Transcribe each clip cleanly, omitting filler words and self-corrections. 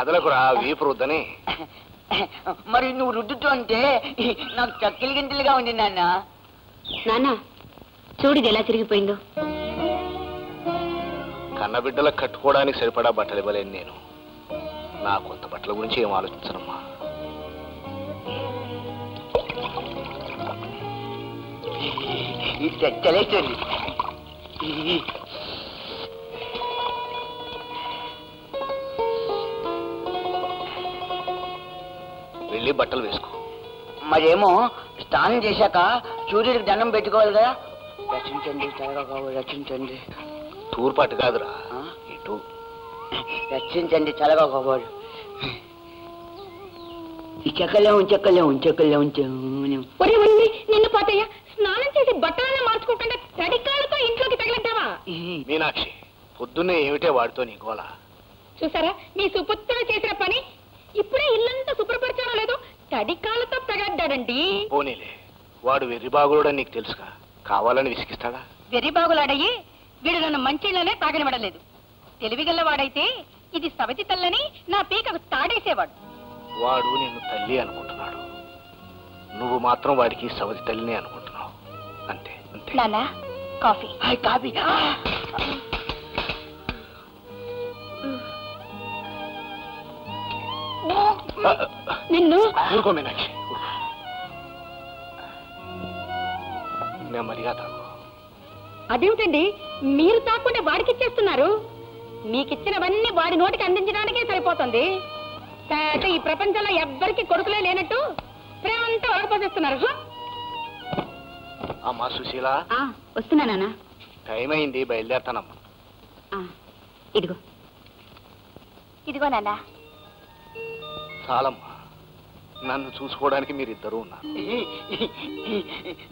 కదలకురా వీపు రుద్దని. మరి నువ్వు రుద్దుతూ అంటే నాకు చక్కెలు గింతలుగా ఉంది నాన్న. నాన్న చూడు ఎలా తిరిగిపోయిందో. కన్నబిడ్డలకు కట్టుకోవడానికి సరిపడా బట్టలు ఇవ్వలేను నేను. నా కొత్త బట్టల గురించి ఏం ఆలోచించనమ్మా. చలేస్తుంది. వెళ్ళి బట్టలు వేసుకో. మరేమో స్నానం చేశాక సూర్యుడికి దండం పెట్టుకోవాలి కదా. రచించండి త్వరగా కావాలి, రచించండి. తూర్పాటు కాదురా, ఇటు రచించండి చల్లగా కావాలి. ఈ చెక్కలే ఉంచు. నిన్ను పోతాయా? స్నానం చేసి బట్టలనే మార్చుకోకుండా తడికాలతో ఇంట్లోకి తగిలిద్దావా? మీనాక్షి, పొద్దున్నే ఏమిటే వాడితో నీ గోళ? చూసారా మీ సుపుత్రుడు చేసిన పని? ఇప్పుడే ఇల్లంతా శుభ్రపరచడం లేదు, తడికాలతో తగలడ్డాడండి. పోనీలే, వాడు వెర్రిబాగుడని నీకు తెలుసుగా, కావాలని విసిగిస్తాడా? వెర్రిబాగులాడయ్యి వీడు నన్ను మంచిలోనే తాగనివ్వడలేదు. తెలివిగల్లవాడైతే ఇది సవతి తల్లని నా పీకకు తాడేసేవాడు. వాడు నిన్ను తల్లి అనుకుంటున్నాడు, నువ్వు మాత్రం వాడికి సవతి తల్లిని అనుకుంటున్నావు. అంతే అంతే. నాన్న కాఫీ. కాఫీ. నిన్ను ఊరుకో మీనాక్షి, నెమ్మదిగా తాగు. అదేమిటండి మీరు తాకుండా వాడికిచ్చేస్తున్నారు? మీకిచ్చినవన్నీ వాడి నోటికి అందించడానికే సరిపోతుంది. ఈ ప్రపంచంలో ఎవ్వరికి కొడుకులే లేనట్టు ప్రేమంతా వడపోసేస్తున్నారు. అమ్మా సుశీల, వస్తున్నానా? టైం అయింది, బయలుదేరతానమ్మా. ఇదిగో నాన్న. చాలమ్మా, నన్ను చూసుకోవడానికి మీరిద్దరూ ఉన్నారు.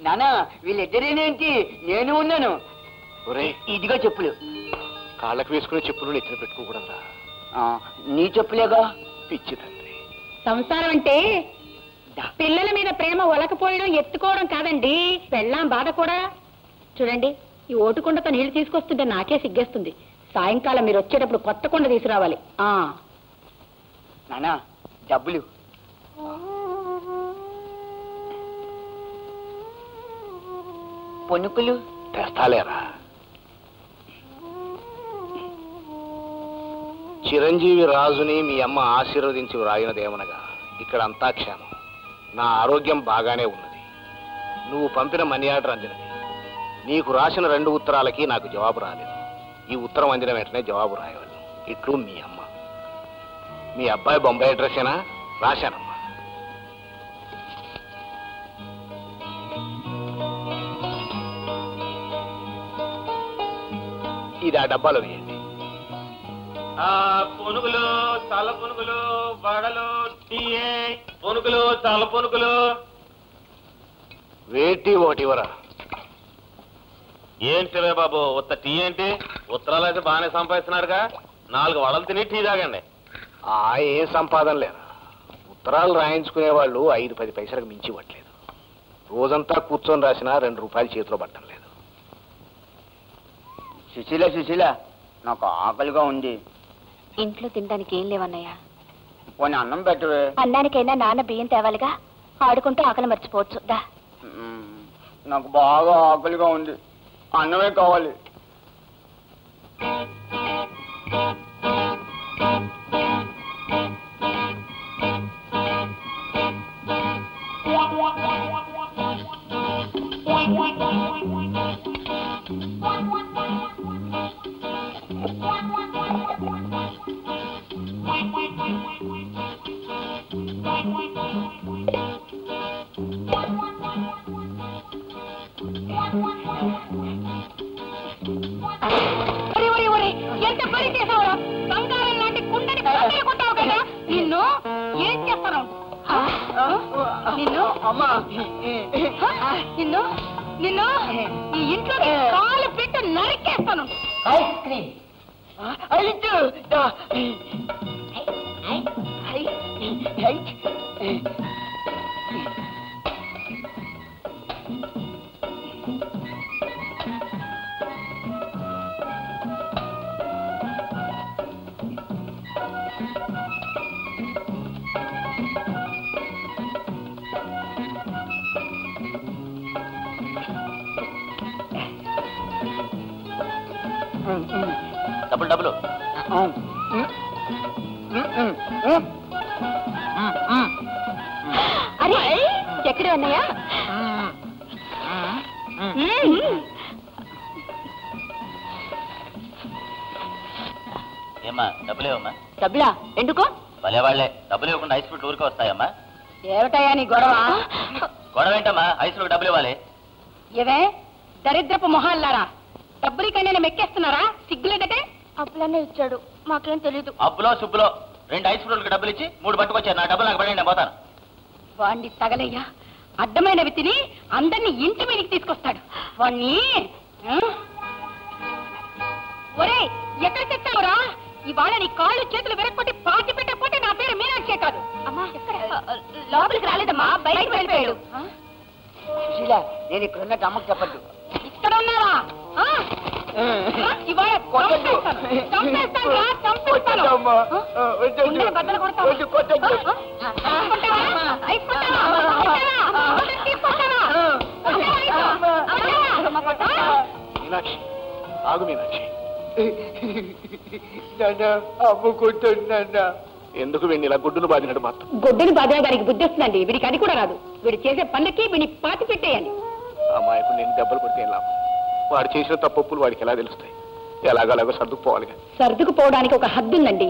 నానా వీళ్ళిద్దరేనేంటి, నేను ఉన్నాను. ఒరేయ్, ఇదిగో చెప్పులు. కాళ్ళకు వేసుకునే చెప్పులు నెత్తిన పెట్టుకోకూడదురా. నీ చెప్పులేగా. పిచ్చి తండ్రి, సంసారం అంటే పిల్లల మీద ప్రేమ ఒలకపోయడం ఎత్తుకోవడం కాదండి, పెళ్ళాం బాధ కూడా. చూడండి, ఈ ఓటుకుండతో నీళ్లు తీసుకొస్తుంటే నాకే సిగ్గేస్తుంది. సాయంకాలం మీరు వచ్చేటప్పుడు కొత్త కుండ తీసుకురావాలి. నానా డబ్బులు. పొనుకులు తెస్తాలేరా. చిరంజీవి రాజుని మీ అమ్మ ఆశీర్వదించి వ్రాయినదేమనగా ఇక్కడ అంతా క్షేమం. నా ఆరోగ్యం బాగానే ఉన్నది. నువ్వు పంపిన మనీ ఆర్డర్ అందినది. నీకు రాసిన 2 ఉత్తరాలకి నాకు జవాబు రాలేదు. ఈ ఉత్తరం అందిన వెంటనే జవాబు రాయవాలి. ఇట్లు మీ అమ్మ. మీ అబ్బాయి బొంబాయి అడ్రస్సేనా? రాశానమ్మా. ఇది ఆ డబ్బాలో వేయండి. పునుగులు, చల్ల పునుగులు, వడలు, టీయే, పునుగులు, చల్ల పునుగులు. వేటి ఒకటి ఇవ్వరా. ఏంటి బాబు ఉత్త టీ ఏంటి? ఉత్తరాలు అయితే బాగానే సంపాదిస్తున్నారుగా, 4 వడలు తిని టీ తాగండి. ఏం సంపాదన లేరా. ఉత్తరాలు రాయించుకునే వాళ్ళు 5-10 పైసలకు మించి ఇవ్వట్లేదు. రోజంతా కూర్చొని రాసినా 2 రూపాయలు చేతిలో పట్టడం లేదు. సుశీల, నాకు ఆకలిగా ఉంది. ఇంట్లో తినడానికి ఏం లేవన్నయ్య. పోనీ అన్నం పెట్టవే. అన్నానికైనా నాన్న బియ్యం తేవాలిగా, ఆడుకుంటూ ఆకలి మర్చిపోవచ్చు. దా. నాకు బాగా ఆకలిగా ఉంది, అన్నమే కావాలి. ఎంత పని చేసావురా? బంగారం లాంటి కుండని కొట్టావు కదా. నిన్ను ఏం చేస్తాను? నిన్ను నిన్ను నిన్ను ఈ ఇంట్లో కాలు పెట్టి నరికేస్తాను. Ice cream. డబ్బులు డబ్బులు అరే ఎక్కడ ఉన్నాయా? ఏమ్మా డబ్బులేవమ్మా? డబ్బులా ఎందుకో? భలే వాళ్ళే డబ్బులు ఇవ్వకుండా ఐస్ ఫుడ్ ఊరికే వస్తాయమ్మా. ఏమిటయా నీ గొడవ? గొడవ ఏంటమ్మా? ఐస్ ఫుడ్ డబ్బులు ఇవ్వాలి. ఏవే దరిద్రపు మొహాల్లారా, డబ్బులు కన్నా మెక్కేస్తున్నారా? సిగ్గులేదటే. అప్పులనే ఇచ్చాడు, మాకేం తెలీదు. అప్పులో సుప్పులో 2 ఐస్ ఫుడ్లకు డబ్బులు ఇచ్చి 3 పట్టుకొచ్చారు. నా డబ్బులు నాకు పడండి, నేను పోతాను. వాణ్ణి తగలయ్యా, అడ్డమైనవి తిని అందరినీ ఇంటి మీదకి తీసుకొస్తాడు వాణ్ణి. ఒరే ఎక్కడ తెచ్చావురా? ఇవాళ నీ కాళ్ళు చేతులు విరక్కొట్టి పాతి పెట్టకపోతే నా పేరు మీనాక్షే కాదు. అమ్మా లోపలికి రాలేదమ్మా, బయటకు వెళ్ళిపోయాడు. నేను ఇక్కడ ఉన్నట్టు అమ్మకు చెప్పద్దు. ఇక్కడ ఉన్నారా? ఇవాళ చంపేస్తాను. బద్దలు కొడతాను. మీనాక్షి ఆగు మీనాక్షి. ఎందుకు వీడిని ఇలా గుడ్డును బాధినట్టు మాత్రం? గొడ్డును బాధ దానికి బుద్ధి వస్తుందండి. వీడికి అది కూడా రాదు. వీడు చేసే పనులకి వీడిని పాతి పెట్టేయాలి. అమ్మాయికు నేను దెబ్బలు కొడితే లాభం? వాడు చేసిన తప్పులు వాడికి ఎలా తెలుస్తాయి? ఎలాగలాగో సర్దుకుపోవాలిగా. సర్దుకుపోవడానికి ఒక హద్దు ఉందండి.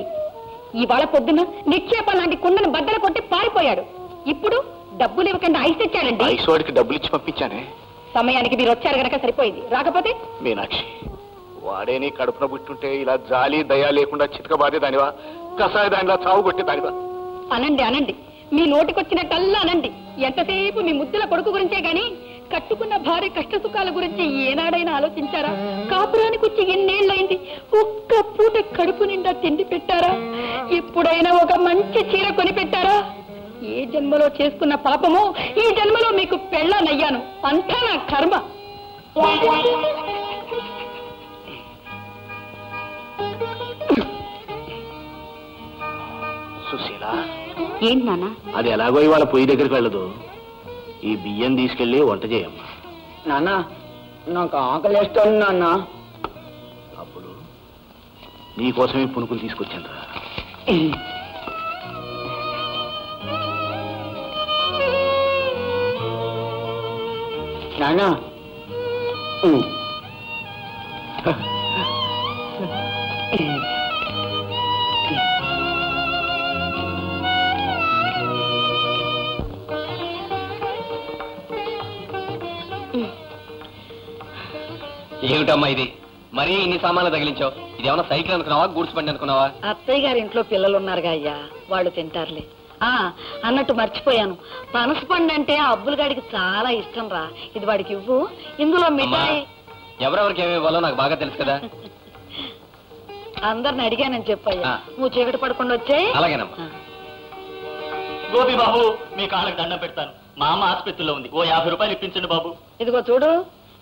ఇవాళ పొద్దున నిక్షేపం లాంటి కుండను బద్దలు కొట్టి పారిపోయాడు. ఇప్పుడు డబ్బులు ఇవ్వకుండా ఐస్ తెచ్చాడండి. ఐస్ వాడికి డబ్బులు ఇచ్చి పంపించానే. సమయానికి మీరు వచ్చారు గనక సరిపోయింది. రాకపోతే మీనాక్షి, వాడే నీ కడుపున పుట్టుంటే ఇలా జాలి దయా లేకుండా చితకబాదే దానివా? కసాయ దానిలా చావు కొట్టే దానివా? అనండి అనండి, మీ నోటికొచ్చినట్టల్లా అనండి. ఎంతసేపు మీ ముద్దుల కొడుకు గురించే గాని కట్టుకున్న భార్య కష్ట సుఖాల గురించి ఏనాడైనా ఆలోచించారా? కాపురానికి వచ్చి ఎన్నేళ్లైంది, ఒక్క పూట కడుపు నిండా తిండి పెట్టారా? ఎప్పుడైనా ఒక మంచి చీర కొని పెట్టారా? ఏ జన్మలో చేసుకున్న పాపమో ఈ జన్మలో మీకు పెళ్ళానయ్యాను. అంతా నా కర్మ. సుశీల, ఏంటి నాన్న? అది ఎలాగో ఇవాళ పొయ్యి దగ్గరికి వెళ్ళదు. ఈ బియ్యం తీసుకెళ్లి వంట చేయమ్మా. నాన్న నాకు ఆకలిస్తుంది నాన్న. అప్పుడు నీకోసమే పునుకులు తీసుకొచ్చాను రా. నాన్న ఏమిటమ్మా ఇది? మరీ ఇన్ని సామాన్లు తగిలించావు. ఇదేమన్నా సైకిల్ అనుకున్నావా, గూడ్స్ బండి అనుకున్నావా? అత్తయ్య గారి ఇంట్లో పిల్లలు ఉన్నారుగా అయ్యా, వాళ్ళు తింటారులే. అన్నట్టు మర్చిపోయాను, పనస పండు అంటే ఆ అబ్బుల గాడికి చాలా ఇష్టం రా. ఇది వాడికి ఇవ్వు. ఇందులో మిఠాయి. ఎవరెవరికి ఏమి ఇవ్వాలో నాకు బాగా తెలుసు కదా. అందరిని అడిగానని చెప్పయ్యా. నువ్వు చీకటి పడకుండా వచ్చే. అలాగేనమ్మా. గోపి బాబు, మీ కాళ్ళకి దండం పెడతాను. మా అమ్మ ఆసుపత్రిలో ఉంది, ఓ 50 రూపాయలు ఇప్పించండి బాబు. ఇదిగో చూడు,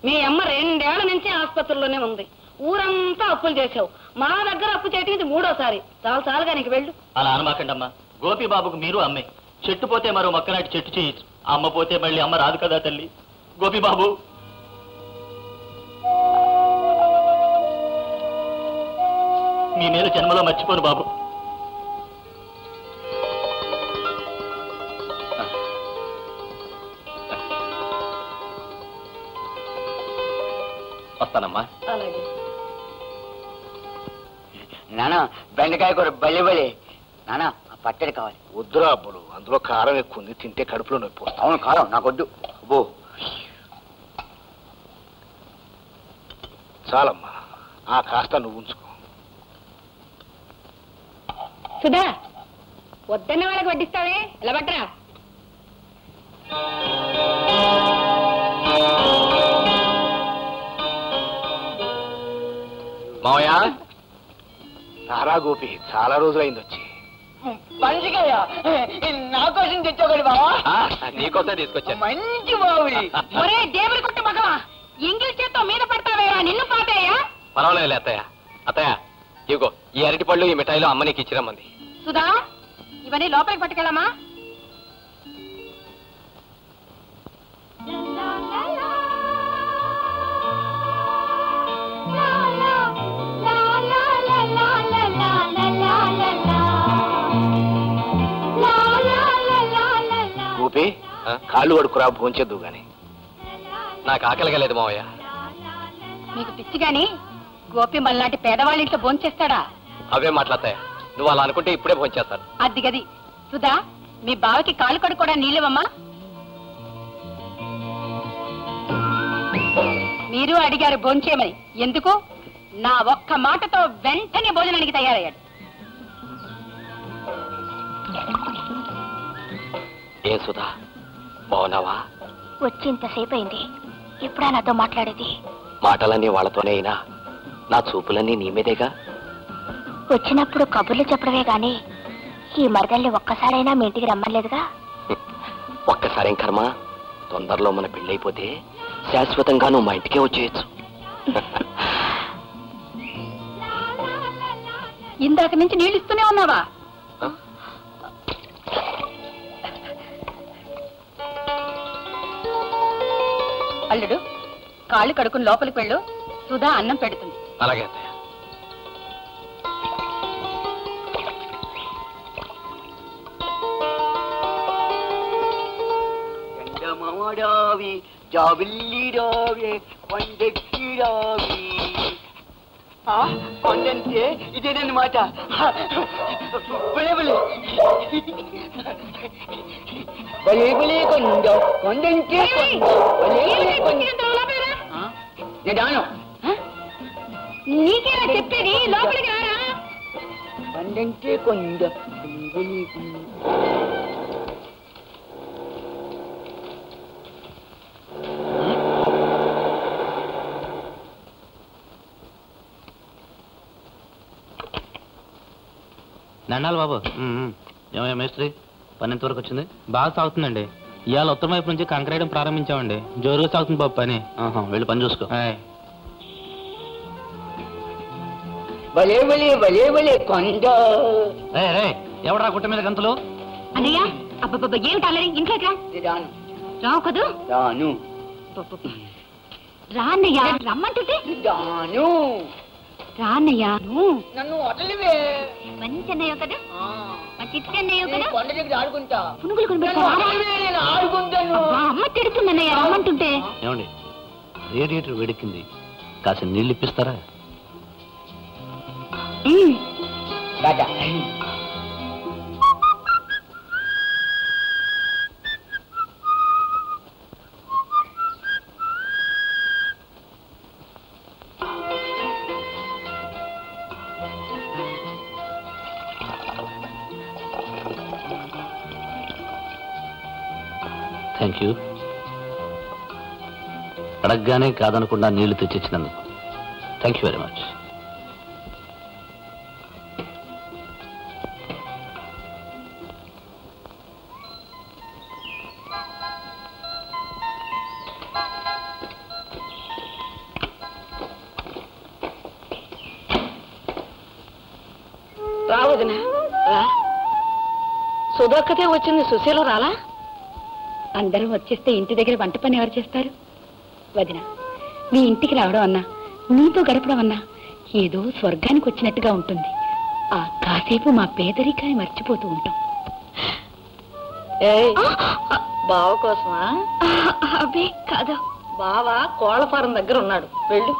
మీ అమ్మ 2 ఏళ్ల నుంచి ఆసుపత్రిలోనే ఉంది. ఊరంతా అప్పులు చేసావు. మా దగ్గర అప్పు చేయటం ఇది 3వసారి. చాలుగా నీకు వెళ్ళు. అలా అనమాకండి అమ్మా. గోపి బాబుకు మీరు అమ్మే. చెట్టు పోతే మరో మొక్కనాటి చెట్టు చేయొచ్చు. అమ్మ పోతే మళ్ళీ అమ్మ రాదు కదా తల్లి. గోపి బాబు, మీ మీద జన్మలో మర్చిపోను బాబు. వస్తానమ్మా. అలాగే. నానా బెండకాయ కూర బలి బలి. నానా పచ్చడి కావాలి. వద్దురా అబ్బులు, అందులో కారం ఎక్కువ ఉంది, తింటే కడుపులో నొప్పి వస్తుంది. అవును కారం నాకొద్దు. అబ్బో చాలమ్మా, ఆ కాస్త నువ్వు ఉంచుకో. సుధా, వద్దన్న వాళ్ళకి వడ్డిస్తావే, ఇలా పట్టరా. మావయ్య, రారా గోపి, చాలా రోజులైంది వచ్చి. మంచిగా నా కోసం తెచ్చావు బావా. నీకోసం తీసుకొచ్చాను. మంచి బావి. ఒరే దేవుడి కొట్టు మగవా, ఇంగిల్ చేత్తో మీద పడతావేరా, నిన్ను పాతయ్యా. పర్వాలేదు అత్తయ్య. అత్తయ్య ఇగో ఈ అరటి పళ్ళు, ఈ మిఠాయిలు అమ్మ నీకు ఇచ్చిరమ్మంది. సుధా, ఇవన్నీ లోపలికి పట్టుకెళ్ళమా. కాళ్ళు కడుక్కురా, భోంచేద్దు గాని. నాకు ఆకలిగా లేదు మావయ్య. మీకు పిచ్చి గాని గోపి మళ్ళాంటి పేదవాళ్ళ ఇంట్లో భోంచేస్తాడా? అవే మాట్లాడతాయి. నువ్వు అలా అనుకుంటే ఇప్పుడే భోంచేస్తాను. అది గది. సుధా, మీ బావకి కాళ్ళు కడుక్కోడా నీళ్ళవమ్మా. మీరు అడిగారు భోంచేయమని. ఎందుకు? నా ఒక్క మాటతో వెంటనే భోజనానికి తయారయ్యాడు. ఏ సుధా, బాగున్నావా? వచ్చి ఇంతసేపు అయింది, ఎప్పుడా నాతో మాట్లాడేది? మాటలన్నీ వాళ్ళతోనే అయినా నా చూపులన్నీ నీ మీదేగా. వచ్చినప్పుడు కబుర్లు చెప్పడమే గాని ఈ మరదల్ని ఒక్కసారైనా మీ ఇంటికి రమ్మలేదుగా. ఒక్కసారేం కర్మ, తొందరలో మన పెళ్ళైపోతే శాశ్వతంగా నువ్వు మా ఇంటికే వచ్చేయచ్చు. ఇందాక నుంచి నీళ్ళు ఇస్తూనే ఉన్నావా? అల్లుడు, కాళ్ళు కడుకుని లోపలికి వెళ్ళు, సుధా అన్నం పెడుతుంది. అలాగే అత్తయ్య. చందమాడావి జాబిల్లిరావే కొండెక్కిరావి. కొండంటే ఇదేనమాట. భలే భలే కొండ, కొండంటే కొండ, భలే భలే కొండ. నీకేనా చెప్పేది? లోపలికి రారా. కొండంటే కొండ, భలే భలే కొండ. దండాలు బాబు. ఏమయ్యా మేస్త్రి, పని ఎంతవరకు వచ్చింది? బాగా సాగుతుందండి. ఇవాళ ఉత్తరం వైపు నుంచి కంకరేయడం ప్రారంభించామండి. జోరుగా సాగుతుంది బాబు పని. వెళ్ళి పని చూసుకో. భలే భలే భలే భలే కొండ. ఎవడరా గుట్ట మీద గంతులు? అన్నయ్య, అబ్బబ్బ ఏమిటి అల్లరి? ఇంట్లోకి రా. రాను రావు కదూ? రాను రా అన్నయ్య, రమ్మంటుంటే. రాను. రా అన్నయ్య. నన్ను వదలివే. మంచి అన్నయ్య కదా, మా చిట్టి అన్నయ్య కదా. కొండ దగ్గర ఆడుకుంటా. పునుగులు కొనిపెడతావా? నేను ఆడుకుంటాను. అమ్మ తిడుతుంది అన్నయ్య, రమ్మంటుంటే. ఏమండి, రేడియేటర్ వేడెక్కింది, కాస్త నీళ్ళు ఇప్పిస్తారా? దాదా థ్యాంక్ యూ. అడగగానే కాదనకుండా నీళ్లు తెచ్చిచ్చినందుకు థ్యాంక్ యూ వెరీ మచ్. రావదినా రా. సుధోక్కతే వచ్చింది, సుశీలు రాలా? అందరూ వచ్చేస్తే ఇంటి దగ్గర వంట పని ఎవరు చేస్తారు? వదిన, మీ ఇంటికి రావడం అన్నా, నీతో గడపడం అన్నా ఏదో స్వర్గానికి వచ్చినట్టుగా ఉంటుంది. ఆ కాసేపు మా పేదరికాన్ని మర్చిపోతూ ఉంటాం. బావ కోసమా? అబ్బే కాదు, బావ కోళ్ల ఫారం దగ్గర ఉన్నాడు, వెళ్ళు.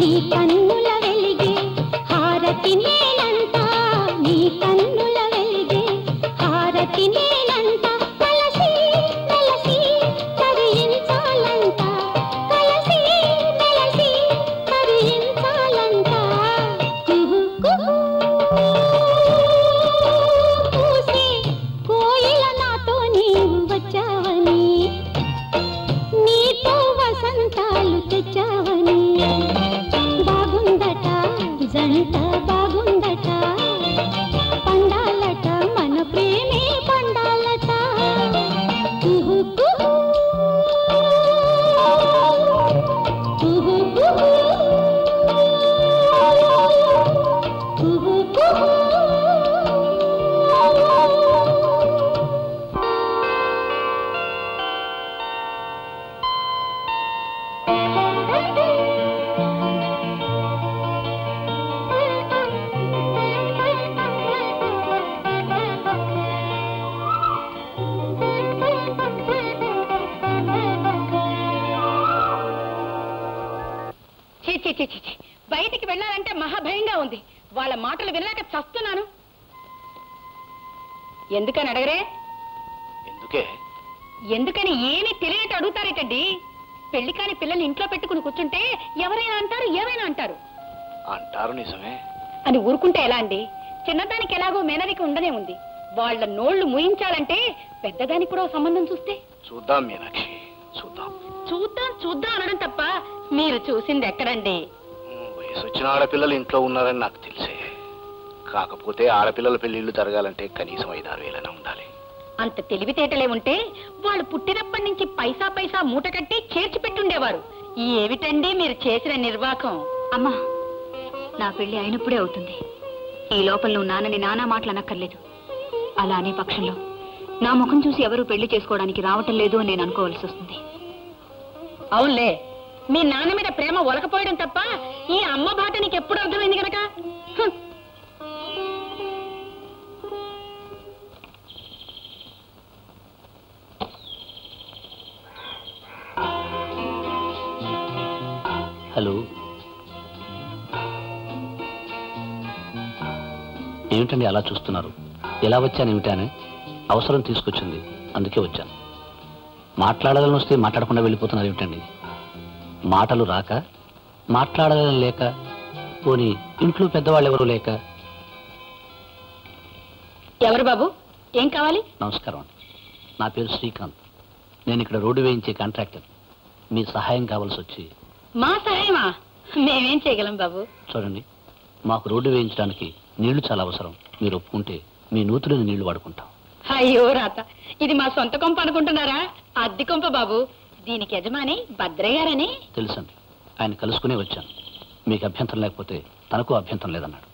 నీ కన్నుల వెలిగే హారతి నేనంట నీ కన్నుల వెలిగే హారతి నేనంట కలసి కలసి కరియించాలంట కలసి కలసి కరియించాలంట కుహు కుహు పూసే కోయిల నాతో నీవు వచ్చావని నీతో వసంతాలు తెచ్చావని బాగుందట జంట బాగుందట పండాలట మన ప్రేమే పండాలట కుహు కుహు కుహు కుహు కుహు కుహు బయటికి వెళ్ళాలంటే మహాభయంగా ఉంది. వాళ్ళ మాటలు వినలేక చస్తున్నాను. ఎందుకని అడగరే? ఎందుకే? ఎందుకని ఏమీ తెలియట అడుగుతారేటండి. పెళ్లి కాని పిల్లల్ని ఇంట్లో పెట్టుకుని కూర్చుంటే ఎవరైనా అంటారు, ఏమైనా అంటారు. అంటారు నిజమే అని ఊరుకుంటే ఎలా అండి? చిన్నదానికి ఎలాగో మేనరిక ఉండనే ఉంది. వాళ్ళ నోళ్లు మూయించాలంటే పెద్దదానికి కూడా సంబంధం చూస్తే. చూద్దాం మీనాక్షి, చూద్దాం. చూద్దాం చూద్దాం అనడం తప్ప మీరు చూసింది ఎక్కడండి? వయసు వచ్చిన ఆడపిల్లలు ఇంట్లో ఉన్నారని నాకు తెలిసే. కాకపోతే ఆడపిల్లల పెళ్లిళ్ళు జరగాలంటే కనీసం 5-6 వేలైనా ఉండాలి. అంత తెలివితేటలే ఉంటే వాళ్ళు పుట్టినప్పటి నుంచి పైసా పైసా మూట కట్టి చేర్చి పెట్టుండేవారు. ఏమిటండి మీరు చేసిన నిర్వాకం? అమ్మా, నా పెళ్లి అయినప్పుడే అవుతుంది. ఈ లోపల నువ్వు నాన్నని నానా మాటలు అనక్కర్లేదు. అలా అనే పక్షంలో నా ముఖం చూసి ఎవరూ పెళ్లి చేసుకోవడానికి రావటం లేదు అని నేను అనుకోవాల్సి వస్తుంది. అవునులే, మీ నాన్న మీద ప్రేమ ఒలకపోయడం తప్ప ఈ అమ్మ బాట నీకు ఎప్పుడు అర్థమైంది గనక. హలో, ఏమిటండి అలా చూస్తున్నారు? ఎలా వచ్చాను ఏమిటానే? అవసరం తీసుకొచ్చింది, అందుకే వచ్చాను. మాట్లాడాలని వస్తే మాట్లాడకుండా వెళ్ళిపోతున్నారు ఏమిటండి? మాటలు రాక, మాట్లాడాలని లేక, పోనీ ఇంట్లో పెద్దవాళ్ళు ఎవరు లేక? ఎవరు బాబు, ఏం కావాలి? నమస్కారం అండి, నా పేరు శ్రీకాంత్. నేను ఇక్కడ రోడ్డు వేయించే కాంట్రాక్టర్. మీ సహాయం కావాల్సి వచ్చి. మా సహాయమా? మేమేం చేయగలం బాబు? చూడండి, మాకు రోడ్డు వేయించడానికి నీళ్లు చాలా అవసరం. మీరు ఒప్పుకుంటే మీ నూతులని నీళ్లు వాడుకుంటాం. అయ్యో రాత, ఇది మా సొంత కొంప అనుకుంటున్నారా? అద్దె కొంప బాబు. దీనికి యజమాని భద్రయ్య గారని. తెలుసండి, ఆయన కలుసుకునే వచ్చాను. మీకు అభ్యంతరం లేకపోతే తనకు అభ్యంతరం లేదన్నాడు.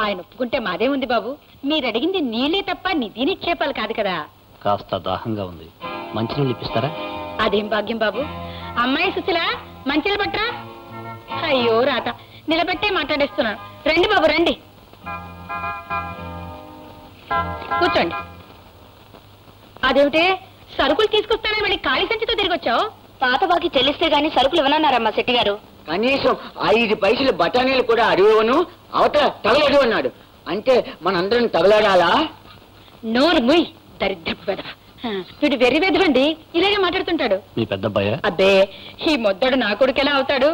ఆయన ఒప్పుకుంటే మాదే ఉంది బాబు. మీరు అడిగింది నీళ్లే తప్ప నిధి నిక్షేపాలు కాదు కదా. కాస్త దాహంగా ఉంది, మంచినీళ్ళు ఇప్పిస్తారా? అదేం భాగ్యం బాబు. అమ్మాయి సుశీల, మంచిలు పట్రా. అయ్యో రాత, నిలబెట్టే మాట్లాడేస్తున్నాను. రండి బాబు రండి, కూర్చోండి. అదేమిటే, సరుకులు తీసుకొస్తానే మళ్ళీ ఖాళీ సంచితో తిరిగి వచ్చావు? పాత బాకి చెల్లిస్తే గానీ సరుకులు ఇవ్వనన్నారమ్మా శెట్టి గారు. కనీసం 5 పైసలు బఠానీలు కూడా అడిగివను, అవతల తగలడు అన్నాడు. అంటే మనందరం తగలడాలా? నోరు ముయ్, దరిద్రపు వెధవ. వీడు వెర్రి వెధవండి, ఇలాగే మాట్లాడుతుంటాడు. మీ పెద్ద అబ్బాయా? అబ్బే, ఈ మొద్దడు నా కొడుకు ఎలా అవుతాడు?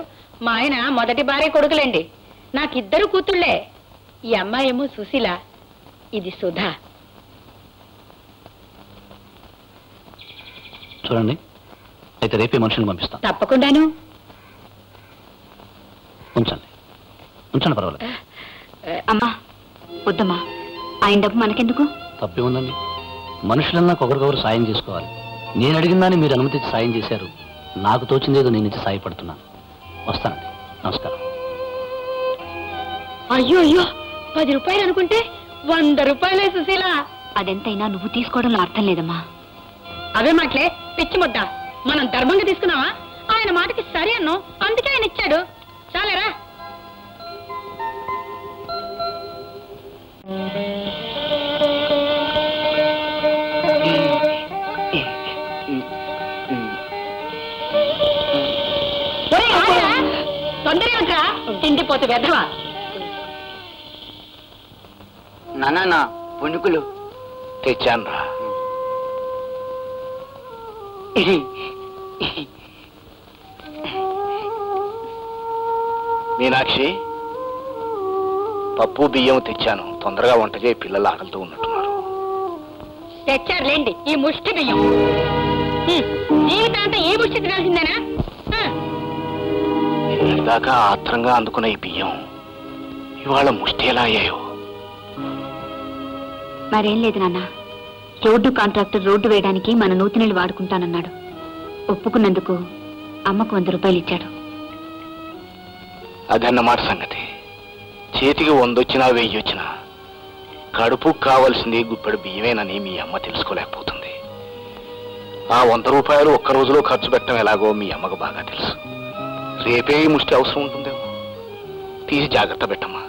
మా ఆయన మొదటి భార్య కొడుకులేండి. నాకిద్దరు కూతుళ్లే. ఈ అమ్మాయేమో సుశీల, ఇది సుధా. చూడండి, అయితే రేపే మనుషులను పంపిస్తాం. తప్పకుండాను. ఉంచండి ఉంచండి, పర్వాలేదు. అమ్మా వద్దమ్మా, ఆయన డబ్బు మనకెందుకు? తప్పే ఉందండి, మనుషులన్నా ఒకరికొకరు సాయం చేసుకోవాలి. నేను అడిగిన దాన్ని మీరు అనుమతించి సాయం చేశారు. నాకు తోచిందేదో నేను ఇచ్చి సాయపడుతున్నాను. వస్తానండి, నమస్కారం. అయ్యో అయ్యో, 10 రూపాయలు అనుకుంటే 100 రూపాయలే సుశీల. అదెంతైనా నువ్వు తీసుకోవడంలో అర్థం లేదమ్మా. అవే మాటలే, పిచ్చి ముద్ద. మనం ధర్మంగా తీసుకున్నావా? ఆయన మాటకి సరి అన్నాం, అందుకే ఆయన ఇచ్చాడు. చాలేరా? తొందర ఏమిట్రా తిండిపోతు వెధవా. నాన్న పుణుకులు తెచ్చానురా. మీనాక్షి, పప్పు బియ్యం తెచ్చాను. తొందరగా వంట చేయి, పిల్లలు ఆకలితో ఉన్నట్టున్నారు. తెచ్చారులేండి ఈ ముష్టి బియ్యం. జీవితాంతా ఈ ముష్టి తినాల్సిందేనా? దాకా ఆత్రంగా అందుకున్న ఈ బియ్యం ఇవాళ ముష్టి ఎలా అయ్యాయో. మరేం లేదు నాన్న, రోడ్డు కాంట్రాక్టర్ రోడ్డు వేయడానికి మన నూతినీళ్ళు వాడుకుంటానన్నాడు. ఒప్పుకున్నందుకు అమ్మకు 100 రూపాయలు ఇచ్చాడు. అదన్నమాట సంగతి. చేతికి 100 వచ్చినా 1000 వచ్చినా కడుపు కావలసింది గుప్పెడు బియ్యమేనని మీ అమ్మ తెలుసుకోలేకపోతుంది. ఆ 100 రూపాయలు ఒక్క రోజులో ఖర్చు పెట్టడం ఎలాగో మీ అమ్మకు బాగా తెలుసు. రేపే ఈ ముష్టి అవసరం ఉంటుందేమో. తీసి జాగ్రత్త పెట్టమ్మా.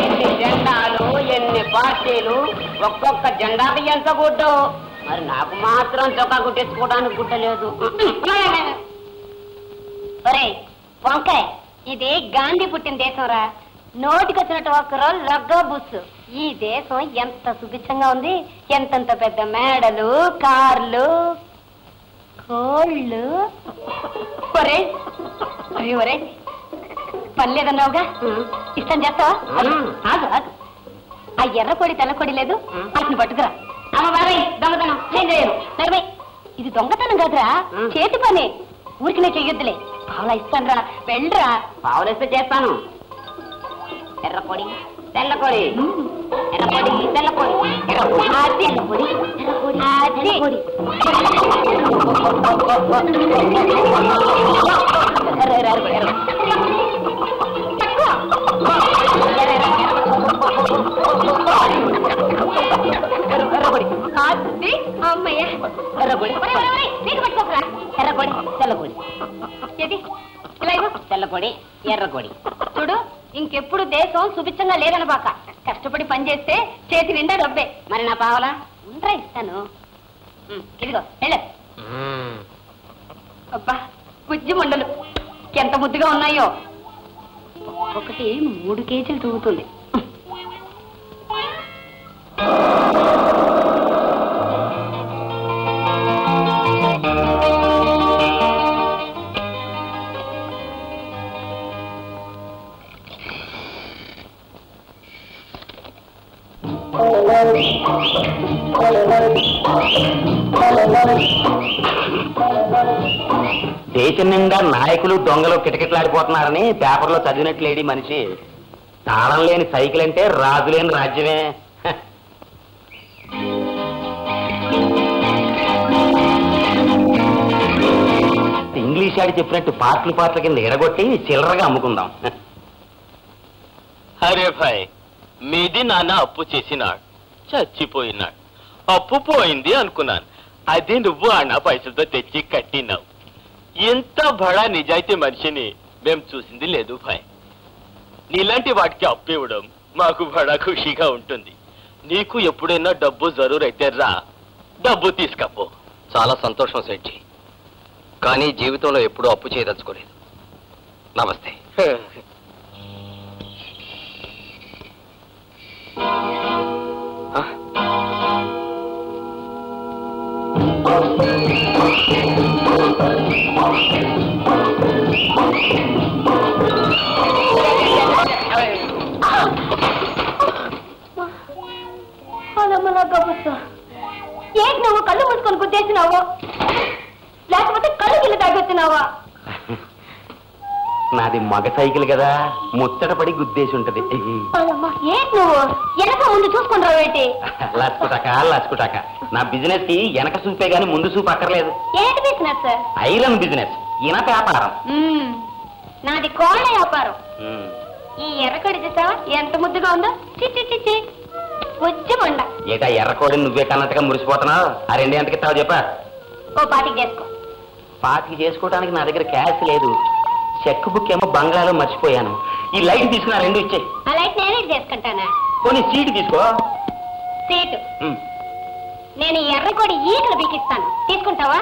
ఎన్ని జెండాలు ఎన్ని పార్టీలు, ఒక్కొక్క జెండాకి ఎంత గుడ్డు. మరి నాకు మాత్రం చొక్కా గుట్టేసుకోవడానికి గుట్టలేదు. ఒరే వంకాయ్, ఇది గాంధీ పుట్టిన దేశంరా. నోటికొచ్చినట్టు ఒక్కరో లగ్గ బుస్సు. ఈ దేశం ఎంత సుభిక్షంగా ఉంది. ఎంతంత పెద్ద మేడలు, కార్లు, కోళ్ళు. ఒరే ఒరే ఒరే, పని లేదన్నావుగా, ఇష్టం చేస్తావా? ఆగు ఆగు, ఆ ఎర్ర కొడి తెల్ల కొడి లేదు, అతను పట్టుకురా. అమ్మ బాబాయ్, దొంగతనం నేను చేయను. సరే, ఇది దొంగతనం కాదురా, చేతి పని. ఊరికి నేను చెయ్యొద్దులే. పావులా ఇస్తాను రా, వెళ్ళరా. పావులేస్తే చేస్తాను. ఎర్రపొడి తెల్లకొడి, ఎర్రపొడి తెల్లకొడి, ఎర్రపొడి తెల్లపొడి, ఎర్రపొడి, తెల్లపొడి. అమ్మయ్య, ఎర్రపొడి నీకు పట్టుకోకరా. ఎర్రపొడి తెల్లకొడి, ఏది ఇలా ఇవ్వు. తెల్లకొడి ఎర్రకొడి. చూడు, ఇంకెప్పుడు దేశం సుభిక్షంగా లేదనబాక. కష్టపడి పని చేస్తే చేతి నిండా డబ్బే. మరి నా పావలా ఉండరా, ఇస్తాను. ఇదిగో వెళ్ళ. అబ్బా, బుజ్జి మండలు ఎంత ముద్దుగా ఉన్నాయో. ఒకటి 3 కేజీలు తూగుతుంది. దేశం నిండా నాయకులు దొంగలు కిటకిటలాడిపోతున్నారని పేపర్లో చదివినట్లేడి మనిషి. తాళం లేని సైకిల్ అంటే రాజు లేని రాజ్యమే. ఇంగ్లీష్ ఆడి చెప్పినట్టు పాటల కింద ఎడగొట్టి చిల్లరగా అమ్ముకుందాం. అరే భాయ్, మీది నాన్న అప్పు చేసినాడు, చచ్చిపోయినాడు. అప్పు పోయింది అనుకున్నాను, అది నువ్వు అన్న పైసలతో తెచ్చి కట్టినావు. ఇంత బడా నిజాయితీ మనిషిని మేము చూసింది లేదు భాయ్. నీలాంటి వాటికి అప్పు ఇవ్వడం మాకు బడా ఖుషిగా ఉంటుంది. నీకు ఎప్పుడైనా డబ్బు జరూరైతే రా, డబ్బు తీసుకపో. చాలా సంతోషం సేట్జీ, కానీ జీవితంలో ఎప్పుడూ అప్పు చేయదలుచుకోలేదు. నమస్తే. ఏంటి నువ్వు కళ్ళు మూసుకొని గుద్దేసినావు? లేకపోతే కళ్ళు గిల్లు తాగొచ్చినావా? నాది మగ సైకిల్ కదా, ముచ్చట పడి గుద్దేసి ఉంటది. ఏంటి నువ్వు వెనక ముందు చూసుకుని రావేంటి? లాచుకుటాక నా బిజినెస్ కి వెనక చూపే గాని ముందు చూపు అక్కర్లేదు. ఏంటి బిజినెస్? ఐరన్ బిజినెస్, ఇనప వ్యాపారం. నాది కోళ్ళ వ్యాపారం. ఈ ఎర్రకడి చూసా ఎంత ముద్దుగా ఉందో. చిచ్చి చిచ్చి ఉజ్జమండ. ఏటా ఎర్రకోడిని నువ్వే కన్నట్టుగా మురిసిపోతున్నావు? ఆ 2 ఎంతకి ఇస్తావు చెప్పా? ఓ పాటికి చేసుకో. పాటికి చేసుకోవడానికి నా దగ్గర క్యాష్ లేదు. చెక్ బుక్ ఏమో బంగ్లాలో మర్చిపోయాను. ఈ లైట్ తీసుకున్నా 2 ఇచ్చే. ఆ లైట్ నేనే చేసుకుంటానా? పోనీ సీటు తీసుకో. సీటు నేను ఎర్రకోడి ఈకలు బీకిస్తాను, తీసుకుంటావా?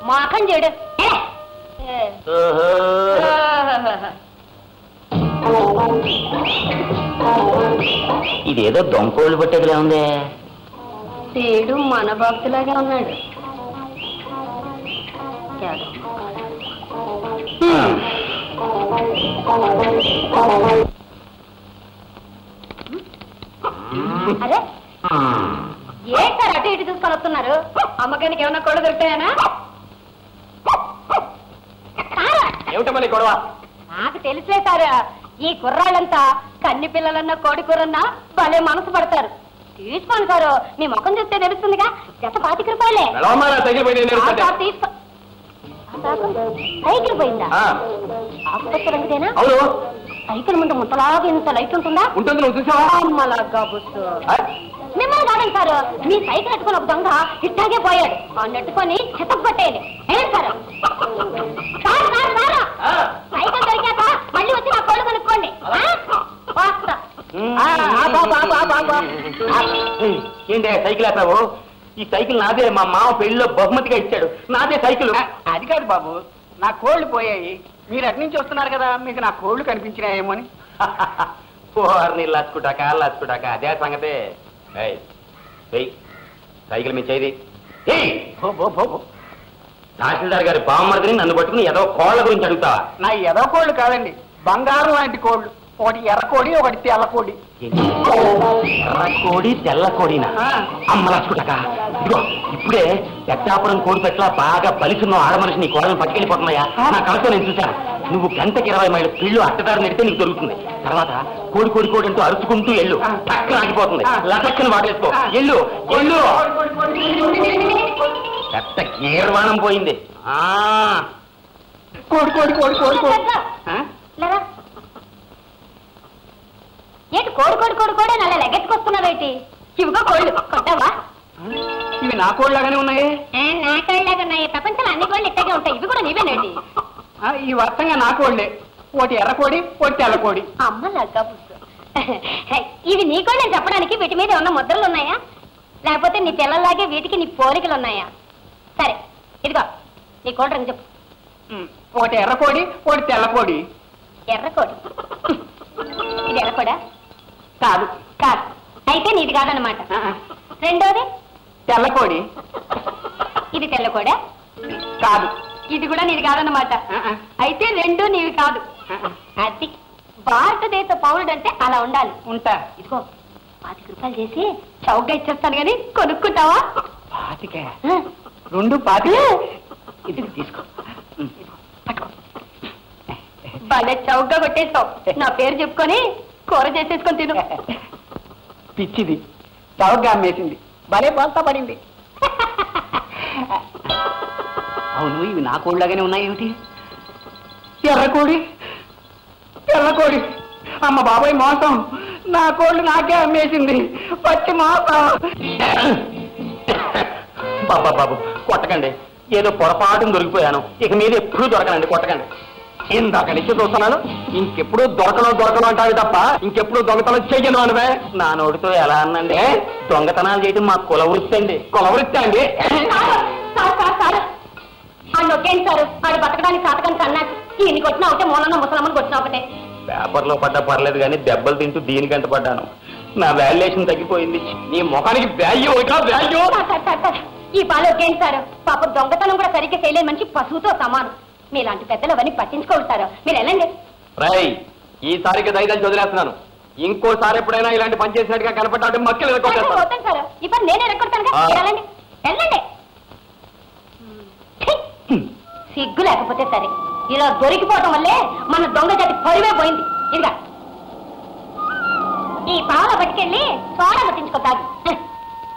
మాకం చూడు. ఇదేదో దొంకోళ్ళు పట్టేదిలా ఉందే. సీడు మన భక్తులాగా ఉన్నాడు. అరే ఏ సార్ అటు ఇటు చూసుకొని వస్తున్నారు? అమ్మకానికి ఏమన్నా కోళ్ళు దొరుకుతాయనా? ఏమిటమ్మా గొడవ? నాకు తెలిసే సార్, ఈ కుర్రాళ్ళంతా కన్ని పిల్లలన్నా కోడి కూరన్నా భలే మనసు పడతారు. తీసుకోండి సార్, మీ ముఖం చూస్తే తెలుస్తుందిగా. జత 25 రూపాయలే. తీసుకో. సైకిల్ పోయిందా? ఆకుపచ్చ రంగుదేనా? సైకిల్ ముందు ముత్తలాగా ఇంత లైట్ ఉంటుందా? ఉంటుంది, నువ్వు చూసావా? అమ్మలాగా బుస్సు. మిమ్మల్ని కాదండి సార్, మీ సైకిల్ ఎట్టుకుని ఒక దొంగ ఇట్టాగే పోయాడు. నెట్టుకొని చెత్తకు పట్టేయాలి. ఏంటి సార్? సైకిల్ దొరికాక మళ్ళీ వచ్చి నా కోళ్ళు కనుక్కోండి. ఏంటి సైకిల్ ఆపావు? ఈ సైకిల్ నాదే, మా మామ పెళ్లిలో బహుమతిగా ఇచ్చాడు. నాదే సైకిల్. అది కాదు బాబు, నా కోళ్లు పోయాయి. మీరు అటు నుంచి వస్తున్నారు కదా, మీకు నా కోళ్లు కనిపించినాయేమో అని. పోర్ని లాచుకుంటాక అదే సంగతే. సైకిల్ మీ చేయి. తహసీల్దార్ గారి బామ్మర్దిని నన్ను పట్టుకుని ఏదో కోళ్ల గురించి అడుగుతావా? నా ఏదో కోళ్లు కాదండి, బంగారం లాంటి కోళ్లు. ఒకటి ఎర్రకోడి, ఒకటి తెల్లకోడి. ఎర్రకోడి తెల్లకోడినా? అమ్మలాచుకుంటాక ఇదిగో ఇప్పుడే పెద్దాపురం కోడి పెట్ల బాగా బలిసున్న ఆడమనిషి నీ కోడలను పట్టుకెళ్ళిపోతున్నాయా? నా కళతో నేను చూశాను. నువ్వు గంటకి 20 మైళ్ళ పిల్లు అట్టదారు నెడితే నీకు దొరుకుతుంది. తర్వాత కోడి కోడి కోడి అంటూ అరుచుకుంటూ ఎల్లు, పక్కన ఆగిపోతుంది. లటక్కను వాడేసుకో. ఎల్లు ఎల్లు. పెద్ద గీర్వాణం పోయింది. కోడి కోడి కోడి కోడి కోడి. ఏంటి కోడి కోడి కోడి కోడి అలా లెగెత్తుకొస్తున్నావేంటి? ఇవిగో కోళ్ళు కొట్టావా? ఇవి నా కోళ్ళలాగానే ఉన్నాయి. నా కోళ్ళలాగా ఉన్నాయి. ప్రపంచంలో అన్ని కోళ్ళు ఇట్టగే ఉంటాయి. ఇవి కూడా నీవేనండి. ఈ వర్తంగా నా కోళ్ళే. ఒకటి ఎర్రకోడి, ఒకటి తెల్లకోడి. అమ్మ లగ్గా పుస్తు. ఇవి నీ కోళ్ళు అని చెప్పడానికి వీటి మీద ఉన్న ముద్రలు ఉన్నాయా? లేకపోతే నీ పిల్లల్లాగే వీటికి నీ పోలికలు ఉన్నాయా? సరే ఇదిగో నీ కోడి రంగు చెప్పు. ఒకటి ఎర్రకోడి, ఒకటి తెల్లకోడి. ఎర్రకోడి. ఇది ఎర్రకోడా? కాదు. కాదు. అయితే నీది కాదన్నమాట. రెండోది తెల్లకోడి. ఇది తెల్లకోడా? కాదు. ఇది కూడా నీది కాదన్నమాట. అయితే రెండు నీవి కాదు. అది భారతదేశ పౌరుడు అంటే అలా ఉండాలి. ఉంటా. ఇదిగో 25 రూపాయలు చేసి చౌకగా ఇచ్చేస్తాను కానీ కొనుక్కుంటావా? 25? రెండు 25. ఇది తీసుకో. భలే చౌకగా కొట్టేస్తావు. నా పేరు చెప్పుకొని కూర చేసేసుకొని తిను. పిచ్చిది చౌకగా అమ్మేసింది. భలే పోల్తా పడింది. అవును, ఇవి నా కోళ్ళలాగానే ఉన్నాయి. ఏమిటి? ఎర్రకోడి తెల్లకోడి. అమ్మ బాబాయ్ మోసం. నా కోళ్ళు నాకే అమ్మేసింది. పచ్చి మోసం. బాబు కొట్టకండి, ఏదో పొరపాటును దొరికిపోయాను. ఇక మీద ఎప్పుడూ దొరకనండి, కొట్టకండి. ఇందాక నుంచి చూస్తున్నాను, ఇంకెప్పుడు దొరకను అంటావి తప్ప ఇంకెప్పుడు దొంగతనం చెయ్యను అనవే. నా నోటితో ఎలా అన్నండి? దొంగతనాలు చేయడం మా కుల వృత్తి అండి. కుల వృత్తి అండి? నొక్కేంటి సారు? వాడు బతకడానికి సాతకానికి అన్నాడు. ఈయన కొట్టినా ఒకటే, మూలన్న ముసలమ్మని కొట్టినా ఒకటే. పేపర్లో పడ్డా పర్లేదు కానీ దెబ్బలు తింటూ దీనికంట పడ్డాను. నా వాల్యుయేషన్ తగ్గిపోయింది. నీ ముఖానికి వాల్యూ ఒకటా? వాల్యూ ఈ పాలు ఒకేంటి సారు? పాప దొంగతనం కూడా సరిగ్గా చేయలేని మనిషి పశువుతో సమానం. మీలాంటి పెద్దలు అవన్నీ పట్టించుకుంటారు. మీరు వెళ్ళండి. రై, ఈసారికి దయదలిచి వదిలేస్తున్నాను. ఇంకోసారి ఎప్పుడైనా ఇలాంటి పని చేసినట్టుగా కనపడ్డా మక్కలు వద్దాను సార్, ఇప్పుడు నేనే రెక్కొడతాను. వెళ్ళండి వెళ్ళండి. సిగ్గు లేకపోతే సరే, ఇలా దొరికిపోవటం వల్లే మన దొంగ జాతి పరువే పోయింది. ఇదిగా ఈ పావుల పట్టుకెళ్ళి సోడా పట్టించుకో తాగు.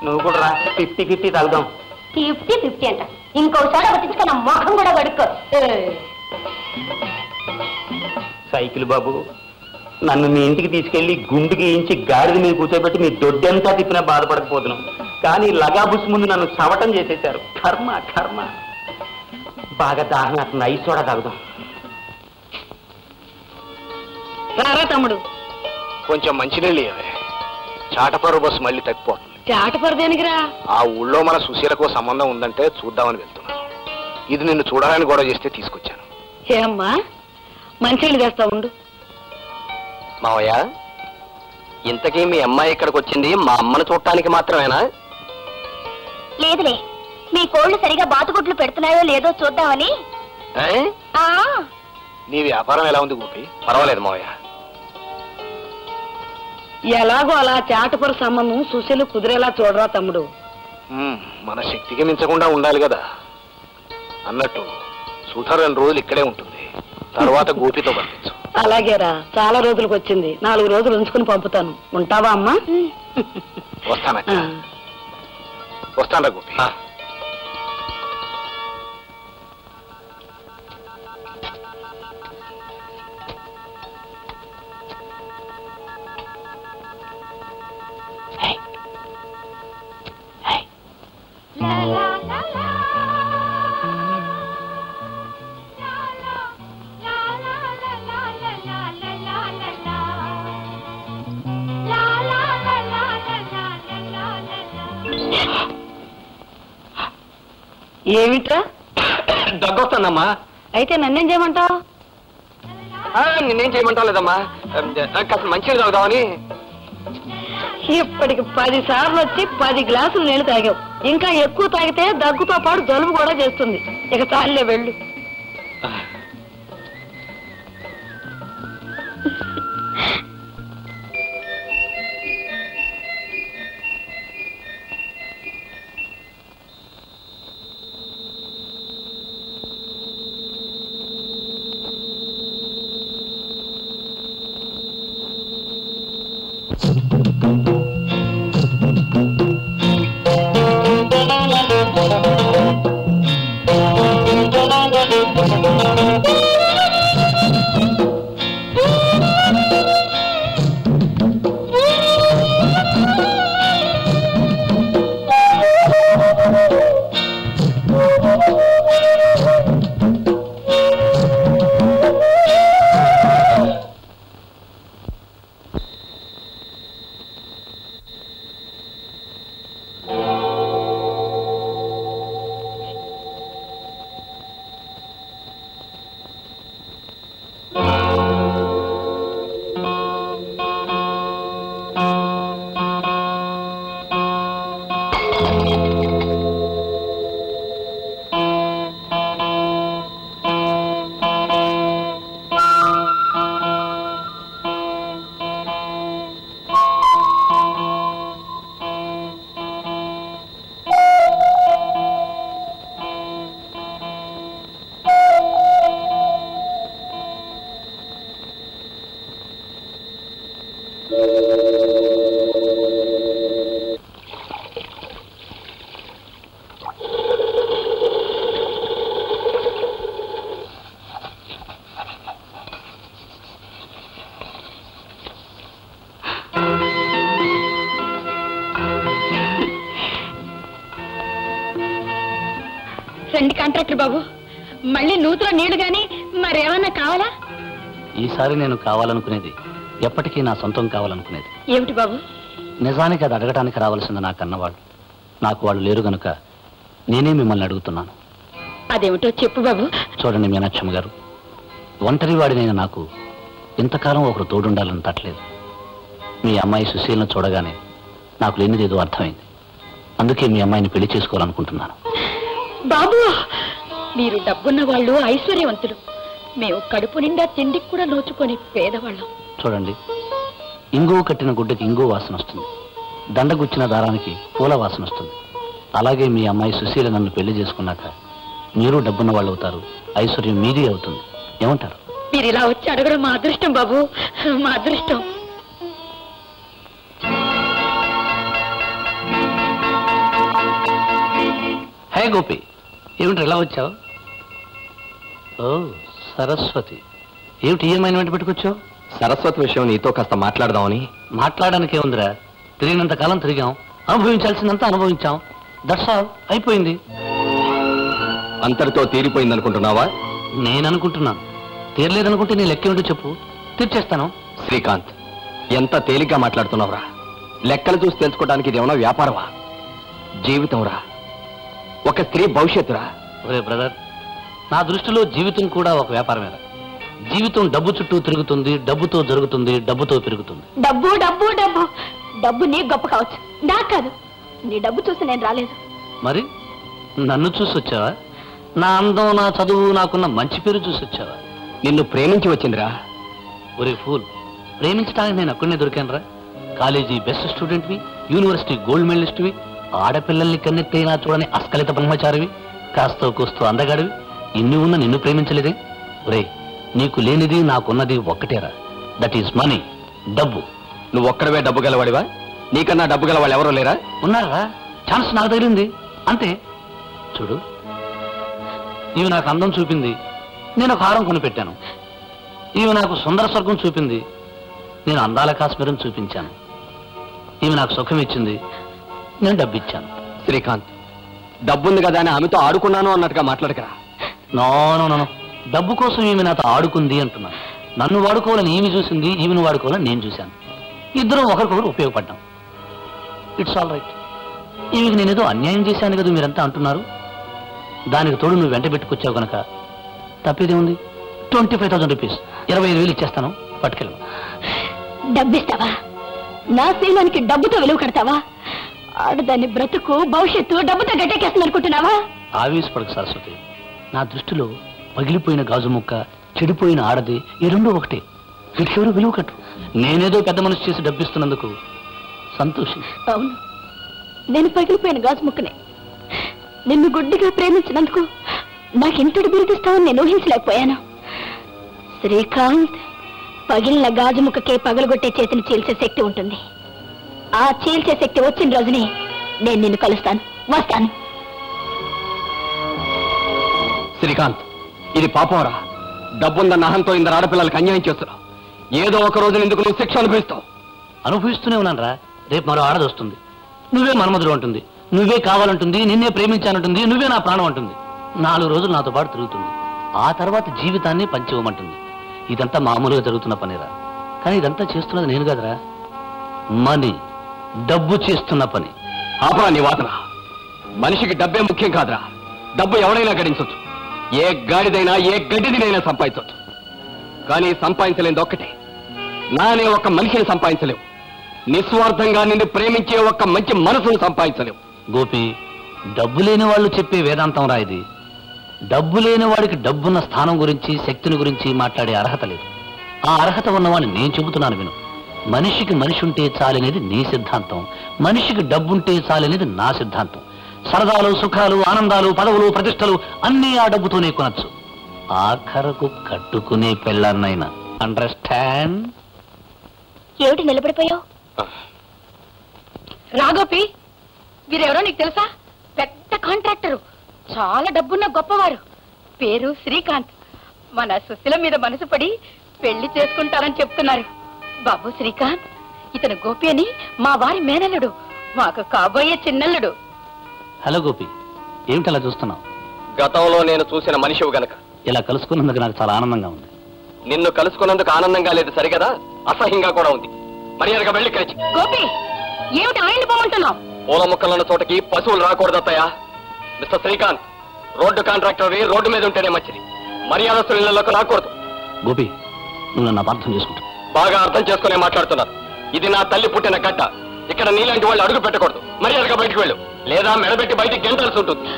నువ్వు కూడా 50-50 తాగుదాం. 50-50 అంట. ఇంకో సోడా పట్టించుకో, నా మొఖం కూడా కడుక్కో. సైకిల్ బాబు, నన్ను మీ ఇంటికి తీసుకెళ్లి గుండు గీయించి గాడిద మీద కూర్చోబెట్టి మీ దొడ్డంతా తిప్పినా బాధపడకపోతున్నాం. కానీ లగాబుస్ ముందు నన్ను చవటం చేసేశారు. కర్మ కర్మ. బాగా దాహం అట్లా 5 సోడా తాగుదాం. రారా తమ్ముడు. కొంచెం మంచినీళ్ళు ఇవ్వే. చాటపరు బస్సు మళ్ళీ తప్పిపోతుంది. చాటపరు దేనికిరా? ఆ ఊళ్ళో మన సుశీలకు సంబంధం ఉందంటే చూద్దామని వెళ్తున్నాను. ఇది నిన్ను చూడాలని గొడవ చేస్తే తీసుకొచ్చాను. ఏమ్మా మంచిగా చేస్తా ఉండు. మావయ్య, ఇంతకీ మీ అమ్మాయి ఇక్కడికి వచ్చింది మా అమ్మను చూడటానికి మాత్రమేనా? లేదులే, మీ కోళ్లు సరిగా బాతుగుడ్లు పెడుతున్నాయో లేదో చూద్దామని. నీ వ్యాపారం ఎలా ఉంది గోపి? పర్వాలేదు మావయ్య. ఎలాగో అలా చాటపరు సంబంధం సుశీలు కుదిరేలా చూడరా తమ్ముడు. మన శక్తికి మించకుండా ఉండాలి కదా. అన్నట్టు సుధ 2 రోజులు ఇక్కడే ఉంటుంది, తర్వాత గోపితో పంపించు. అలాగేరా, చాలా రోజులకు వచ్చింది. 4 రోజులు ఉంచుకుని పంపుతాను. ఉంటావా అమ్మా? వస్తానరా గోపి. ఏమిట్రా? దగ్గొస్తుందమ్మా. అయితే నన్నేం చేయమంటావు? నిన్నేం చేయమంటావు లేదమ్మా, కాస్త మంచిగా తాగుదామని. ఇప్పటికి 10 సార్లు వచ్చి 10 గ్లాసులు నీళ్లు తాగావు. ఇంకా ఎక్కువ తాగితే దగ్గుతో పాటు జలుబు కూడా చేస్తుంది. ఇక చాలే, వెళ్ళు. రండి కాంట్రాక్టర్ బాబు, మళ్ళీ నూతులో నీళ్లు గాని మరేమన్నా కావాలా? ఈసారి నేను కావాలనుకునేది ఎప్పటికీ నా సొంతం కావాలనుకునేది. ఏమిటి బాబు? నిజానికి అది అడగడానికి రావాల్సింది నా కన్నవాళ్ళు. నాకు వాళ్ళు లేరు గనుక నేనే మిమ్మల్ని అడుగుతున్నాను. అదేమిటో చెప్పు బాబు. చూడండి మీనాక్షమ్మ గారు, ఒంటరి వాడినైనా నాకు ఇంతకాలం ఒకరు తోడుండాలని తట్టలేదు. మీ అమ్మాయి సుశీలను చూడగానే నాకు లేనిదేదో అర్థమైంది. అందుకే మీ అమ్మాయిని పెళ్లి చేసుకోవాలనుకుంటున్నాను. బాబు, మీరు డబ్బున్న వాళ్ళు, ఐశ్వర్యవంతులు. మేము కడుపు నిండా తిండికి కూడా నోచుకొని పేదవాళ్ళం. చూడండి, ఇంగువ కట్టిన గుడ్డకి ఇంగువ వాసన వస్తుంది, దండగుచ్చిన దారానికి పూల వాసన వస్తుంది. అలాగే మీ అమ్మాయి సుశీల నన్ను పెళ్లి చేసుకున్నాక మీరు డబ్బున్న వాళ్ళు అవుతారు, ఐశ్వర్యం మీది అవుతుంది. ఏమంటారు? మీరు ఇలా వచ్చి అడగడం మా అదృష్టం బాబు, మా అదృష్టం. హే గోపి, ఏమిటి ఇలా వచ్చావు? ఓ సరస్వతి, ఏమిటి ఏమైనా వెంట పెట్టుకొచ్చావు? సరస్వతి విషయం నీతో కాస్త మాట్లాడదామని. మాట్లాడడానికి ఏముందిరా, తిరిగినంత కాలం తిరిగాం, అనుభవించాల్సిందంతా అనుభవించాం. దట్స్ ఆల్, అయిపోయింది. అంతటితో తీరిపోయింది అనుకుంటున్నావా? నేను అనుకుంటున్నాను. తీరలేదనుకుంటే నీ లెక్క ఏమిటో చెప్పు, తీర్చేస్తాను. శ్రీకాంత్, ఎంత తేలిగ్గా మాట్లాడుతున్నావురా. లెక్కలు చూసి తెలుసుకోవడానికి ఇది ఏమన్నా వ్యాపారమా? జీవితంరా, ఒక స్త్రీ భవిష్యత్తురా. ఒరే బ్రదర్, నా దృష్టిలో జీవితం కూడా ఒక వ్యాపారమేరా. జీవితం డబ్బు చుట్టూ తిరుగుతుంది, డబ్బుతో జరుగుతుంది, డబ్బుతో పెరుగుతుంది. డబ్బు డబ్బు డబ్బు డబ్బు నీ గొప్ప కావచ్చు, నాకు కాదు. నీ డబ్బు చూసి నేను రాలేదు. మరి నన్ను చూసి వచ్చావా? నా అందం, నా చదువు, నాకున్న మంచి పేరు చూసి వచ్చావా? నిన్ను ప్రేమించి వచ్చిందిరా. ఒరే ఫూల్, ప్రేమించడానికి నేను అక్కడనే దొరికానురా. కాలేజీ బెస్ట్ స్టూడెంట్వి, యూనివర్సిటీ గోల్డ్ మెడలిస్ట్వి, ఆడపిల్లల్ని కన్నెత్తైనా చూడని అస్కలిత బ్రహ్మచారివి, కాస్తో కూస్తూ అందగాడివి. ఇన్ని ఉన్న నిన్ను ప్రేమించలేదే? ఒరే, నీకు లేనిది నాకున్నది ఒక్కటేరా, దట్ ఈస్ మనీ, డబ్బు. నువ్వు ఒక్కడవే డబ్బు గలవాడివా? నీకన్నా డబ్బు గల వాళ్ళు ఎవరో లేరా? ఉన్నారా? ఛాన్స్ నాకు తగిలింది అంతే. చూడు, ఇవి నాకు అందం చూపింది, నేను ఒక హారం కొనిపెట్టాను. ఇవి నాకు సుందర స్వర్గం చూపింది, నేను అందాల కాశ్మీరం చూపించాను. ఇవి నాకు సుఖం ఇచ్చింది, నేను డబ్బిచ్చాను. శ్రీకాంత్, డబ్బుంది కదా అని ఆమెతో ఆడుకున్నాను అన్నట్టుగా మాట్లాడకరా. నో నో నో, డబ్బు కోసం ఈమె నాతో ఆడుకుంది అంటున్నాను. నన్ను వాడుకోవాలని ఈమె చూసింది, ఈమెను వాడుకోవాలని నేను చూశాను. ఇద్దరం ఒకరికొకరు ఉపయోగపడ్డాం. It's all right. ఈమెకి నేనేదో అన్యాయం చేశాను కదా మీరంతా అంటున్నారు. దానికి తోడు నువ్వు వెంట పెట్టుకొచ్చావు కనుక తప్పేదే ఉంది. 25,000 రూపీస్, 25,000 ఇచ్చేస్తాను, పట్టుకెళ్ళు. డబ్బిస్తావా? నా శీలానికి డబ్బుతో విలువ కడతావా? ఆడదాన్ని బ్రతుకు భవిష్యత్తు డబ్బుతో గట్టెక్కేస్తుంది అనుకుంటున్నావా? ఆవేశపడకు సరస్వతి. నా దృష్టిలో పగిలిపోయిన గాజు ముక్క, చెడిపోయిన ఆడది, ఈ రెండు ఒకటే. వీటికెవరు విలువ కట్టు. నేనేదో పెద్ద మనసు చేసి డబ్బిస్తున్నందుకు సంతోషం. అవును, నేను పగిలిపోయిన గాజు ముక్కనే. నిన్ను గుడ్డిగా ప్రేమించినందుకు నాకెంతటి బిరుదిస్తావని నేను ఊహించలేకపోయాను. శ్రీకాంత్, పగిలిన గాజు ముక్కకే పగలగొట్టే చేతిని చీల్చే శక్తి ఉంటుంది. ఆ చీల్చే శక్తి వచ్చిన రోజుని నేను నిన్ను కలుస్తాను, వస్తాను. శ్రీకాంత్, ఇది పాపంరా. డబ్బుందన్న అహంతో ఇందరు ఆడపిల్లలకు అన్యాయం చేస్తున్నావు. ఏదో ఒక రోజు ఎందుకు నువ్వు శిక్ష అనుభవిస్తావు. అనుభవిస్తూనే ఉన్నాను రా. రేపు మరో ఆడది వస్తుంది, నువ్వే మన్మధుడు అంటుంది, నువ్వే కావాలంటుంది, నిన్నే ప్రేమించానంటుంది, నువ్వే నా ప్రాణం అంటుంది. 4 రోజులు నాతో పాటు తిరుగుతుంది. ఆ తర్వాత జీవితాన్ని పంచివ్వమంటుంది. ఇదంతా మామూలుగా జరుగుతున్న పనిరా. కానీ ఇదంతా చేస్తున్నది నేను కదరా. మనీ, డబ్బు చేస్తున్న పని. ఆపరా నీ వాదన. మనిషికి డబ్బే ముఖ్యం కాదురా. డబ్బు ఎవడైనా గడించవచ్చు. ఏ గాడిదైనా, ఏ గడ్డిదినైనా సంపాదించవచ్చు. కానీ సంపాదించలేనిది ఒక్కటే, నానే ఒక్క మనిషిని సంపాదించలేవు. నిస్వార్థంగా నిన్ను ప్రేమించే ఒక్క మంచి మనసును సంపాదించలేవు. గోపి, డబ్బు లేని వాళ్ళు చెప్పే వేదాంతం రా ఇది. డబ్బు లేని వాడికి డబ్బున్న స్థానం గురించి, శక్తిని గురించి మాట్లాడే అర్హత లేదు. ఆ అర్హత ఉన్నవాడిని నేను చెబుతున్నాను విను. మనిషికి మనిషి ఉంటే చాలనేది నీ సిద్ధాంతం, మనిషికి డబ్బుంటే చాలనేది నా సిద్ధాంతం. సరదాలు, సుఖాలు, ఆనందాలు, పదవులు, ప్రతిష్టలు అన్నీ ఆ డబ్బుతోనే కొనొచ్చు. ఆఖరకు కట్టుకునే పెళ్ళాన్నైనా. అండర్స్టాండ్? ఏమిటి నిలబడిపోయావు? రాగోపి, వీరెవరో నీకు తెలుసా? పెద్ద కాంట్రాక్టరు, చాలా డబ్బున్న గొప్పవారు. పేరు శ్రీకాంత్. మన సుశీల మీద మనసు పడి పెళ్లి చేసుకుంటారని చెప్తున్నారు. బాబు శ్రీకాంత్, ఇతను గోపి అని మా వారి మేనల్లుడు, మాకు కాబోయే చిన్నల్లుడు. హలో గోపి, ఏమిటి అలా చూస్తున్నావు? గతంలో నేను చూసిన మనిషివు గనక ఇలా కలుసుకున్నందుకు నాకు చాలా ఆనందంగా ఉంది. నిన్ను కలుసుకున్నందుకు ఆనందంగా లేదు సరిగదా, అసహ్యంగా కూడా ఉంది. మర్యాదగా వెళ్ళి కలిసి. గోపి, ఏమిటి ఆయన్ని పోమంటున్నావు? పూల మొక్కలున్న చోటకి పశువులు రాకూడదత్తయ్యా. Mister Srikanth, road contractor road మీద ఉంటేనే మంచిది. మర్యాదస్తుల ఇళ్లలోకి రాకూడదు. గోపి, నువ్వు నన్ను అపార్థం చేసుకుంటావు. బాగా అర్థం చేసుకునే మాట్లాడుతున్నారు. ఇది నా తల్లి పుట్టిన గడ్డ. ఇక్కడ నీలాంటి వాళ్ళు అడుగు పెట్టకూడదు. మర్యాదగా బయటకు వెళ్ళు, లేదా మెడబెట్టి బయటికి గెంటాల్సి ఉంటుంది.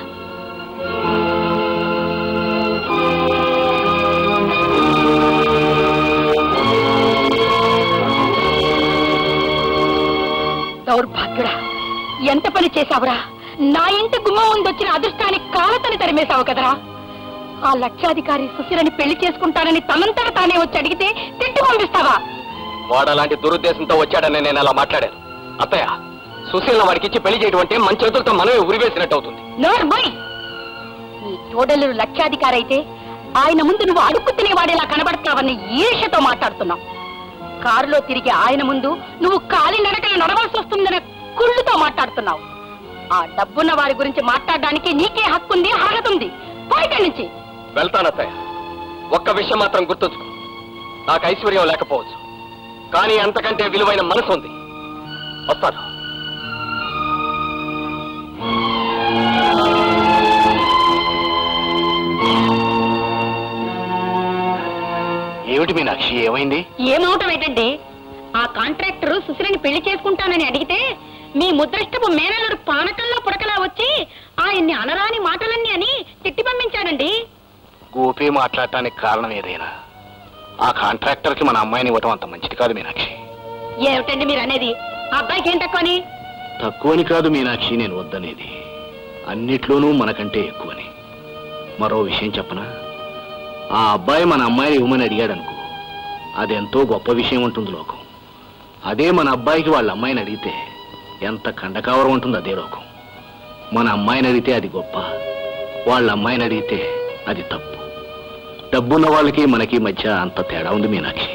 దౌర్భాగ్యుడా, ఎంత పని చేశావురా! నా ఇంటి గుమ్మం ముందు వచ్చిన అదృష్టానికి కాలతని తరిమేశావు కదరా. ఆ లక్షాధికారి సుశీలని పెళ్లి చేసుకుంటానని తనంతట తానే వచ్చి అడిగితే తిట్టి పంపిస్తావా? వాడలాంటి దురుద్దేశంతో వచ్చాడని నేను అలా మాట్లాడాను. అత్తయ్య, సుశీల వాడికిచ్చి పెళ్లి చేయడం అంటే మన చేతులతో మనమే ఉరివేసినట్టు అవుతుంది. నోర్మోయ్! నీ తోడలు లక్షాధికారి అయితే ఆయన ముందు నువ్వు అడుక్కు తినేవాడేలా కనబడతావని ఈర్ష్యతో మాట్లాడుతున్నావు. కారులో తిరిగి ఆయన ముందు నువ్వు కాలి నడకలు నడవలసి వస్తుందనే కుళ్ళుతో మాట్లాడుతున్నావు. ఆ డబ్బున్న వారి గురించి మాట్లాడడానికి నీకే హక్కుంది, అర్హత ఉంది. పోయిక్కడి నుంచి. వెళ్తానత్తయ్య. ఒక్క విషయం మాత్రం గుర్తుంచుకో, నాకు ఐశ్వర్యం లేకపోవచ్చు, కానీ అంతకంటే విలువైన మనసు ఉంది. వస్తాను. ఏమిటి మీనాక్షి, ఏమైంది? ఏమవటం ఏంటండి? ఆ కాంట్రాక్టర్ సుశీలని పెళ్లి చేసుకుంటానని అడిగితే మీ ముద్రష్టపు మేనలుడు పానకల్లా పుడకలా వచ్చి ఆయన్ని అనరాని మాటలన్నీ అని తిట్టి పంపించాడండి. గోపి మాట్లాడటానికి కారణం ఏదైనా ఆ కాంట్రాక్టర్కి మన అమ్మాయిని ఇవ్వటం అంత మంచిది కాదు మీనాక్షి. ఏమిటండి మీరు అనేది? ఆ అబ్బాయికి ఏం తక్కువని? తక్కువని కాదు మీనాక్షి నేను వద్దనేది, అన్నిట్లోనూ మనకంటే ఎక్కువని. మరో విషయం చెప్పనా, ఆ అబ్బాయి మన అమ్మాయిని ఇవ్వమని అడిగాడనుకో, అదెంతో గొప్ప విషయం ఉంటుంది లోకం. అదే మన అబ్బాయికి వాళ్ళ అమ్మాయిని అడిగితే ఎంత ఖండకావరం ఉంటుంది అదే లోకం. మన అమ్మాయిని అడిగితే అది గొప్ప, వాళ్ళ అమ్మాయిని అడిగితే అది తప్పు. డబ్బున్న వాళ్ళకి మనకి మధ్య అంత తేడా ఉంది మీనాక్షి.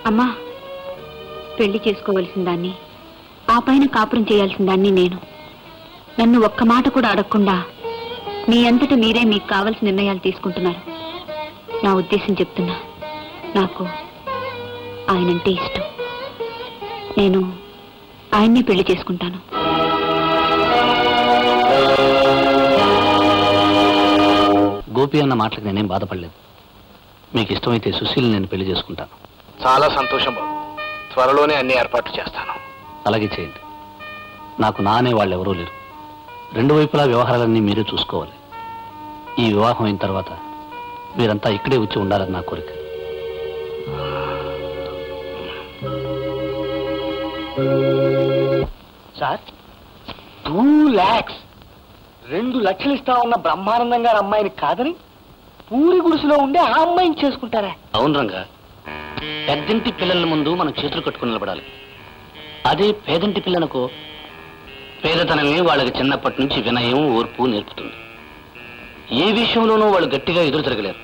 అమ్మా, పెళ్లి చేసుకోవలసిన దాన్ని, ఆ పైన కాపురం చేయాల్సిన దాన్ని నేను. నన్ను ఒక్క మాట కూడా అడగకుండా మీ అంతటి మీరే మీకు కావలసిన నిర్ణయాలు తీసుకుంటున్నారు. నా ఉద్దేశం చెప్తున్నా, నాకు ఆయనంటే ఇష్టం. నేను ఆయన్ని పెళ్లి చేసుకుంటాను. గోపి అన్న మాటలకు నేనేం బాధపడలేదు. మీకు ఇష్టమైతే సుశీల్ నేను పెళ్లి చేసుకుంటాను. చాలా సంతోషం బాబు, త్వరలోనే అన్ని ఏర్పాట్లు చేస్తాను. అలాగే చేయండి. నాకు నా అనే వాళ్ళు ఎవరూ లేరు. రెండు వైపులా వ్యవహారాలన్నీ మీరే చూసుకోవాలి. ఈ వివాహం అయిన తర్వాత మీరంతా ఇక్కడే వచ్చి ఉండాలని నా కోరిక. సార్, 2 lakhs 2 లక్షలు ఇస్తా ఉన్న బ్రహ్మానందం గారి అమ్మాయిని కాదని పూరి గుడిసెలో ఉండే ఆ అమ్మాయిని చేసుకుంటారా? అవును రంగా, పెద్దింటి పిల్లల ముందు మనం చేతులు కట్టుకుని నిలబడాలి. అదే పేదంటి పిల్లలకు పేదతనమే వాళ్ళకి చిన్నప్పటి నుంచి వినయం, ఓర్పు నేర్పుతుంది. ఏ విషయంలోనూ వాళ్ళు గట్టిగా ఎదురు తిరగలేరు.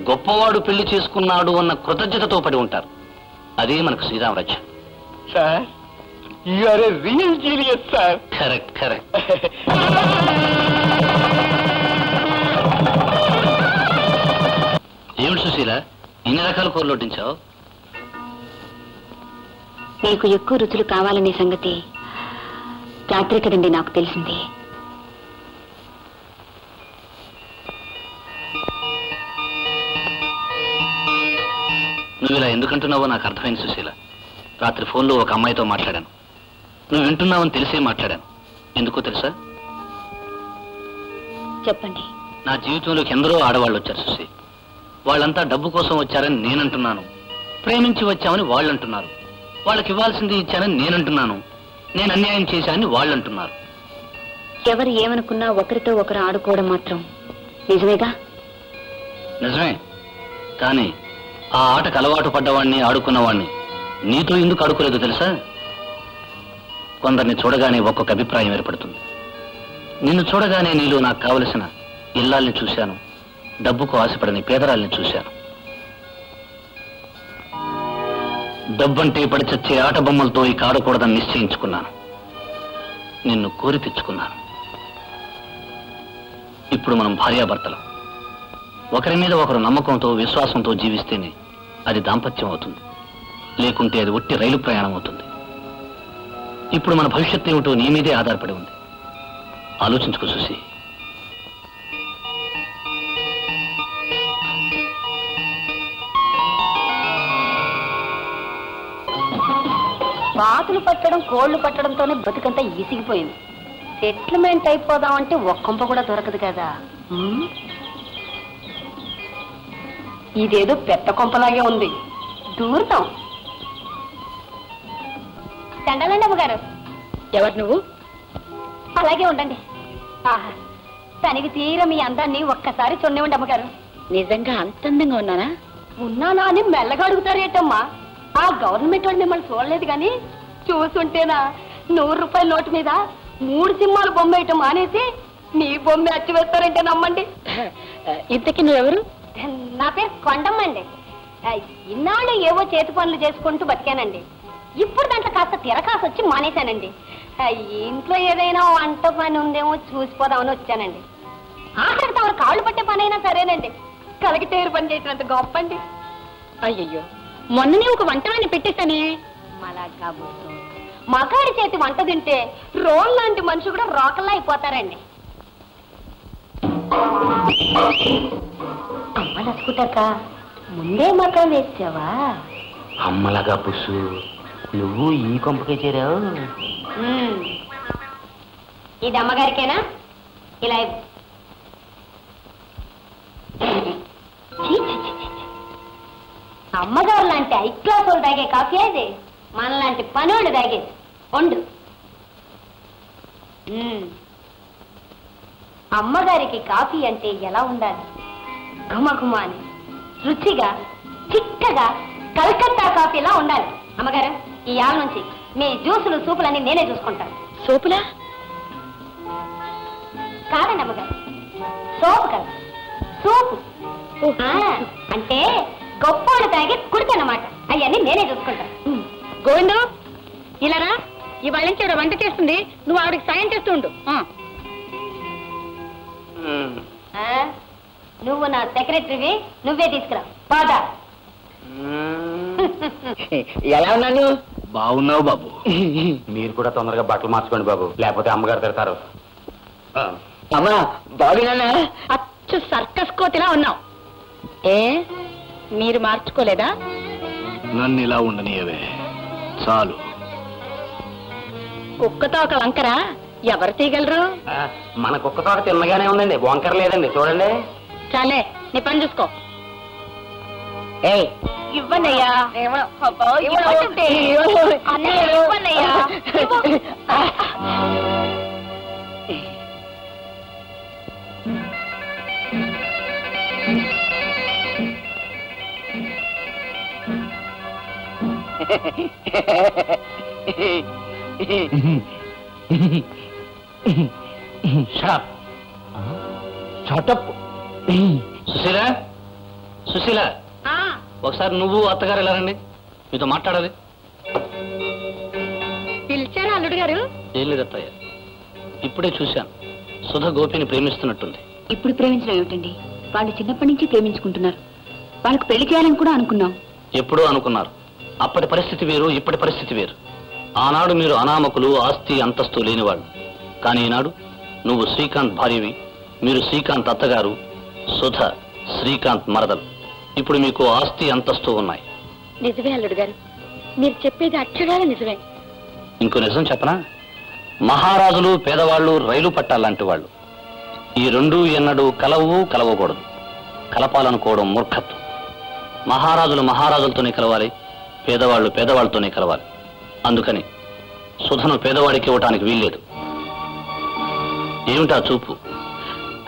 గొప్పవాడు పెళ్లి చేసుకున్నాడు అన్న కృతజ్ఞతతో పడి ఉంటారు. అదే మనకు Sri Rama Rajyam. Sir, you are a real genius sir. Correct correct. ఏమిటి సుశీల, ఇన్ని రకాల కూరలు వడ్డించావు? నీకు ఎక్కువ రుచులు కావాలనే సంగతి రాత్రి కదండి నాకు తెలిసింది. నువ్వు ఇలా ఎందుకంటున్నావో నాకు అర్థమైంది సుశీల. రాత్రి ఫోన్లో ఒక అమ్మాయితో మాట్లాడాను. నువ్వు వింటున్నావని తెలిసే మాట్లాడాను. ఎందుకో తెలుసా? చెప్పండి. నా జీవితంలోకి ఎందరో ఆడవాళ్ళు వచ్చారు సుశీ. వాళ్ళంతా డబ్బు కోసం వచ్చారని నేనంటున్నాను. ప్రేమించి వచ్చామని వాళ్ళు అంటున్నారు. వాళ్ళకి ఇవ్వాల్సింది ఇచ్చానని నేనంటున్నాను. నేను అన్యాయం చేశానని వాళ్ళు అంటున్నారు. ఎవరు ఏమనుకున్నా ఒకరితో ఒకరు ఆడుకోవడం మాత్రం నిజమేగా? నిజమే. కానీ ఆ ఆటకు అలవాటు పడ్డవాణ్ణి, ఆడుకున్నవాణ్ణి నీతో ఎందుకు ఆడుకోలేదు తెలుసా? కొందరిని చూడగానే ఒక్కొక్క అభిప్రాయం ఏర్పడుతుంది. నిన్ను చూడగానే నీలో నాకు కావలసిన ఇల్లాల్ని చూశాను, డబ్బుకు ఆశపడని పేదరాల్ని చూశాను. డబ్బంటే పడి చచ్చే ఆట బొమ్మలతో ఇక ఆడకూడదని నిశ్చయించుకున్నాను. నిన్ను కోరి తెచ్చుకున్నాను. ఇప్పుడు మనం భార్యాభర్తలం. ఒకరి మీద ఒకరు నమ్మకంతో, విశ్వాసంతో జీవిస్తేనే అది దాంపత్యం అవుతుంది. లేకుంటే అది ఒట్టి రైలు ప్రయాణం అవుతుంది. ఇప్పుడు మన భవిష్యత్తు ఏమిటో నీ మీదే ఆధారపడి ఉంది. ఆలోచించుకో చూసి. బాతులు పట్టడం, కోళ్లు పట్టడంతోనే బతుకంతా ఈసిగిపోయింది. సెటిల్మెంట్ అయిపోదామంటే ఒక్కంప కూడా దొరకదు కదా. ఇదేదో పెద్ద కొంపలాగే ఉంది. దూరుతాం. దండాలండి అమ్మగారు. ఎవరు నువ్వు? అలాగే ఉండండి. ఆహా, తనకి తీర మీ అందాన్ని ఒక్కసారి చూడనివ్వండి అమ్మగారు. నిజంగా అంత అందంగా ఉన్నానా? ఉన్నానా అని మెల్లగా అడుగుతారేటమ్మా. ఆ గవర్నమెంట్ వాడు మిమ్మల్ని చూడలేదు కానీ చూసుంటేనా 100 రూపాయల నోటు మీద 3 సింహాలు బొమ్మ వేయటం మానేసి మీ బొమ్మ అచ్చి వేస్తారంటే నమ్మండి. ఇంతకీ నువ్వెవరు? నా పేరు కొండమ్మండి. ఇన్నాళ్ళు ఏవో చేతి పనులు చేసుకుంటూ బతికానండి. ఇప్పుడు దాంట్లో కాస్త తిరకాసు వచ్చి మానేశానండి. ఇంట్లో ఏదైనా వంట పని ఉందేమో చూసిపోదామని వచ్చానండి. ఆఖరికి తమరు కాళ్ళు పట్టే పని అయినా సరేనండి. కలిగి తేరు పని చేసినంత గొప్ప అండి. అయ్యయ్యో, మొన్ననే ఒక వంటవాణ్ణి పెట్టేశానే. మళ్ళా కాబోతు మగాడి చేతి వంట తింటే రోల్ లాంటి మనిషి కూడా రోకల్లా అయిపోతారండి. అమ్మ నచ్చుకుంటాక ముందే మకాం వేసావా? అమ్మలాగా పుస్సు, నువ్వు ఈ కొంపకే చేరావు. ఇది అమ్మగారికేనా? ఇలా అమ్మగారు లాంటి ఐ క్లాస్ వాళ్ళు తాగే కాఫీ అది, మనలాంటి పనోళ్ళు తాగేది. వండు. అమ్మగారికి కాఫీ అంటే ఎలా ఉండాలి? ఘుమఘుమ అని, రుచిగా, చిక్కగా, కలకత్తా కాఫీలా ఉండాలి. అమ్మగారు, ఈ ఆల నుంచి మీ జ్యూసులు సూపులన్నీ నేనే చూసుకుంటాను. సూపులా? కాదండి అమ్మగారు, సోపు కదా, సూపు. అంటే గొప్పోళ్ళు తాగి కుడికన్నమాట. అవన్నీ నేనే చూసుకుంటాను. గోవిందు, ఇలారా, ఇవాళ నుంచి ఆవిడ వంట చేస్తుంది, నువ్వు ఆవిడకి సాయం చేస్తూ ఉండు. నువ్వు నా సెక్రటరీవి, నువ్వే తీసుకురా. బాగా ఎలా ఉన్నాను? బాగున్నావు బాబు. మీరు కూడా తొందరగా బట్టలు మార్చుకోండి బాబు, లేకపోతే అమ్మగారు తిడతారు. అమ్మా బాగున్నానా? అచ్చు సర్కస్ కోతిలా ఉన్నావు. ఏ మీరు మార్చుకోలేదా? నన్ను ఇలా ఉండనియవే చాలు. కుక్కతో ఒక వంకర ఎవరు తీయగలరు? మన కుక్క తోట తిన్నగానే ఉందండి, వంకర లేదండి. చూడండి. చాలే, నీ పని చూసుకో. ఇవ్వనయ్యా, ఇవ్వనయ్యా. సుశీల, సుశీల, ఒకసారి నువ్వు అత్తగారు ఎలా రండి, మీతో మాట్లాడాలి. పిలిచారా అల్లుడు గారు? ఏం లేదు అత్తయ్య, ఇప్పుడే చూశాను, సుధ గోపిని ప్రేమిస్తున్నట్టుంది. ఇప్పుడు ప్రేమించడం ఏమిటండి? వాళ్ళు చిన్నప్పటి నుంచి ప్రేమించుకుంటున్నారు. వాళ్ళకు పెళ్లి చేయాలని కూడా అనుకున్నాం. ఎప్పుడూ అనుకున్నారు. అప్పటి పరిస్థితి వేరు, ఇప్పటి పరిస్థితి వేరు. ఆనాడు మీరు అనామకులు, ఆస్తి అంతస్తు లేనివాళ్ళు. కానీ ఈనాడు నువ్వు శ్రీకాంత్ భార్యవి, మీరు శ్రీకాంత్ అత్తగారు, సుధ శ్రీకాంత్ మరదలు. ఇప్పుడు మీకు ఆస్తి అంతస్తు ఉన్నాయి. నిజమే అల్లుడు గారు, మీరు చెప్పేది అక్షరాల నిజమే. ఇంకో నిజం చెప్పనా? మహారాజులు, పేదవాళ్ళు రైలు పట్టాలంటి వాళ్ళు. ఈ రెండూ ఎన్నడూ కలవకూడదు. కలపాలనుకోవడం మూర్ఖత్వం. మహారాజులు మహారాజులతోనే కలవాలి, పేదవాళ్ళు పేదవాళ్ళతోనే కలవాలి. అందుకని సుధను పేదవాడికి ఇవ్వటానికి వీల్లేదు. ఏమిటా చూపు?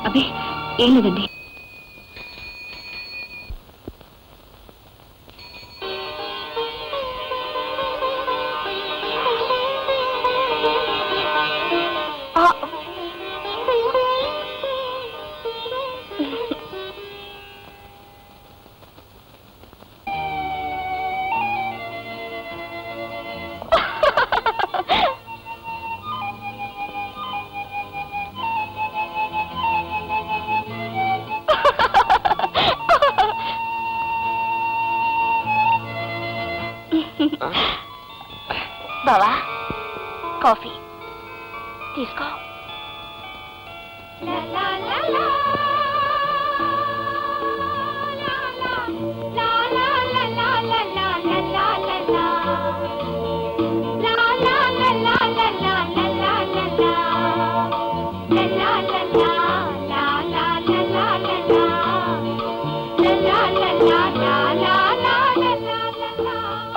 అబ్బే ఏం లేదండి. బావా, కాఫీ తీసుకో.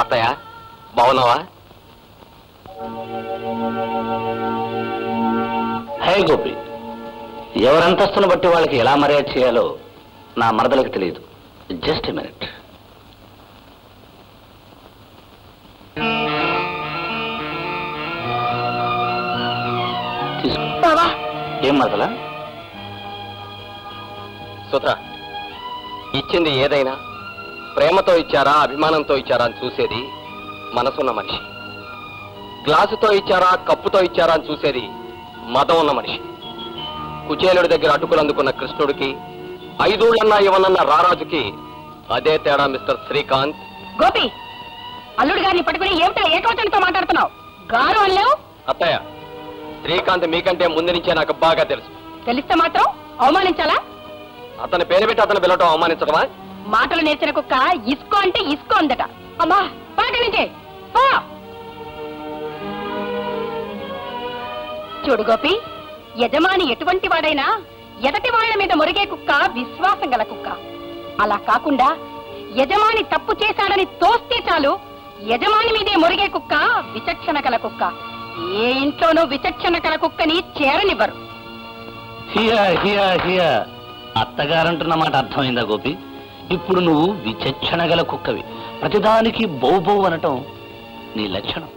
అత్తయ్య బాగున్నావా? హే గోపి, ఎవరంతస్తును బట్టి వాళ్ళకి ఎలా మర్యాద చేయాలో నా మరదలకు తెలియదు. Just a minute. తీసుకో. ఏం మరదలా? సుధ, ఇచ్చింది ఏదైనా ప్రేమతో ఇచ్చారా, అభిమానంతో ఇచ్చారా అని చూసేది మనసున్న మనిషి. గ్లాసుతో ఇచ్చారా, కప్పుతో ఇచ్చారా అని చూసేది మదం ఉన్న మనిషి. కుచేలుడి దగ్గర అటుకులు అందుకున్న కృష్ణుడికి, 5 ఊళ్ళన్నా ఇవ్వనన్న రారాజుకి అదే తేడా మిస్టర్ శ్రీకాంత్. గోపి, అల్లుడు గారిని పట్టుకుని ఏమిటా ఏకవచనంతో మాట్లాడుతున్నావు? గారు అల్లేవు. అత్తయ్య, శ్రీకాంత్ మీకంటే ముందు నుంచే నాకు బాగా తెలుసు. తెలిస్తే మాత్రం అవమానించాలా? అతని పేరు పెట్టి అతను పిలవటం అవమానించడమా? మాటలు నేర్చిన కుక్క ఇసుకో అంటే ఇసుకో అందట. అమ్మా పాట నుంచే పో. చూడు గోపి, యజమాని ఎటువంటి వాడైనా ఎదటి వాళ్ళ మీద మురిగే కుక్క విశ్వాసం గల కుక్క. అలా కాకుండా యజమాని తప్పు చేశాడని తోస్తే చాలు యజమాని మీదే మురిగే కుక్క విచక్షణ గల కుక్క. ఏ ఇంట్లోనూ విచక్షణ గల కుక్కని చేరనివ్వరు. అత్తగారంటున్న మాట అర్థమైందా గోపి? ఇప్పుడు నువ్వు విచక్షణ గల కుక్కవి. ప్రతిదానికి బౌ బౌ అనటం నీ లక్షణం.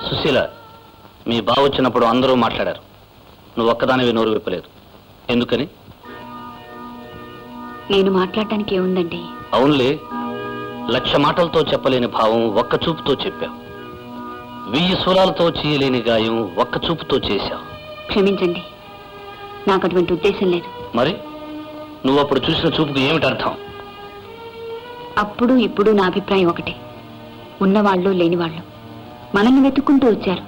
సుశీల, మీ బావ వచ్చినప్పుడు అందరూ మాట్లాడారు. నువ్వు ఒక్కదానివి నోరు విప్పలేదు. ఎందుకని? నేను మాట్లాడటానికి ఏముందండి? అవునులే, 1,00,000 మాటలతో చెప్పలేని భావం ఒక్క చూపుతో చెప్పావు. 1000 శూలాలతో చేయలేని గాయం ఒక్క చూపుతో చేశావు. క్షమించండి, నాకు అటువంటి ఉద్దేశం లేదు. మరి నువ్వప్పుడు చూసిన చూపుకు ఏమిటి అర్థం? అప్పుడు ఇప్పుడు నా అభిప్రాయం ఒకటే. ఉన్నవాళ్ళు లేనివాళ్ళు మనల్ని వెతుక్కుంటూ వచ్చారు.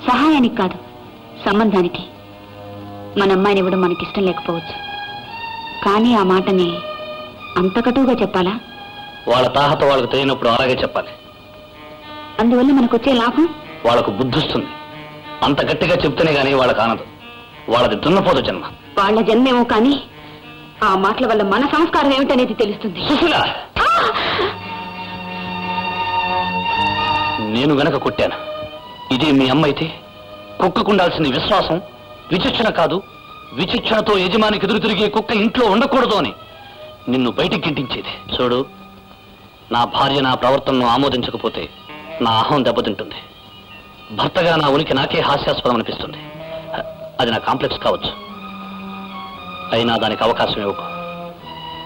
సహాయానికి కాదు, సంబంధానికి. మన అమ్మాయిని ఇవ్వడం మనకిష్టం లేకపోవచ్చు, కానీ ఆ మాటని అంత కటువుగా చెప్పాలా? వాళ్ళ తాహత వాళ్ళకు తెలియనప్పుడు అలాగే చెప్పాలి. అందువల్ల మనకొచ్చే లాభం? వాళ్ళకు బుద్ధిస్తుంది. అంత గట్టిగా చెప్తేనే గానీ వాళ్ళకు ఆనదు. వాళ్ళది దున్నపోదు జన్మ. వాళ్ళ జన్మేమో కానీ ఆ మాటల వల్ల మన సంస్కారం ఏమిటనేది తెలుస్తుంది. నేను గనక కొట్టాను, ఇది మీ అమ్మ అయితే కుక్కకుండాల్సిన విశ్వాసం విచక్షణ కాదు. విచక్షణతో యజమానికి ఎదురు తిరిగే కుక్క ఇంట్లో ఉండకూడదు అని నిన్ను బయటికి గింటించేది. చూడు, నా భార్య నా ప్రవర్తనను ఆమోదించకపోతే నా అహం దెబ్బతింటుంది. భర్తగా నా ఉనికి నాకే హాస్యాస్పదం అనిపిస్తుంది. అది నా కాంప్లెక్స్ కావచ్చు, అయినా దానికి అవకాశం ఇవ్వకు.